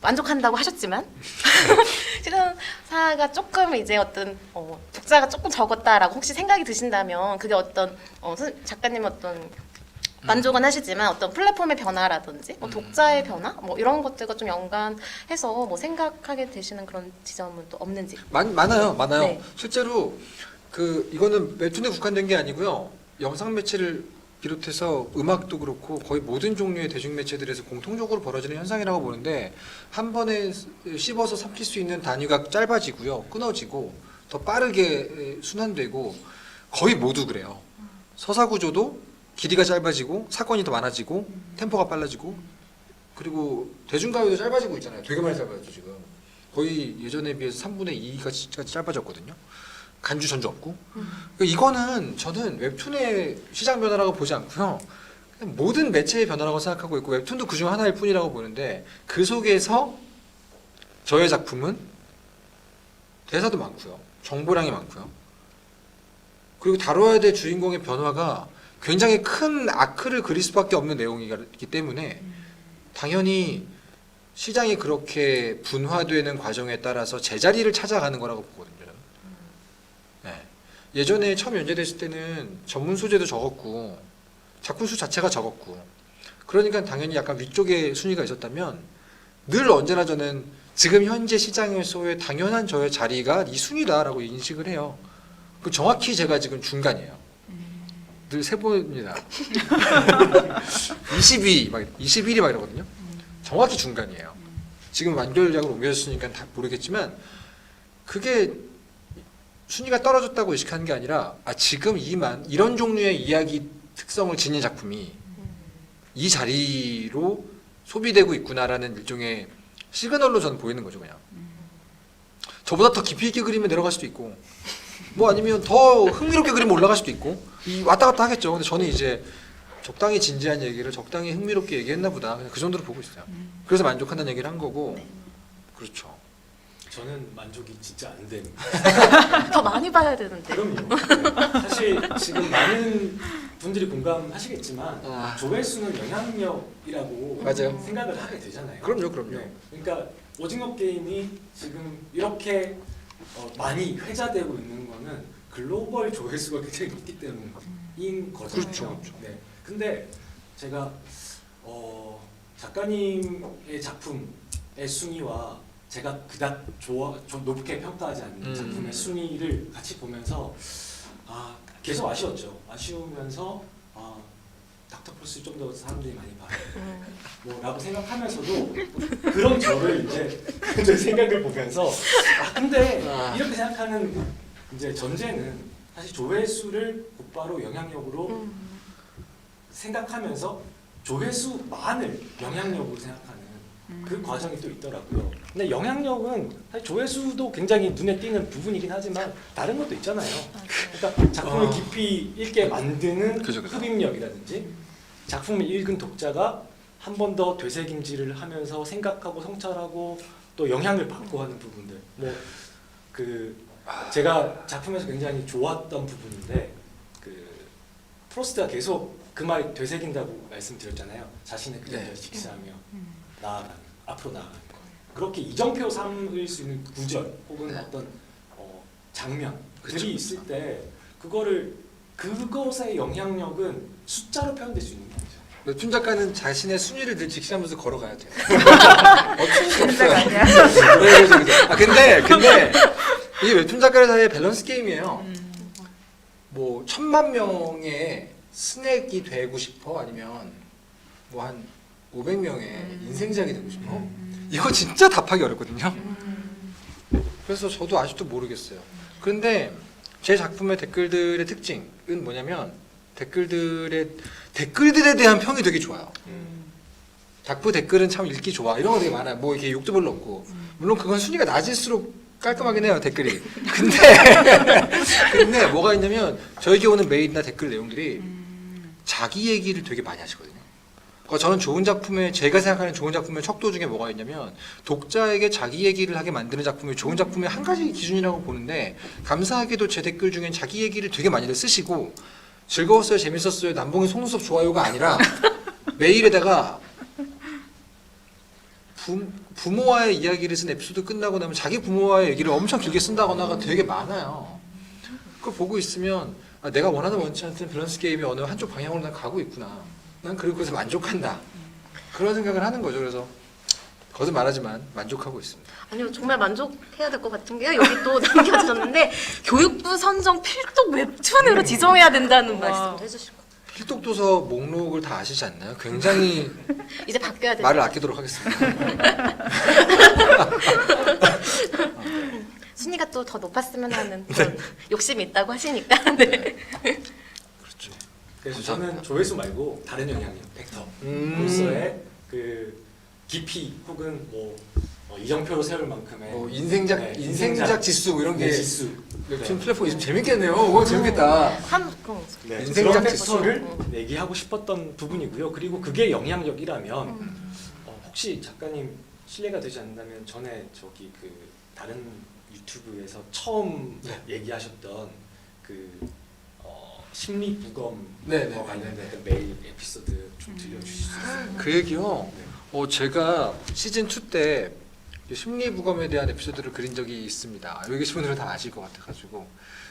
만족한다고 하셨지만 실현사가 조금 이제 어떤 독자가 조금 적었다라고 혹시 생각이 드신다면 그게 어떤 작가님 어떤 만족은 하시지만 어떤 플랫폼의 변화라든지 뭐 독자의 변화 뭐 이런 것들과 좀 연관해서 뭐 생각하게 되시는 그런 지점은 또 없는지. 많아요. 네. 실제로 이거는 웹툰에 국한된 게 아니고요. 영상 매체를 비롯해서 음악도 그렇고 거의 모든 종류의 대중 매체들에서 공통적으로 벌어지는 현상이라고 보는데 한 번에 씹어서 삼킬 수 있는 단위가 짧아지고요. 끊어지고 더 빠르게 순환되고 거의 모두 그래요. 서사 구조도 길이가 짧아지고 사건이 더 많아지고 템포가 빨라지고 그리고 대중가요도 짧아지고 있잖아요. 되게 많이 짧아졌죠 지금. 거의 예전에 비해서 3분의 2까지 짧아졌거든요. 간주 전주 없고. 그러니까 이거는 저는 웹툰의 시장 변화라고 보지 않고요. 그냥 모든 매체의 변화라고 생각하고 있고 웹툰도 그중 하나일 뿐이라고 보는데 그 속에서 저의 작품은 대사도 많고요. 정보량이 많고요. 그리고 다뤄야 될 주인공의 변화가 굉장히 큰 아크를 그릴 수밖에 없는 내용이기 때문에 당연히 시장이 그렇게 분화되는 과정에 따라서 제자리를 찾아가는 거라고 보거든요. 저는. 네. 예전에 처음 연재됐을 때는 전문 소재도 적었고 작품 수 자체가 적었고 그러니까 당연히 약간 위쪽에 순위가 있었다면 늘 언제나 저는 지금 현재 시장에서의 당연한 저의 자리가 이 순위다라고 인식을 해요. 그 정확히 제가 지금 중간이에요. 늘 세봅니다. 22, 막 21이 막 이러거든요. 정확히 중간이에요. 지금 완결작으로 옮겨졌으니까 다 모르겠지만 그게 순위가 떨어졌다고 의식하는 게 아니라 지금 이런 종류의 이야기 특성을 지닌 작품이 이 자리로 소비되고 있구나라는 일종의 시그널로 저는 보이는 거죠. 그냥 저보다 더 깊이 있게 그리면 내려갈 수도 있고 뭐 아니면 더 흥미롭게 그리면 올라갈 수도 있고 왔다 갔다 하겠죠. 근데 저는 이제 적당히 진지한 얘기를 적당히 흥미롭게 얘기했나 보다. 그냥 그 정도로 보고 있어요. 그래서 만족한다는 얘기를 한 거고. 그렇죠. 저는 만족이 진짜 안 되는. 더 많이 봐야 되는데. 그럼요. 네. 사실 지금 많은 분들이 공감하시겠지만 조회수는 영향력이라고 맞아요. 생각을 하게 되잖아요. 그럼요. 네. 그러니까 오징어 게임이 지금 이렇게 많이 회자되고 있는 거는 글로벌 조회수가 굉장히 높기 때문인 거잖아요. 그렇죠. 네. 근데 제가 작가님의 작품의 순위와 제가 그닥 높게 평가하지 않는 작품의 순위를 같이 보면서 계속 아쉬웠죠. 아쉬우면서 닥터플스 좀 더 사람들이 많이 봐요. 뭐라고 생각하면서도 그런 저를 이제 생각을 보면서 근데 이렇게 생각하는 이제 전제는 사실 조회수를 곧바로 영향력으로 생각하면서 조회수만을 영향력으로 생각하는 그 과정이 또 있더라고요. 근데 영향력은 사실 조회수도 굉장히 눈에 띄는 부분이긴 하지만 다른 것도 있잖아요. 그러니까 작품을 깊이 읽게 만드는 그죠. 흡입력이라든지 작품을 읽은 독자가 한 번 더 되새김질을 하면서 생각하고 성찰하고 또 영향을 받고 하는 부분들. 제가 작품에서 굉장히 좋았던 부분인데 프로스트가 계속 그 말이 되새긴다고 말씀드렸잖아요. 자신의 그림자를 직시하며 앞으로 나아가는 것. 그렇게 이정표 삼을 수 있는 구절 혹은 어떤 장면들이 있을 때 그것의 영향력은 숫자로 표현될 수 있는 거죠. 웹툰 작가는 자신의 순위를 늘 직시하면서 걸어가야 돼요. 진짜가 아니야. 근데 이게 웹툰 작가들 사이의 밸런스 게임이에요. 뭐 1000만 명의 스낵이 되고 싶어 아니면 뭐 한 500명의 인생작이 되고 싶어. 이거 진짜 답하기 어렵거든요. 그래서 저도 아직도 모르겠어요. 그런데 제 작품의 댓글들의 특징은 뭐냐면 댓글들에 대한 평이 되게 좋아요. 작품 댓글은 참 읽기 좋아 이런 거 되게 많아요. 뭐 이렇게 욕도 별로 없고 물론 그건 순위가 낮을수록 깔끔하긴 해요 댓글이. 근데 뭐가 있냐면 저에게 오는 메일이나 댓글 내용들이 자기 얘기를 되게 많이 하시거든요. 그러니까 저는 제가 생각하는 좋은 작품의 척도 중에 뭐가 있냐면 독자에게 자기 얘기를 하게 만드는 작품이 좋은 작품의 한 가지 기준이라고 보는데 감사하게도 제 댓글 중엔 자기 얘기를 되게 많이들 쓰시고 즐거웠어요, 재밌었어요, 남봉이 속눈썹 좋아요가 아니라 메일에다가 부모와의 이야기를 쓴 에피소드 끝나고 나면 자기 부모와의 얘기를 엄청 길게 쓴다거나가 되게 많아요. 그걸 보고 있으면 아, 내가 원하는 원치 않던 밸런스 게임이 어느 한쪽 방향으로 난 가고 있구나. 난 그리고 그래서 만족한다. 그런 생각을 하는 거죠. 그래서 거듭 말하지만 만족하고 있습니다. 아니요, 정말 만족해야 될 것 같은 게요. 여기 또 남겨주셨는데 교육부 선정 필독 웹툰으로 지정해야 된다는 와. 말씀도 해주시고 필독도서 목록을 다 아시지 않나요? 굉장히 이제 바뀌어야 말을 된다. 아끼도록 하겠습니다. 순위가 또 더 높았으면 하는 그런 욕심이 있다고 하시니까. 네. 그렇죠. 그래서 감사합니다. 저는 조회수 말고 다른 영향력 벡터로서의 그 깊이 혹은 뭐 이정표로 세울 만큼의 인생작 네, 인생작 지수 뭐 이런 게 지수 웹툰 플랫폼 있으면 재밌겠네요. 오, 재밌겠다. 네, 인생작 그런 지수. 팩터를 얘기하고 싶었던 부분이고요. 그리고 그게 영향력이라면 혹시 작가님 실례가 되지 않는다면 전에 저기 그 다른 유튜브에서 처음 네. 얘기하셨던 그 심리 부검과 네, 네, 관련된 메일 에피소드 좀 들려주실 수 있어요? 그 얘기요. 네. 제가 시즌 2 때 심리부검에 대한 에피소드를 그린 적이 있습니다. 여기 계신 분들은 다 아실 것 같아가지고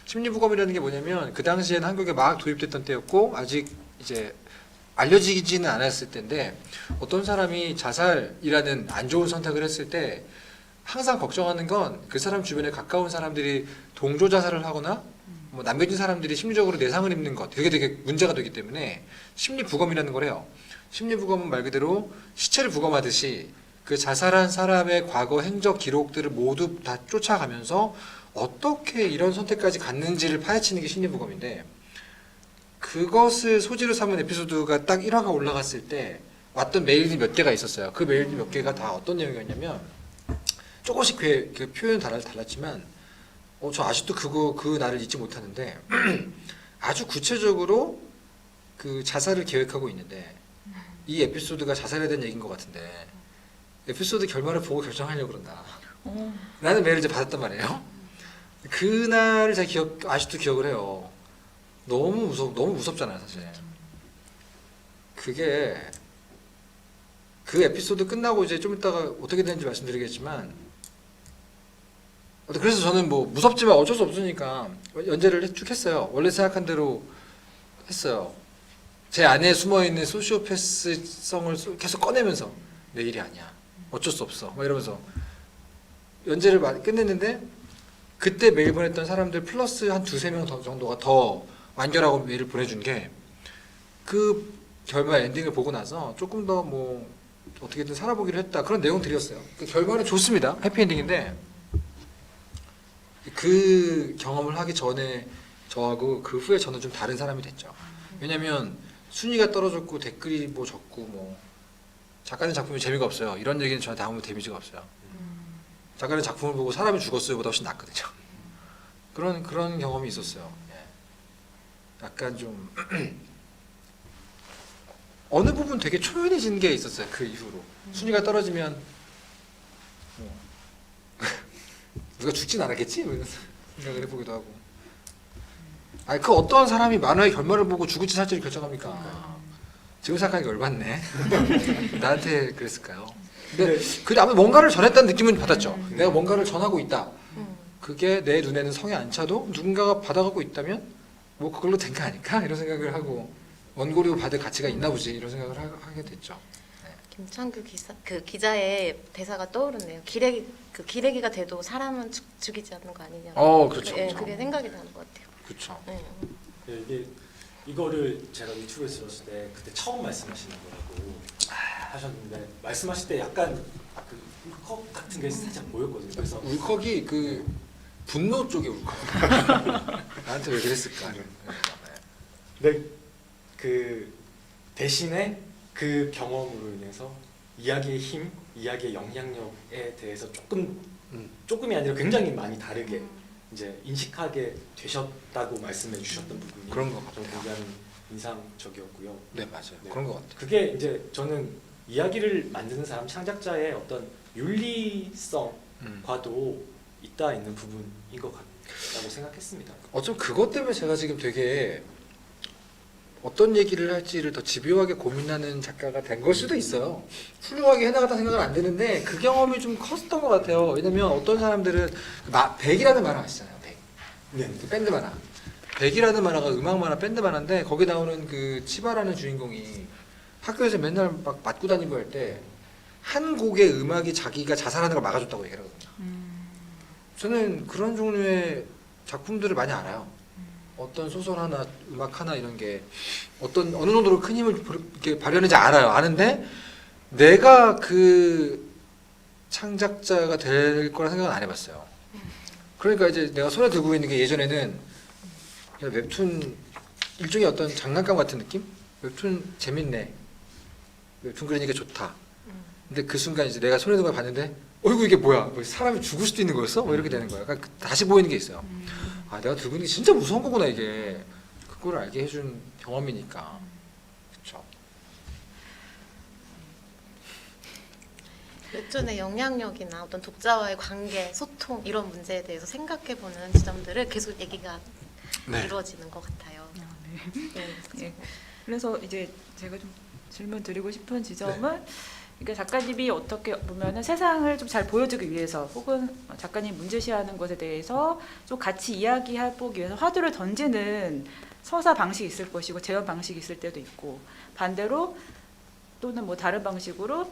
심리부검이라는 게 뭐냐면 그 당시에는 한국에 막 도입됐던 때였고 아직 이제 알려지지는 않았을 때인데 어떤 사람이 자살이라는 안 좋은 선택을 했을 때 항상 걱정하는 건 그 사람 주변에 가까운 사람들이 동조 자살을 하거나 뭐 남겨진 사람들이 심리적으로 내상을 입는 것 그게 되게 문제가 되기 때문에 심리부검이라는 걸 해요. 심리부검은 말 그대로 시체를 부검하듯이 그 자살한 사람의 과거 행적 기록들을 모두 다 쫓아가면서 어떻게 이런 선택까지 갔는지를 파헤치는 게 심리부검인데 그것을 소재로 삼은 에피소드가 딱 1화가 올라갔을 때 왔던 메일이 몇 개가 있었어요. 그 메일 몇 개가 다 어떤 내용이었냐면 조금씩 그 표현은 달랐지만 저 아직도 그 날을 잊지 못하는데 아주 구체적으로 그 자살을 계획하고 있는데 이 에피소드가 자살에 대한 얘기인 것 같은데 에피소드 결말을 보고 결정하려고 그런다. 라는 메일을 이제 받았단 말이에요. 그날을 제가 아직도 기억을 해요. 너무 무섭잖아요, 사실. 그게 그 에피소드 끝나고 이제 좀 이따가 어떻게 되는지 말씀드리겠지만 그래서 저는 뭐 무섭지만 어쩔 수 없으니까 연재를 쭉 했어요. 원래 생각한 대로 했어요. 제 안에 숨어있는 소시오패스성을 계속 꺼내면서 내 일이 아니야. 어쩔 수 없어. 막 이러면서 연재를 끝냈는데 그때 메일 보냈던 사람들 플러스 한 두세 명 정도가 더 완결하고 메일을 보내준 게 그 결말 엔딩을 보고 나서 조금 더 뭐 어떻게든 살아보기로 했다 그런 내용들이었어요. 그 결말은 좋습니다. 해피엔딩인데 그 경험을 하기 전에 저하고 그 후에 저는 좀 다른 사람이 됐죠. 왜냐면 순위가 떨어졌고 댓글이 뭐 적고 뭐 작가는 작품이 재미가 없어요. 이런 얘기는 저한테 아무 데미지가 없어요. 작가는 작품을 보고 사람이 죽었어요 보다 훨씬 낫거든요. 그런 경험이 있었어요. 예. 약간 좀 어느 부분 되게 초연해진 게 있었어요. 그 이후로 순위가 떨어지면 누가 죽진 않았겠지? 이런 생각을 해보기도 하고. 아니 그 어떤 사람이 만화의 결말을 보고 죽을지 살지를 결정합니까? 지금 생각하니까 열받네. 나한테 그랬을까요? 근데 그게 아무튼 뭔가를 전했다는 느낌은 받았죠. 내가 뭔가를 전하고 있다. 그게 내 눈에는 성에 안 차도 누군가가 받아가고 있다면 뭐 그걸로 된 거 아닐까? 이런 생각을 하고 원고료 받을 가치가 있나 보지 이런 생각을 하게 됐죠. 김창규 기자의 대사가 떠오르네요. 기레기가 돼도 사람은 죽이지 않는 거 아니냐. 그렇죠. 예, 그렇죠. 그게 생각이 나는 것 같아요. 그렇죠. 예. 이게 이거를 제가 유튜브에서 들었을 때 그때 처음 말씀하시는 거라고 하셨는데 말씀하실 때 약간 그 울컥 같은 게 살짝 보였거든요. 그래서 울컥이 그 분노 쪽의 울컥. 나한테 왜 그랬을까? 근데 그 대신에 그 경험으로 인해서 이야기의 힘, 이야기의 영향력에 대해서 조금이 아니라 굉장히 많이 다르게 이제 인식하게 되셨다고 말씀해 주셨던 부분이 그런 것 좀 같아요. 굉장히 인상적이었고요. 네 맞아요. 네. 그런 것 같아요. 그게 이제 저는 이야기를 만드는 사람 창작자의 어떤 윤리성과도 있는 부분인 것 같다고 생각했습니다. 어쩜 그것 때문에 제가 지금 되게 어떤 얘기를 할지를 더 집요하게 고민하는 작가가 된 걸 수도 있어요. 훌륭하게 해나갔다 생각은 안 드는데 그 경험이 좀 컸던 것 같아요. 왜냐면 어떤 사람들은 백이라는 만화 아시잖아요. 백. 네. 그 밴드 만화. 백이라는 만화가 음악 만화 밴드 만화인데 거기 나오는 그 치바라는 주인공이 학교에서 맨날 막 맞고 다니고 할 때 한 곡의 음악이 자기가 자살하는 걸 막아줬다고 얘기를 하거든요. 저는 그런 종류의 작품들을 많이 알아요. 어떤 소설 하나, 음악 하나 이런 게 어떤 어느 정도로 큰 힘을 이렇게 발휘하는지 알아요. 아는데 내가 그 창작자가 될 거라 생각은 안 해봤어요. 그러니까 이제 내가 손에 들고 있는 게 예전에는 그냥 웹툰 일종의 어떤 장난감 같은 느낌? 웹툰 재밌네. 웹툰 그리니까 좋다. 근데 그 순간 이제 내가 손에 들고 봤는데 어이구 이게 뭐야? 뭐 사람이 죽을 수도 있는 거였어? 뭐 이렇게 되는 거야. 그러니까 다시 보이는 게 있어요. 아 내가 들고 있는 게 진짜 무서운 거구나 이게. 그걸 알게 해준 경험이니까. 그렇죠. 웹툰의 영향력이나 어떤 독자와의 관계, 소통 이런 문제에 대해서 생각해보는 지점들을 계속 얘기가 네. 이루어지는 것 같아요. 네. 예. 그래서 이제 제가 좀 질문 드리고 싶은 지점은 그러니까 작가님이 어떻게 보면은 세상을 좀 잘 보여주기 위해서 혹은 작가님 문제시하는 것에 대해서 좀 같이 이야기해보기 위해서 화두를 던지는 서사 방식이 있을 것이고 재현 방식이 있을 때도 있고 반대로 또는 뭐 다른 방식으로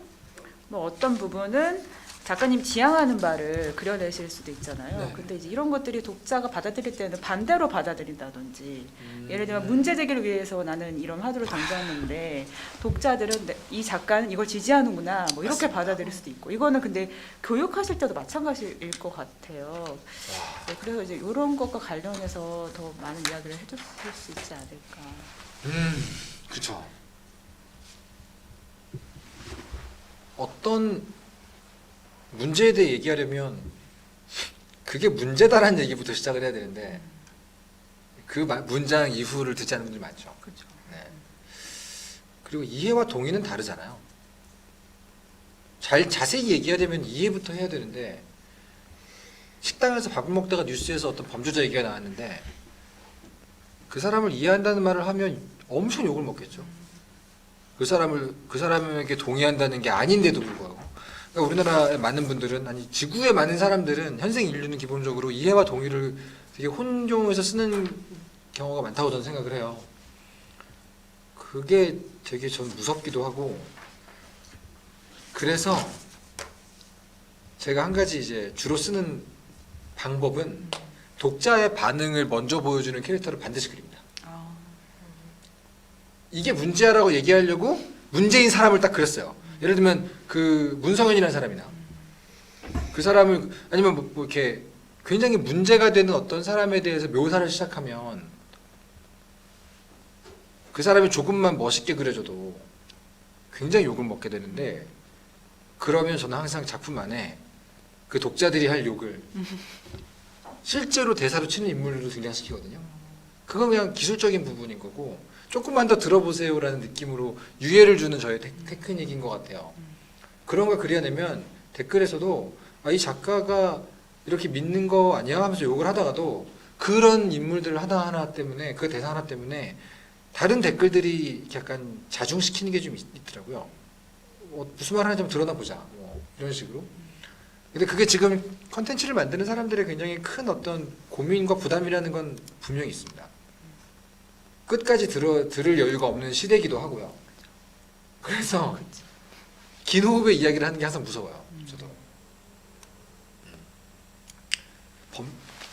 뭐 어떤 부분은 작가님 지향하는 바를 그려내실 수도 있잖아요. 네. 근데 이제 이런 것들이 독자가 받아들일 때는 반대로 받아들인다든지 예를 들면 문제 제기를 위해서 나는 이런 화두를 던졌는데 독자들은 이 작가는 이걸 지지하는구나 뭐 이렇게 맞습니다. 받아들일 수도 있고 이거는 근데 교육하실 때도 마찬가지일 것 같아요. 네, 그래서 이제 이런 것과 관련해서 더 많은 이야기를 해주실 수 있지 않을까. 그렇죠. 어떤 문제에 대해 얘기하려면 그게 문제다라는 얘기부터 시작을 해야 되는데 그 문장 이후를 듣지 않는 분들이 많죠. 그렇죠. 네. 그리고 이해와 동의는 다르잖아요. 자세히 얘기하려면 이해부터 해야 되는데 식당에서 밥을 먹다가 뉴스에서 어떤 범죄자 얘기가 나왔는데 그 사람을 이해한다는 말을 하면 엄청 욕을 먹겠죠. 그 사람에게 동의한다는 게 아닌데도 불구하고. 그러니까 우리나라에 많은 분들은 아니 지구에 많은 사람들은 현생 인류는 기본적으로 이해와 동의를 되게 혼용해서 쓰는 경우가 많다고 저는 생각을 해요. 그게 되게 전 무섭기도 하고 그래서 제가 한 가지 이제 주로 쓰는 방법은 독자의 반응을 먼저 보여주는 캐릭터를 반드시 그립니다. 아, 이게 문제야라고 얘기하려고 문제인 사람을 딱 그렸어요. 예를 들면 그 문성현이라는 사람이나 그 사람을 아니면 뭐 이렇게 굉장히 문제가 되는 어떤 사람에 대해서 묘사를 시작하면 그 사람이 조금만 멋있게 그려줘도 굉장히 욕을 먹게 되는데 그러면 저는 항상 작품 안에 그 독자들이 할 욕을 실제로 대사로 치는 인물로 등장시키거든요. 그건 그냥 기술적인 부분인 거고 조금만 더 들어보세요라는 느낌으로 유예를 주는 저의 테크닉인 것 같아요. 그런 걸 그려내면 댓글에서도 아, 이 작가가 이렇게 믿는 거 아니야 하면서 욕을 하다가도 그런 인물들 하나하나 때문에 그 대사 하나 때문에 다른 댓글들이 약간 자중시키는 게 좀 있더라고요. 무슨 말 하는지 좀 드러나 보자 뭐 이런 식으로. 근데 그게 지금 컨텐츠를 만드는 사람들의 굉장히 큰 어떤 고민과 부담이라는 건 분명히 있습니다. 끝까지 들을 여유가 없는 시대이기도 하고요. 그래서 긴 호흡의 이야기를 하는 게 항상 무서워요. 저도.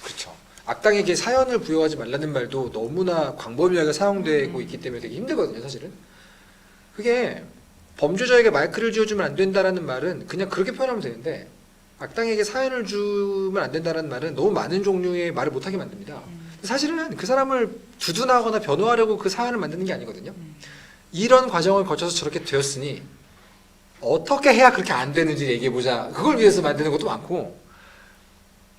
그렇죠. 악당에게 사연을 부여하지 말라는 말도 너무나 광범위하게 사용되고 있기 때문에 되게 힘들거든요, 사실은. 그게 범죄자에게 마이크를 쥐어주면 안 된다라는 말은 그냥 그렇게 표현하면 되는데 악당에게 사연을 주면 안 된다라는 말은 너무 많은 종류의 말을 못하게 만듭니다. 사실은 그 사람을 두둔하거나 변호하려고 그 사연을 만드는 게 아니거든요. 이런 과정을 거쳐서 저렇게 되었으니 어떻게 해야 그렇게 안 되는지 얘기해보자. 그걸 위해서 만드는 것도 많고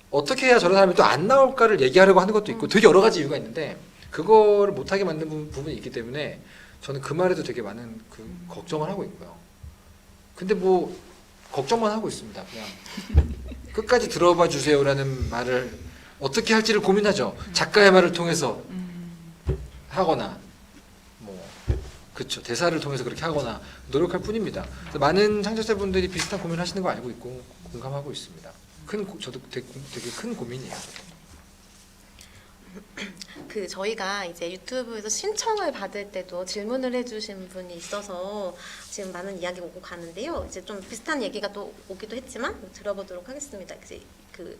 어떻게 해야 저런 사람이 또 안 나올까를 얘기하려고 하는 것도 있고 되게 여러 가지 이유가 있는데 그거를 못하게 만든 부분이 있기 때문에 저는 그 말에도 되게 많은 그 걱정을 하고 있고요. 근데 뭐 걱정만 하고 있습니다. 그냥 끝까지 들어봐 주세요라는 말을 어떻게 할지를 고민하죠. 작가의 말을 통해서 하거나 뭐 그렇죠. 대사를 통해서 그렇게 하거나 노력할 뿐입니다. 그래서 많은 창작자분들이 비슷한 고민을 하시는 거 알고 있고 공감하고 있습니다. 저도 되게 큰 고민이에요. 그 저희가 이제 유튜브에서 신청을 받을 때도 질문을 해주신 분이 있어서 지금 많은 이야기 오고 가는데요. 이제 좀 비슷한 얘기가 또 오기도 했지만 들어보도록 하겠습니다. 이제 그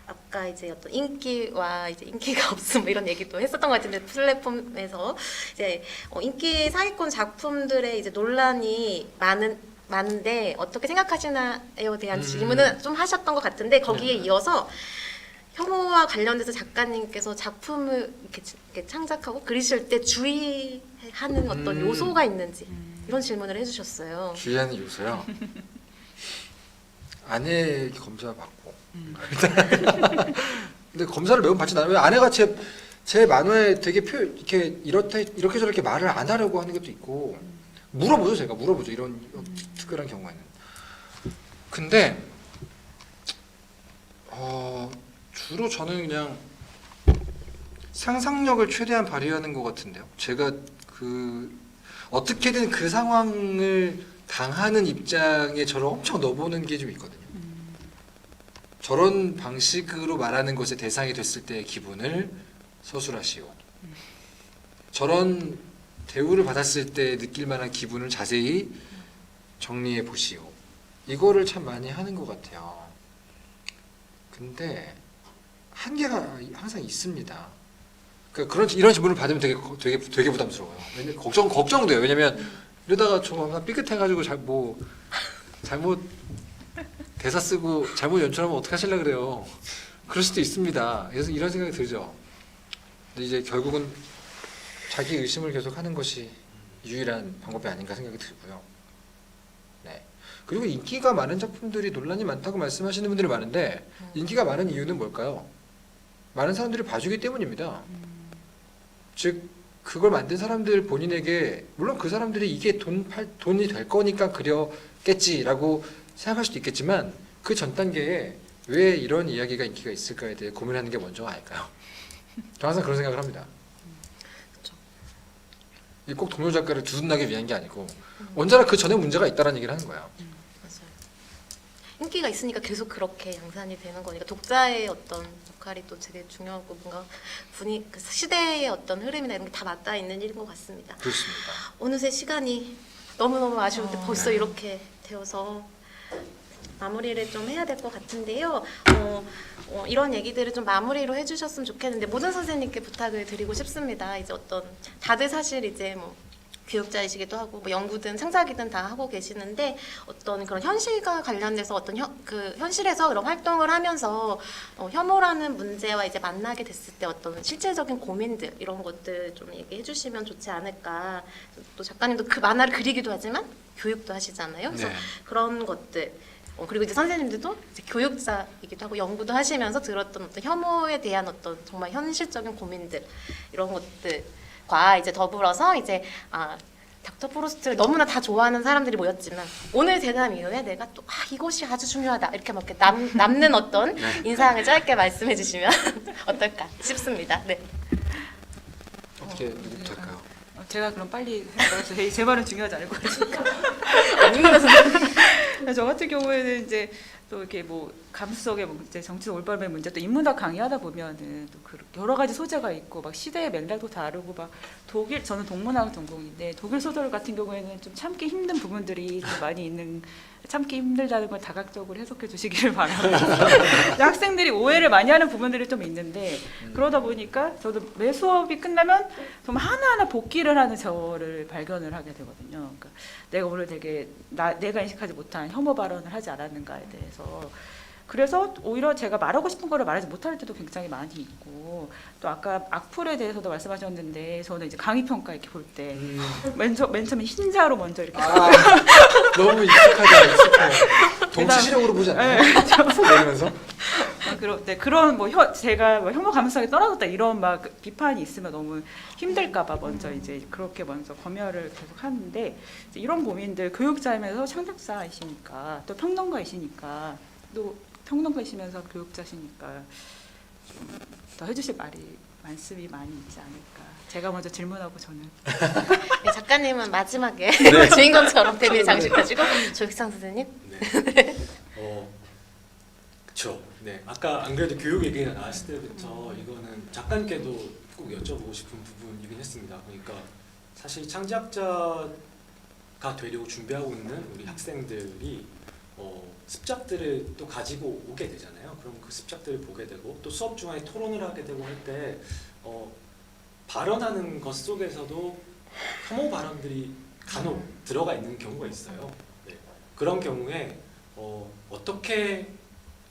아까 이제 어떤 인기와 이제 인기가 없음 뭐 이런 얘기도 했었던 것 같은데 플랫폼에서 이제 인기 상위권 작품들의 이제 논란이 많은데 어떻게 생각하시나요? 대한 질문을 좀 하셨던 것 같은데 거기에 이어서 혐오와 관련돼서 작가님께서 작품을 이렇게 창작하고 그리실 때 주의하는 어떤 요소가 있는지 이런 질문을 해주셨어요. 주의하는 요소요. 아내 검사 받고. 근데 검사를 매번 받진 않아요. 아내가 제 만화에 되게 이렇게 이렇게 저렇게 말을 안 하려고 하는 것도 있고 물어보죠. 제가 물어보죠. 이런 특별한 경우에는. 근데 주로 저는 그냥 상상력을 최대한 발휘하는 것 같은데요. 제가 어떻게든 그 상황을 당하는 입장에 저를 엄청 넣어보는 게 좀 있거든요. 저런 방식으로 말하는 것의 대상이 됐을 때의 기분을 서술하시오. 저런 대우를 받았을 때 느낄 만한 기분을 자세히 정리해 보시오. 이거를 참 많이 하는 것 같아요. 근데 한계가 항상 있습니다. 그러니까 이런 질문을 받으면 되게 부담스러워요. 걱정돼요. 왜냐면 이러다가 저 항상 삐끗해가지고 잘못 대사 쓰고 잘못 연출하면 어떻게 하실라 그래요. 그럴 수도 있습니다. 그래서 이런 생각이 들죠. 근데 이제 결국은 자기 의심을 계속하는 것이 유일한 방법이 아닌가 생각이 들고요. 네. 그리고 인기가 많은 작품들이 논란이 많다고 말씀하시는 분들이 많은데 인기가 많은 이유는 뭘까요? 많은 사람들이 봐주기 때문입니다. 즉 그걸 만든 사람들 본인에게 물론 그 사람들이 이게 돈이 될 거니까 그렸겠지라고 생각할 수도 있겠지만 그 전 단계에 왜 이런 이야기가 인기가 있을까에 대해 고민하는 게 먼저 아닐까요? 저 항상 그런 생각을 합니다. 이 꼭 동료 작가를 두둔하기 위한 게 아니고 언제나 그 전에 문제가 있다는 얘기를 하는 거예요. 맞아요. 인기가 있으니까 계속 그렇게 양산이 되는 거니까 독자의 어떤 역할이 또 되게 중요하고 뭔가 그 시대의 어떤 흐름이나 이런 게 다 맞닿아 있는 일인 것 같습니다. 그렇습니다. 어느새 시간이 너무너무 아쉬울 때 벌써 이렇게 되어서 마무리를 좀 해야 될 것 같은데요. 이런 얘기들을 좀 마무리로 해주셨으면 좋겠는데 모든 선생님께 부탁을 드리고 싶습니다. 이제 다들 사실 이제 뭐 교육자이시기도 하고 뭐 연구든 창작이든 다 하고 계시는데 어떤 그런 현실과 관련돼서 어떤 현실에서 그런 활동을 하면서 혐오라는 문제와 이제 만나게 됐을 때 어떤 실질적인 고민들 이런 것들 좀 얘기해 주시면 좋지 않을까. 또 작가님도 그 만화를 그리기도 하지만 교육도 하시잖아요. 그래서 네. 그런 것들 그리고 이제 선생님들도 이제 교육자이기도 하고 연구도 하시면서 들었던 어떤 혐오에 대한 어떤 정말 현실적인 고민들 이런 것들과 이제 더불어서 이제 닥터 프로스트를 너무나 다 좋아하는 사람들이 모였지만 오늘 대담 이후에 내가 또 이것이 아주 중요하다 이렇게 막 이렇게 남는 어떤 인상을 짧게 말씀해 주시면 어떨까 싶습니다. 네. 어떻게 누구부터 할까요? 제가 그럼 빨리 해서 제 말은 중요하지 않을 것 같으니까. 아닙니다, 선생님. 저 같은 경우에는 이제 또 이렇게 뭐 감수성의 문제, 정치적 올바름의 문제, 또 인문학 강의하다 보면은 또 여러 가지 소재가 있고 막 시대의 맥락도 다르고 막 저는 동문학 전공인데 독일 소설 같은 경우에는 좀 참기 힘든 부분들이 좀 많이 있는 참기 힘들다는 걸 다각적으로 해석해 주시기를 바랍니다. 학생들이 오해를 많이 하는 부분들이 좀 있는데 그러다 보니까 저도 매 수업이 끝나면 정말 하나하나 복기를 하는 저를 발견을 하게 되거든요. 그러니까 내가 오늘 되게 내가 인식하지 못한 혐오 발언을 하지 않았는가에 대해서 그래서 오히려 제가 말하고 싶은 거를 말하지 못할 때도 굉장히 많이 있고 또 아까 악플에 대해서도 말씀하셨는데 저는 이제 강의 평가 이렇게 볼 때 맨 처음에 흰자로 먼저 이렇게 너무 익숙해요. 동치시력으로 보지 않나요? 이러면서 그런 뭐 제가 뭐 혐오 감수성이 떨어졌다 이런 막 비판이 있으면 너무 힘들까봐 먼저 이제 그렇게 먼저 검열을 계속 하는데 이제 이런 고민들 교육자이면서 창작자이시니까 또 평론가이시니까 또 평론가이시면서 교육자시니까 좀 더 해주실 말이 말씀이 많이 있지 않을까. 제가 먼저 질문하고 저는 네, 작가님은 마지막에 네. 주인공처럼 데뷔 장식하시고 조익상 선생님. 네. 그렇죠. 네. 아까 안 그래도 교육 얘기가 나왔을 때부터 이거는 작가님께도 꼭 여쭤보고 싶은 부분이긴 했습니다. 그러니까 사실 창작자가 되려고 준비하고 있는 우리 학생들이 습작들을 또 가지고 오게 되잖아요. 그럼 그 습작들을 보게 되고 또 수업 중간에 토론을 하게 되고 할 때 발언하는 것 속에서도 혐오 발언들이 간혹 들어가 있는 경우가 있어요. 네. 그런 경우에 어떻게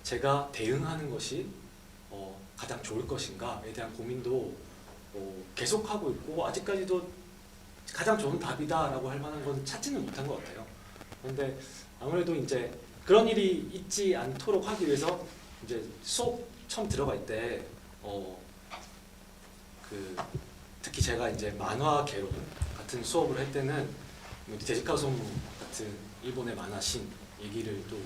제가 대응하는 것이 가장 좋을 것인가에 대한 고민도 계속하고 있고 아직까지도 가장 좋은 답이다라고 할 만한 건 찾지는 못한 것 같아요. 그런데 아무래도 이제 그런 일이 있지 않도록 하기 위해서 이제 수업 처음 들어갈 때 특히 제가 이제 만화 개론 같은 수업을 할 때는 데스카 소무 같은 일본의 만화신 얘기를 또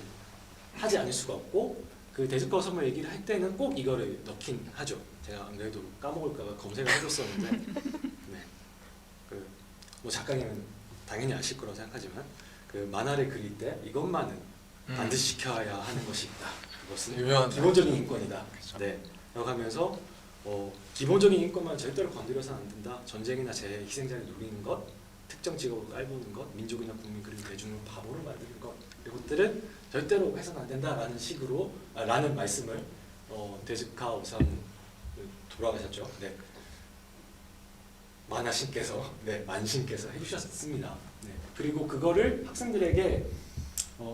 하지 않을 수가 없고 그 데스카 소무 얘기를 할 때는 꼭 이거를 넣긴 하죠. 제가 안 그래도 까먹을까봐 검색을 해줬었는데 네. 뭐 작가님은 당연히 아실 거라고 생각하지만 그 만화를 그릴 때 이것만은 반드시 지켜야 하는 것이 있다. 그것은 유명한 기본적인 인권이다. 그렇죠. 네. 라고 하면서 기본적인 인권만 절대로 건드려서는 안 된다. 전쟁이나 재해 희생자를 누리는 것, 특정 직업을 깔보는 것, 민족이나 국민 그리고 대중을 바보로 만드는 것 이것들은 절대로 해서는 안 된다라는 식으로 라는 말씀을 데즈카 오사무 돌아가셨죠. 네. 만화신께서 만신께서 해주셨습니다. 네. 그리고 그거를 학생들에게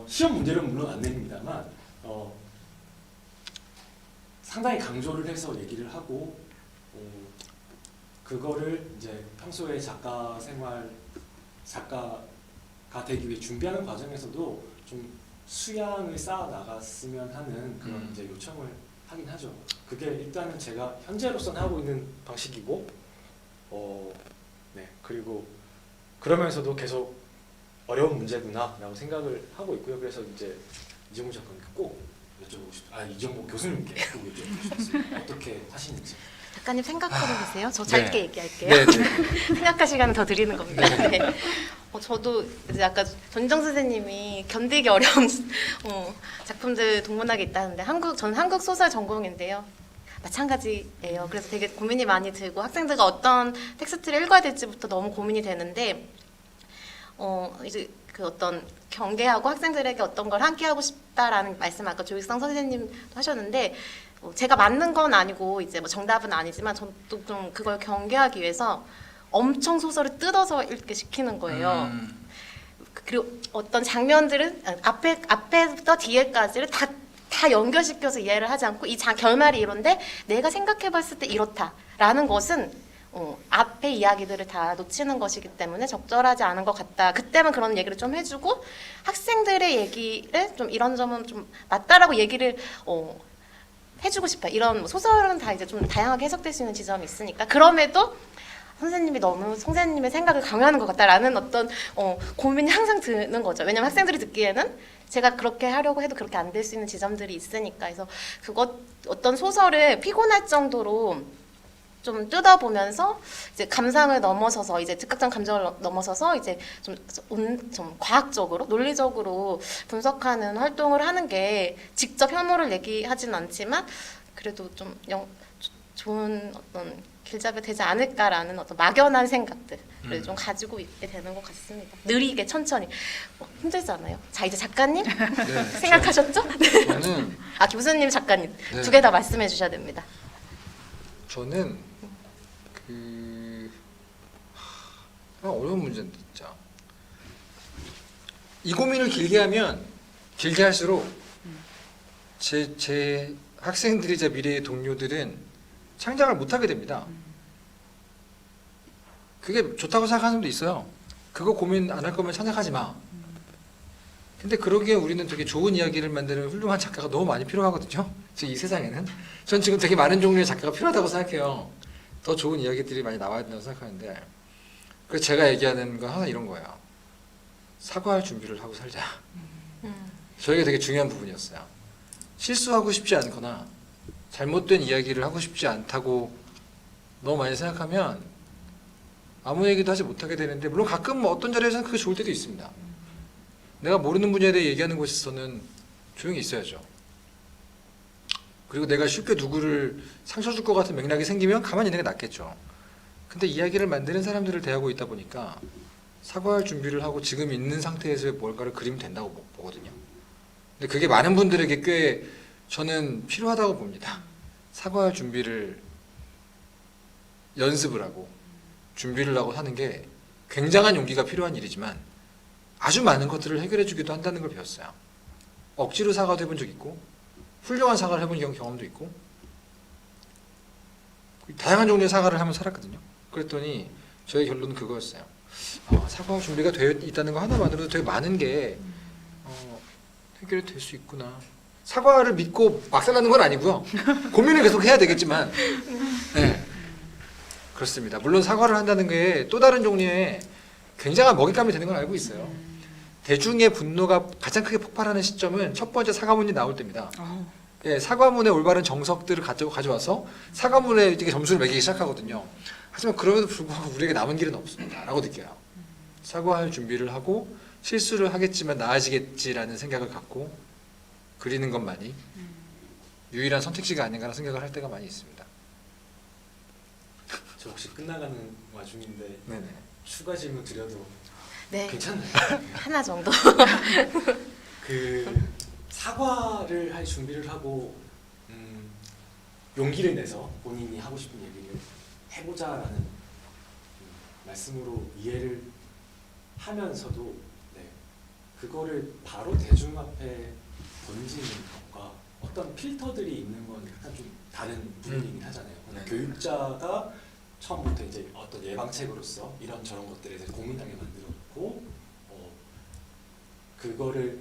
시험 문제는 물론 안 내립니다만 상당히 강조를 해서 얘기를 하고 그거를 이제 평소에 작가 생활 작가가 되기 위해 준비하는 과정에서도 좀 수양을 쌓아 나갔으면 하는 그런 이제 요청을 하긴 하죠. 그게 일단은 제가 현재로서는 하고 있는 방식이고 네. 그리고 그러면서도 계속 어려운 문제구나라고 생각을 하고 있고요. 그래서 이제 이정모 작가님께 꼭 여쭤보고 싶어요. 이정모 교수님께 꼭 여쭤보고 싶습니다. 어떻게 하시는지. 작가님 생각하고 계세요? 저 짧게 네. 얘기할게요. 네, 네. 생각할 시간을 더 드리는 겁니다. 네. 저도 이제 아까 전정 선생님이 견디기 어려운 작품들 동문학에 있다는데 저는 한국 소설 전공인데요. 마찬가지예요. 그래서 되게 고민이 많이 들고 학생들과 어떤 텍스트를 읽어야 될지부터 너무 고민이 되는데 이제 그 어떤 경계하고 학생들에게 어떤 걸 함께 하고 싶다라는 말씀 아까 조익성 선생님도 하셨는데 제가 맞는 건 아니고 이제 뭐 정답은 아니지만 저도 좀 그걸 경계하기 위해서 엄청 소설을 뜯어서 읽게 시키는 거예요. 그리고 어떤 장면들은 앞에부터 뒤에까지를 다 연결시켜서 이해를 하지 않고 이 결말이 이런데 내가 생각해봤을 때 이렇다라는 것은 앞에 이야기들을 다 놓치는 것이기 때문에 적절하지 않은 것 같다. 그때만 그런 얘기를 좀 해주고 학생들의 얘기를 좀 이런 점은 좀 맞다라고 얘기를 해주고 싶어요. 이런 소설은 다 이제 좀 다양하게 해석될 수 있는 지점이 있으니까 그럼에도 선생님이 너무 선생님의 생각을 강요하는 것 같다라는 어떤 고민이 항상 드는 거죠. 왜냐면 학생들이 듣기에는 제가 그렇게 하려고 해도 그렇게 안 될 수 있는 지점들이 있으니까. 그래서 어떤 소설을 피곤할 정도로 좀 뜯어보면서 이제 감상을 넘어서서 이제 즉각적 감정을 넘어서서 이제 좀 과학적으로 논리적으로 분석하는 활동을 하는 게 직접 혐오를 얘기하진 않지만 그래도 좀 좋은 어떤 길잡이 되지 않을까라는 어떤 막연한 생각들을 좀 가지고 있게 되는 것 같습니다. 느리게 천천히 힘들잖아요. 자 이제 작가님 네, 생각하셨죠? 저는 교수님 작가님 네. 두 개 다 말씀해 주셔야 됩니다. 저는 어려운 문제인데 진짜 이 고민을 길게 하면 길게 할수록 제 학생들이자 미래의 동료들은 창작을 못하게 됩니다. 그게 좋다고 생각하는 분도 있어요. 그거 고민 안 할 거면 창작하지 마. 근데 그러기에 우리는 되게 좋은 이야기를 만드는 훌륭한 작가가 너무 많이 필요하거든요. 지금 이 세상에는. 전 지금 되게 많은 종류의 작가가 필요하다고 생각해요. 더 좋은 이야기들이 많이 나와야 된다고 생각하는데 그래서 제가 얘기하는 건 항상 이런 거예요. 사과할 준비를 하고 살자. 저에게 되게 중요한 부분이었어요. 실수하고 싶지 않거나 잘못된 이야기를 하고 싶지 않다고 너무 많이 생각하면 아무 얘기도 하지 못하게 되는데, 물론 가끔 뭐 어떤 자리에서는 그게 좋을 때도 있습니다. 내가 모르는 분야에 대해 얘기하는 곳에서는 조용히 있어야죠. 그리고 내가 쉽게 누구를 상처 줄 것 같은 맥락이 생기면 가만히 있는 게 낫겠죠. 근데 이야기를 만드는 사람들을 대하고 있다 보니까 사과할 준비를 하고 지금 있는 상태에서 뭔가를 그리면 된다고 보거든요. 근데 그게 많은 분들에게 꽤 저는 필요하다고 봅니다. 사과할 준비를 연습을 하고 준비를 하고 하는 게 굉장한 용기가 필요한 일이지만 아주 많은 것들을 해결해 주기도 한다는 걸 배웠어요. 억지로 사과도 해본 적 있고 훌륭한 사과를 해본 경험도 있고 다양한 종류의 사과를 하면서 살았거든요. 그랬더니 저의 결론은 그거였어요. 사과 준비가 되어 있다는 거 하나만으로도 되게 많은 게 해결이 될 수 있구나. 사과를 믿고 막살나는 건 아니고요. 고민을 계속 해야 되겠지만 네, 그렇습니다. 물론 사과를 한다는 게 또 다른 종류의 굉장한 먹잇감이 되는 건 알고 있어요. 대중의 분노가 가장 크게 폭발하는 시점은 첫 번째 사과문이 나올 때입니다. 예, 사과문의 올바른 정석들을 가져와서 사과문에 이렇게 점수를 매기기 시작하거든요. 하지만 그럼에도 불구하고 우리에게 남은 길은 없습니다 라고 느껴요. 사과할 준비를 하고 실수를 하겠지만 나아지겠지라는 생각을 갖고 그리는 것만이 유일한 선택지가 아닌가라는 생각을 할 때가 많이 있습니다. 저 혹시 끝나가는 와중인데 네네. 추가 질문 드려도 네, 괜찮나요? 하나 정도. 그 사과를 할 준비를 하고 용기를 내서 본인이 하고 싶은 얘기를 해보자라는 말씀으로 이해를 하면서도 네, 그거를 바로 대중 앞에 던지는 것과 어떤 필터들이 있는 건 약간 좀 다른 부분이긴 하잖아요. 네. 교육자가 처음부터 이제 어떤 예방책으로서 이런 저런 것들에 대해서 고민하게 만들어놓고 그거를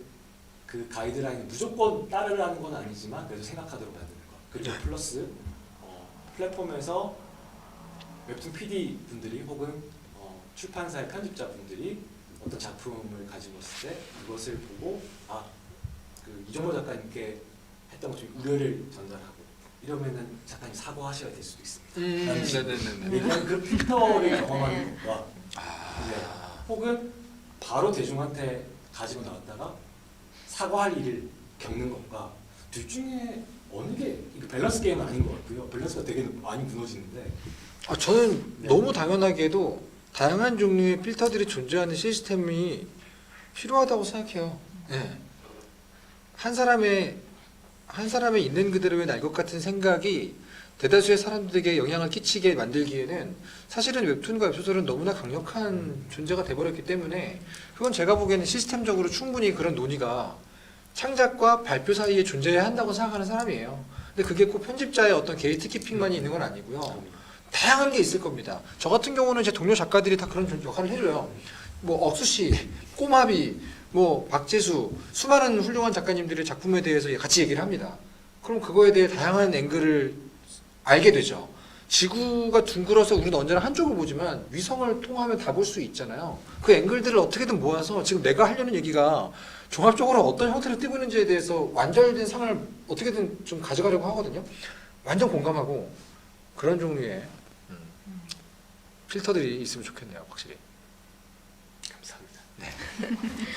그 가이드라인을 무조건 따르라는 건 아니지만 그래도 생각하도록 만드는 것. 그리고 플러스 플랫폼에서 웹툰 PD 분들이 혹은 출판사의 편집자 분들이 어떤 작품을 가지고 있을 때 그것을 보고 그 이종호 작가님께 했던 것 중에 우려를 전달하고 이러면은 작가님 사과하셔야 될 수도 있습니다. 네네네. 얘기하는 그 필터를 경험하는 것과 네. 혹은 바로 대중한테 가지고 나왔다가 사과할 일을 겪는 것과 둘 중에 어느 게 이거 밸런스 게임은 아닌 것 같고요. 밸런스가 되게 많이 무너지는데 저는 네. 너무 당연하게도 다양한 종류의 필터들이 존재하는 시스템이 필요하다고 생각해요. 네. 한 사람의 있는 그대로의 날 것 같은 생각이 대다수의 사람들에게 영향을 끼치게 만들기에는 사실은 웹툰과 웹소설은 너무나 강력한 존재가 돼버렸기 때문에 그건 제가 보기에는 시스템적으로 충분히 그런 논의가 창작과 발표 사이에 존재해야 한다고 생각하는 사람이에요. 근데 그게 꼭 편집자의 어떤 게이트키핑만이 있는 건 아니고요. 다양한 게 있을 겁니다. 저 같은 경우는 제 동료 작가들이 다 그런 역할을 해줘요. 뭐 억수 씨, 꼬마비, 뭐 박재수, 수많은 훌륭한 작가님들의 작품에 대해서 같이 얘기를 합니다. 그럼 그거에 대해 다양한 앵글을 알게 되죠. 지구가 둥글어서 우리는 언제나 한쪽을 보지만 위성을 통하면 다 볼 수 있잖아요. 그 앵글들을 어떻게든 모아서 지금 내가 하려는 얘기가 종합적으로 어떤 형태로 띄고 있는지에 대해서 완결된 상을 어떻게든 좀 가져가려고 하거든요. 완전 공감하고 그런 종류의 필터들이 있으면 좋겠네요. 확실히. 감사합니다.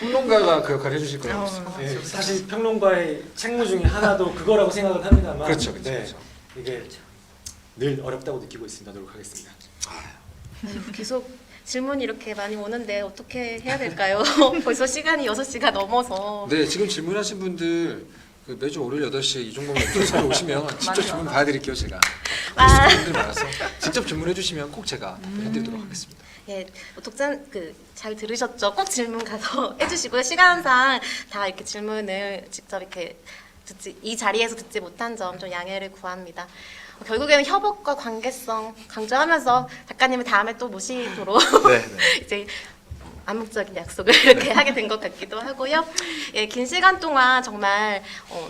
평론가가 그 역할을 해주실 거라고 믿습니다. 네, 사실 평론가의 책무 중에 하나도 그거라고 생각을 합니다만 그렇죠, 그렇죠, 네, 그렇죠. 이게 늘 어렵다고 느끼고 있습니다. 노력하겠습니다. 계속 질문이 이렇게 많이 오는데 어떻게 해야 될까요? 벌써 시간이 6시가 넘어서. 네, 지금 질문하신 분들 그 매주 월요일 8시에 이종범 웹툰스토리 오시면 직접 질문 봐드릴게요, 제가. 아. 분들 많아서 직접 질문해 주시면 꼭 제가 해드리도록 하겠습니다. 예, 독자 잘 들으셨죠? 꼭 질문 가서 해주시고요. 시간상 다 이렇게 질문을 직접 이렇게 이 자리에서 듣지 못한 점 좀 양해를 구합니다. 결국에는 협업과 관계성 강조하면서 작가님을 다음에 또 모시도록 네, 네. 이제 암묵적인 약속을 이렇게 하게 된 것 같기도 하고요. 예, 긴 시간 동안 정말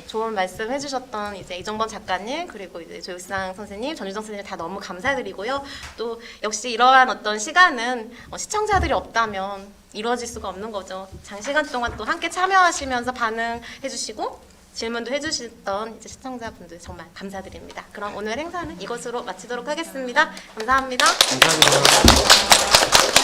좋은 말씀 해주셨던 이제 이종범 작가님 그리고 이제 조육상 선생님, 전유정 선생님 다 너무 감사드리고요. 또 역시 이러한 어떤 시간은 시청자들이 없다면 이루어질 수가 없는 거죠. 장시간 동안 또 함께 참여하시면서 반응해주시고 질문도 해주셨던 이제 시청자분들 정말 감사드립니다. 그럼 오늘 행사는 이것으로 마치도록 하겠습니다. 감사합니다. 감사합니다.